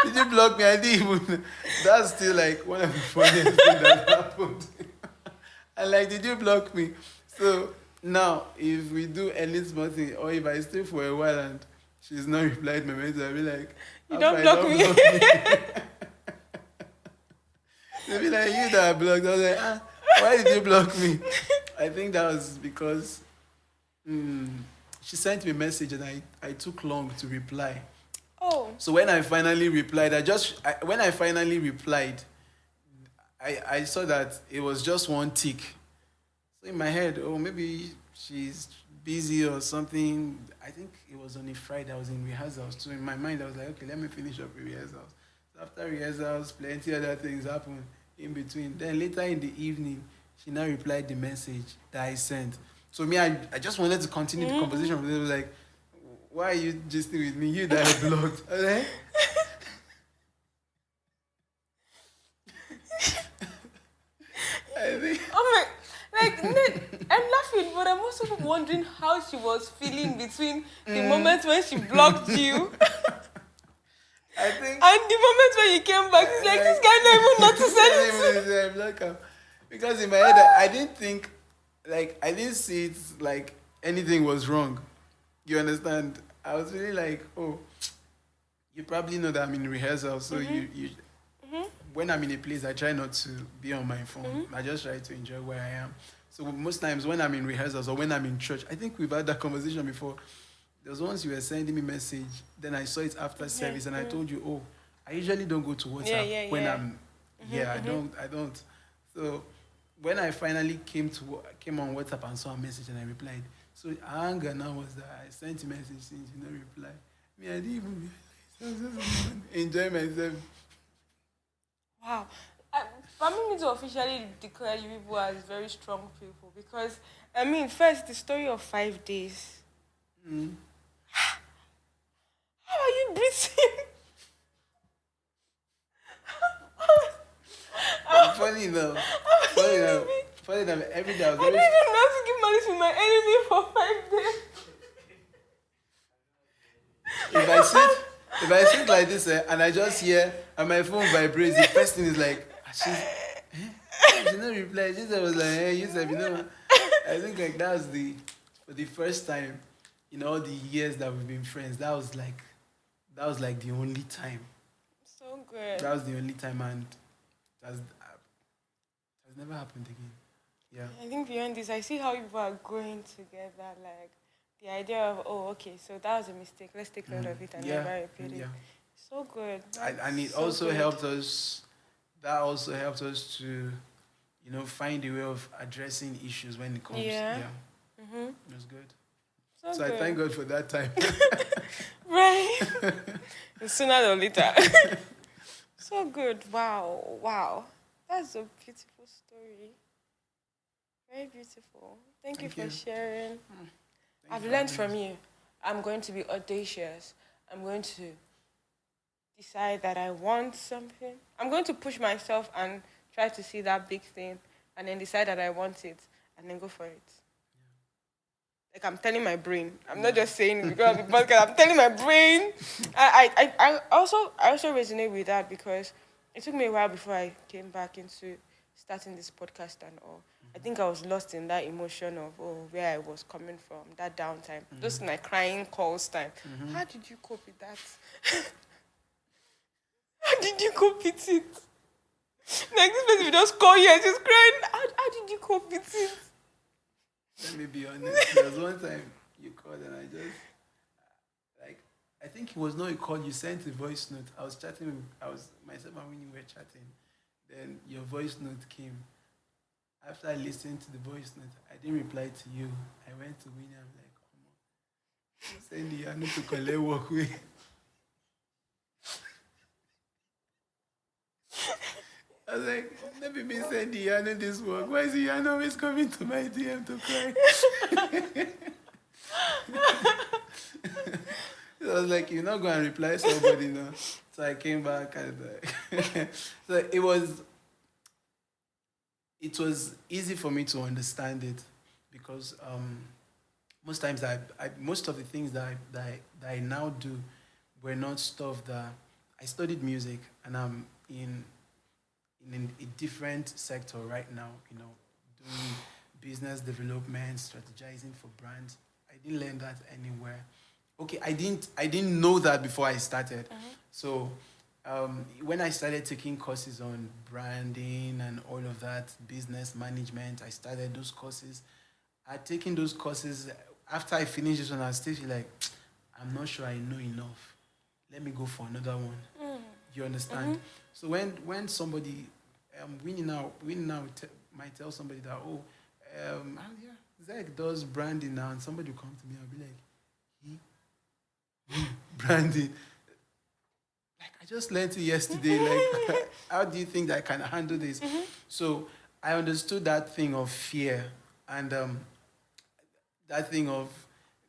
did you block me? I didn't even. That's still like one of the funniest things that happened. And like, did you block me? So now, if we do any small thing, or if I stay for a while and she's not replied my message, I'll be like, you "How don't far, block don't me. block me." They'll be like, you that I blocked. I was like, why did you block me? I think that was because she sent me a message and I took long to reply. Oh. So when I finally replied, when I finally replied, I saw that it was just one tick. So in my head, oh, maybe she's busy or something. I think it was on a Friday. I was in rehearsals. So in my mind, I was like, okay, let me finish up with rehearsals. So after rehearsals, plenty other things happened in between. Then later in the evening, she now replied the message that I sent. So me, I just wanted to continue the conversation with her. It was like, why are you just with me? You that I blocked. I was like, I think. Oh my, like, I'm laughing, but I'm also wondering how she was feeling between the moment when she blocked you I think. and the moment when you came back. It's like, this guy don't even notice anything. I'm like, because in my head, I didn't think, like, I didn't see it like anything was wrong. You understand? I was really like, oh, you probably know that I'm in rehearsal, so you when I'm in a place, I try not to be on my phone. I just try to enjoy where I am. So most times when I'm in rehearsals or when I'm in church, I think we've had that conversation before. There was once you were sending me message, then I saw it after service, and I told you, oh, I usually don't go to WhatsApp when I'm here. I don't. So when I finally came on WhatsApp and saw a message and I replied. So anger now was that I sent a message since you no reply. Me, I didn't even realize. I was just enjoy myself. Wow. Permit me to officially declare you people as very strong people because, I mean, first, the story of 5 days. How are you breathing? Funny enough, funny enough, funny enough. Every day I was I always. didn't even know how to give money to my enemy for 5 days. If I sit, if I sit like this and I just hear and my phone vibrates, the first thing is like, she no reply. She said was like, hey, you said, you know, I think like that was for the first time in all the years that we've been friends. That was like the only time. So good. That was the only time, and that's has never happened again. Yeah. I think beyond this, I see how people are growing together. Like the idea of, oh, okay, so that was a mistake. Let's take note of it and Yeah. never repeat it. Yeah. So good. And it So also good. helped us. That also helped us to, find a way of addressing issues when it comes. Yeah. Yeah. It was good. So So I good. thank God for that time. Right. Sooner or later. So good. Wow. Wow. That's a beautiful story. Very beautiful. Thank you Thank for you. sharing. Thank I've you for learned having from us. you. I'm going to be audacious. I'm going to decide that I want something. I'm going to push myself and try to see that big thing and then decide that I want it and then go for it. Like I'm telling my brain. I'm not just saying it because of the podcast. I'm telling my brain. I also resonate with that because it took me a while before I came back into starting this podcast and all. I think I was lost in that emotion of where I was coming from, that downtime. Just my crying calls time. How did you cope with that? How did you cope with it? Like this person will just call you and she's crying. How did you cope with it? Let me be honest. There was one time you called and I just like I think it was not a call. You sent a voice note. I was chatting. I was myself and Winnie were chatting. Then your voice note came. After I listened to the voice note, I didn't reply to you. I went to Winnie. I'm like, "Omo, send the Yano to collect work with." I was like, let me be send the Yano this work. Why is the Yano always coming to my DM to cry? So I was like, you're not going to reply somebody now. So I came back and so it was easy for me to understand it because most times most of the things that I now do were not stuff that I studied music and I'm in a different sector right now, doing business development, strategizing for brands. I didn't learn that anywhere. Okay, I didn't know that before I started. So when I started taking courses on branding and all of that, business management, I started those courses. I had taken those courses. After I finished this one, I was still feel like, I'm not sure I know enough. Let me go for another one. You understand? So when somebody, we now might tell somebody that, yeah, Zach does branding now, and somebody will come to me and be like, he branding. Like I just learned it yesterday. Like, how do you think that I can handle this? So I understood that thing of fear and that thing of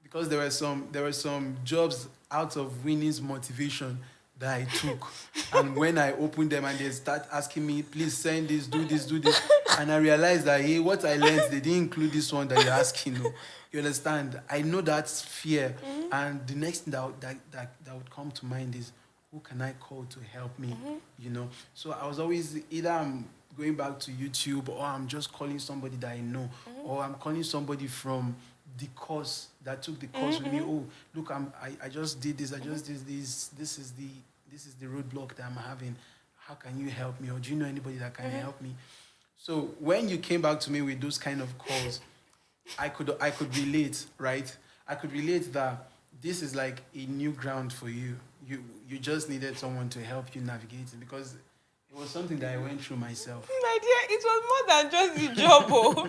because there were some jobs out of Winnie's motivation that I took, and when I opened them and they start asking me, please send this, do this, and I realized that hey, what I learned they didn't include this one that you're asking. No. You understand? I know that's fear, and the next thing that would come to mind is who can I call to help me? So I was always either I'm going back to YouTube or I'm just calling somebody that I know, or I'm calling somebody from the course that took the course with me. Oh, look, I just did this. I just did this. This is the roadblock that I'm having. How can you help me? Or do you know anybody that can help me? So when you came back to me with those kind of calls, I could relate, right? I could relate that this is like a new ground for you. You just needed someone to help you navigate it because it was something that I went through myself. My dear, it was more than just the job. Oh.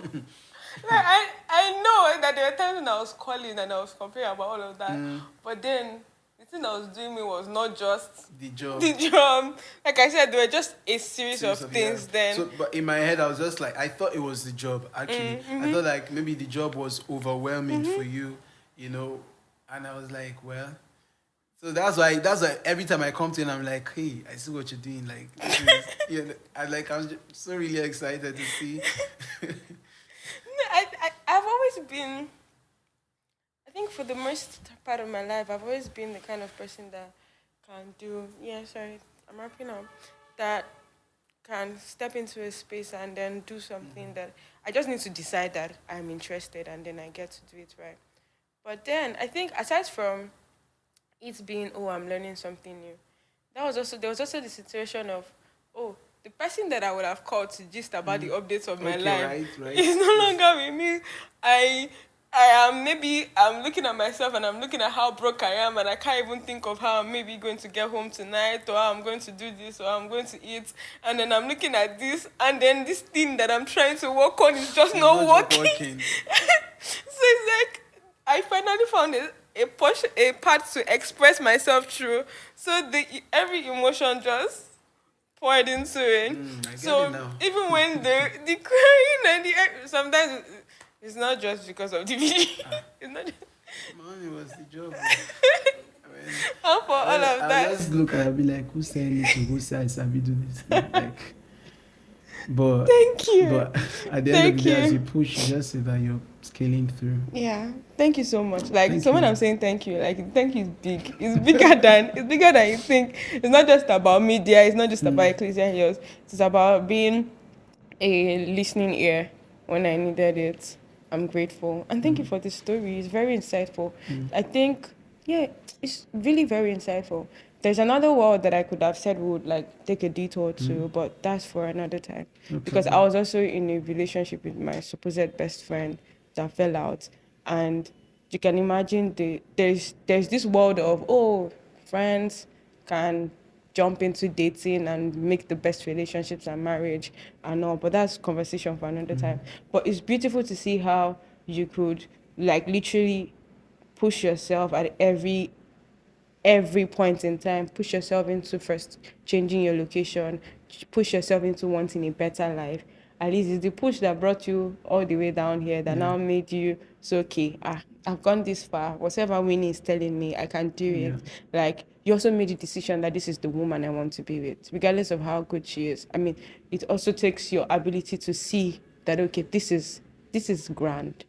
Like, I know that there were times when I was calling and I was complaining about all of that. But then the thing I was doing me was not just The job. the job. Like I said, there were just a series of Yeah. things then. So, but in my head, I was just like, I thought it was the job. Actually, I thought like maybe the job was overwhelming for you, and I was like, well. So that's why every time I come to you and I'm like, hey, I see what you're doing. Like, this is, I'm just so really excited to see. No, I've always been, I think for the most part of my life, I've always been the kind of person that can do, yeah, sorry, I'm wrapping up, that can step into a space and then do something that I just need to decide that I'm interested and then I get to do it right. But then I think aside from it being, oh, I'm learning something new, there was also the situation of, oh, the person that I would have called to gist about the updates of my Okay, life right. is no longer with me. I I am maybe I'm looking at myself and I'm looking at how broke I am and I can't even think of how I'm maybe going to get home tonight or how I'm going to do this or how I'm going to eat, and then I'm looking at this and then this thing that I'm trying to work on is just It's not not just working. working. So it's like I finally found a part to express myself through. So every emotion just poured into it. I get it So now. even when the crying and sometimes it's not just because of the video. It's not just, Man, it was the job. I mean, and for all of I'll that. just look and I'll be like, who sent me to go say I sabi do this thing? Like, but Thank you. but at the end of Thank the day, as you. you push, you just see that you're scaling through. Yeah, thank you so much. Like, Thank so when you. I'm saying thank you, like thank you is big. It's bigger than you think. It's not just about media. It's not just about Ecclesia Hills. It's about being a listening ear when I needed it. I'm grateful and thank you for this story. It's very insightful. I think, Yeah, it's really very insightful. There's another word that I could have said would like take a detour to, but that's for another time. No Because I problem. was also in a relationship with my supposed best friend that fell out, and you can imagine there's this world of, oh, friends can jump into dating and make the best relationships and marriage and all, but that's conversation for another time. But it's beautiful to see how you could like literally push yourself at every point in time. Push yourself into first changing your location, push yourself into wanting a better life. At least it's the push that brought you all the way down here that Yeah. now made you so okay. I've gone this far. Whatever Winnie is telling me, I can do Yeah. it. Like you also made the decision that this is the woman I want to be with, regardless of how good she is. I mean, it also takes your ability to see that okay, this is grand,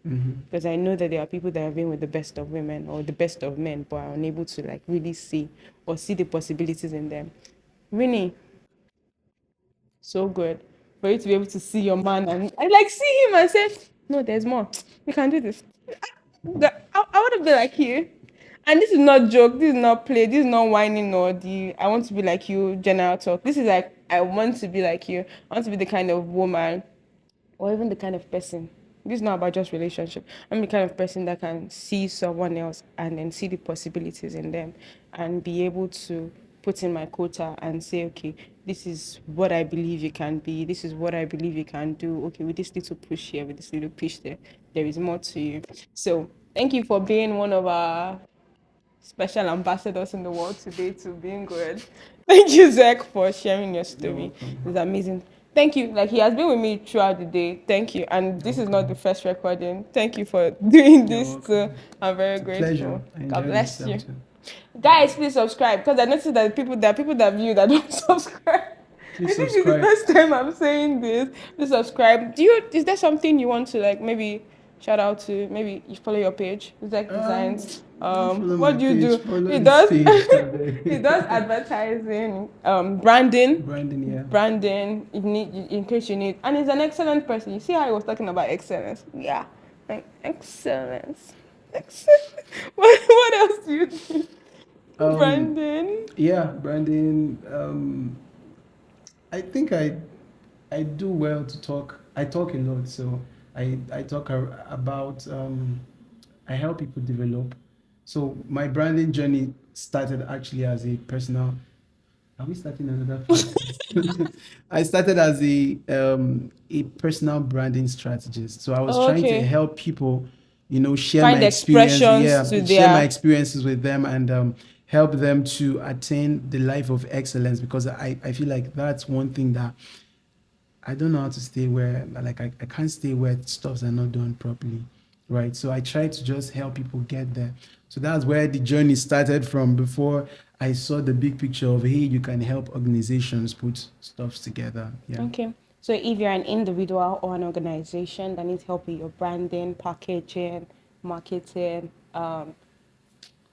because I know that there are people that have been with the best of women or the best of men, but are unable to like really see or see the possibilities in them. Really, so good for you to be able to see your man and I like see him and say, no, there's more. We can do this. I want to be like you. And this is not joke. This is not play. This is not whining or the I want to be like you general talk. This is like I want to be like you. I want to be the kind of woman or even the kind of person. This is not about just relationship. I'm the kind of person that can see someone else and then see the possibilities in them and be able to put in my quota and say, okay, this is what I believe you can be. This is what I believe you can do. Okay, with this little push here, with this little push there, there is more to you. So thank you for being one of our special ambassadors in the world today to being good. Thank you, Zach, for sharing your You're story. welcome. It's amazing. Thank you. Like he has been with me throughout the day. Thank you. And You're this is not the welcome. first recording. Thank you for doing You're this too. welcome. I'm very It's a pleasure. grateful. I God enjoyed bless myself you. too. Guys, please subscribe because I noticed that there are people that view that don't subscribe. I Please think it's the subscribe. first time I'm saying this. Please subscribe. Is there something you want to like maybe shout out to? Maybe you follow your page, Zach Designs. Don't follow my What do you page. do? Follow He this does page. he does advertising, branding. Brandon, yeah. Branding, if need, in case you need, and he's an excellent person. You see how he was talking about excellence? Yeah, like excellence. Excellence. What else do you do? Um, Brandon. yeah, Brandon. I think I do well to talk. I talk a lot, so I talk about I help people develop. So my branding journey started actually as a personal. Are we starting another podcast? I started as a personal branding strategist. So I was trying to Okay. help people, share my Find experience. expressions Yeah, to share my their. experiences with them and help them to attain the life of excellence because I feel like that's one thing that I don't know how to stay where like I can't stay where stuffs are not done properly. Right. So I try to just help people get there. So that's where the journey started from before I saw the big picture of hey, you can help organizations put stuffs together. Yeah. Okay. So if you're an individual or an organization that needs help with your branding, packaging, marketing,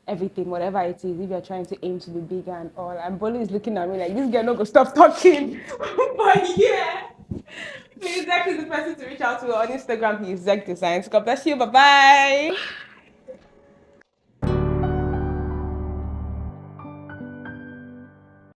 everything, whatever it is, if you're trying to aim to be bigger and all, and Bolu is looking at me like this girl not gonna stop talking. But yeah. Please, Zach is the person to reach out to on Instagram. He's Zach Designs. God bless you. Bye bye.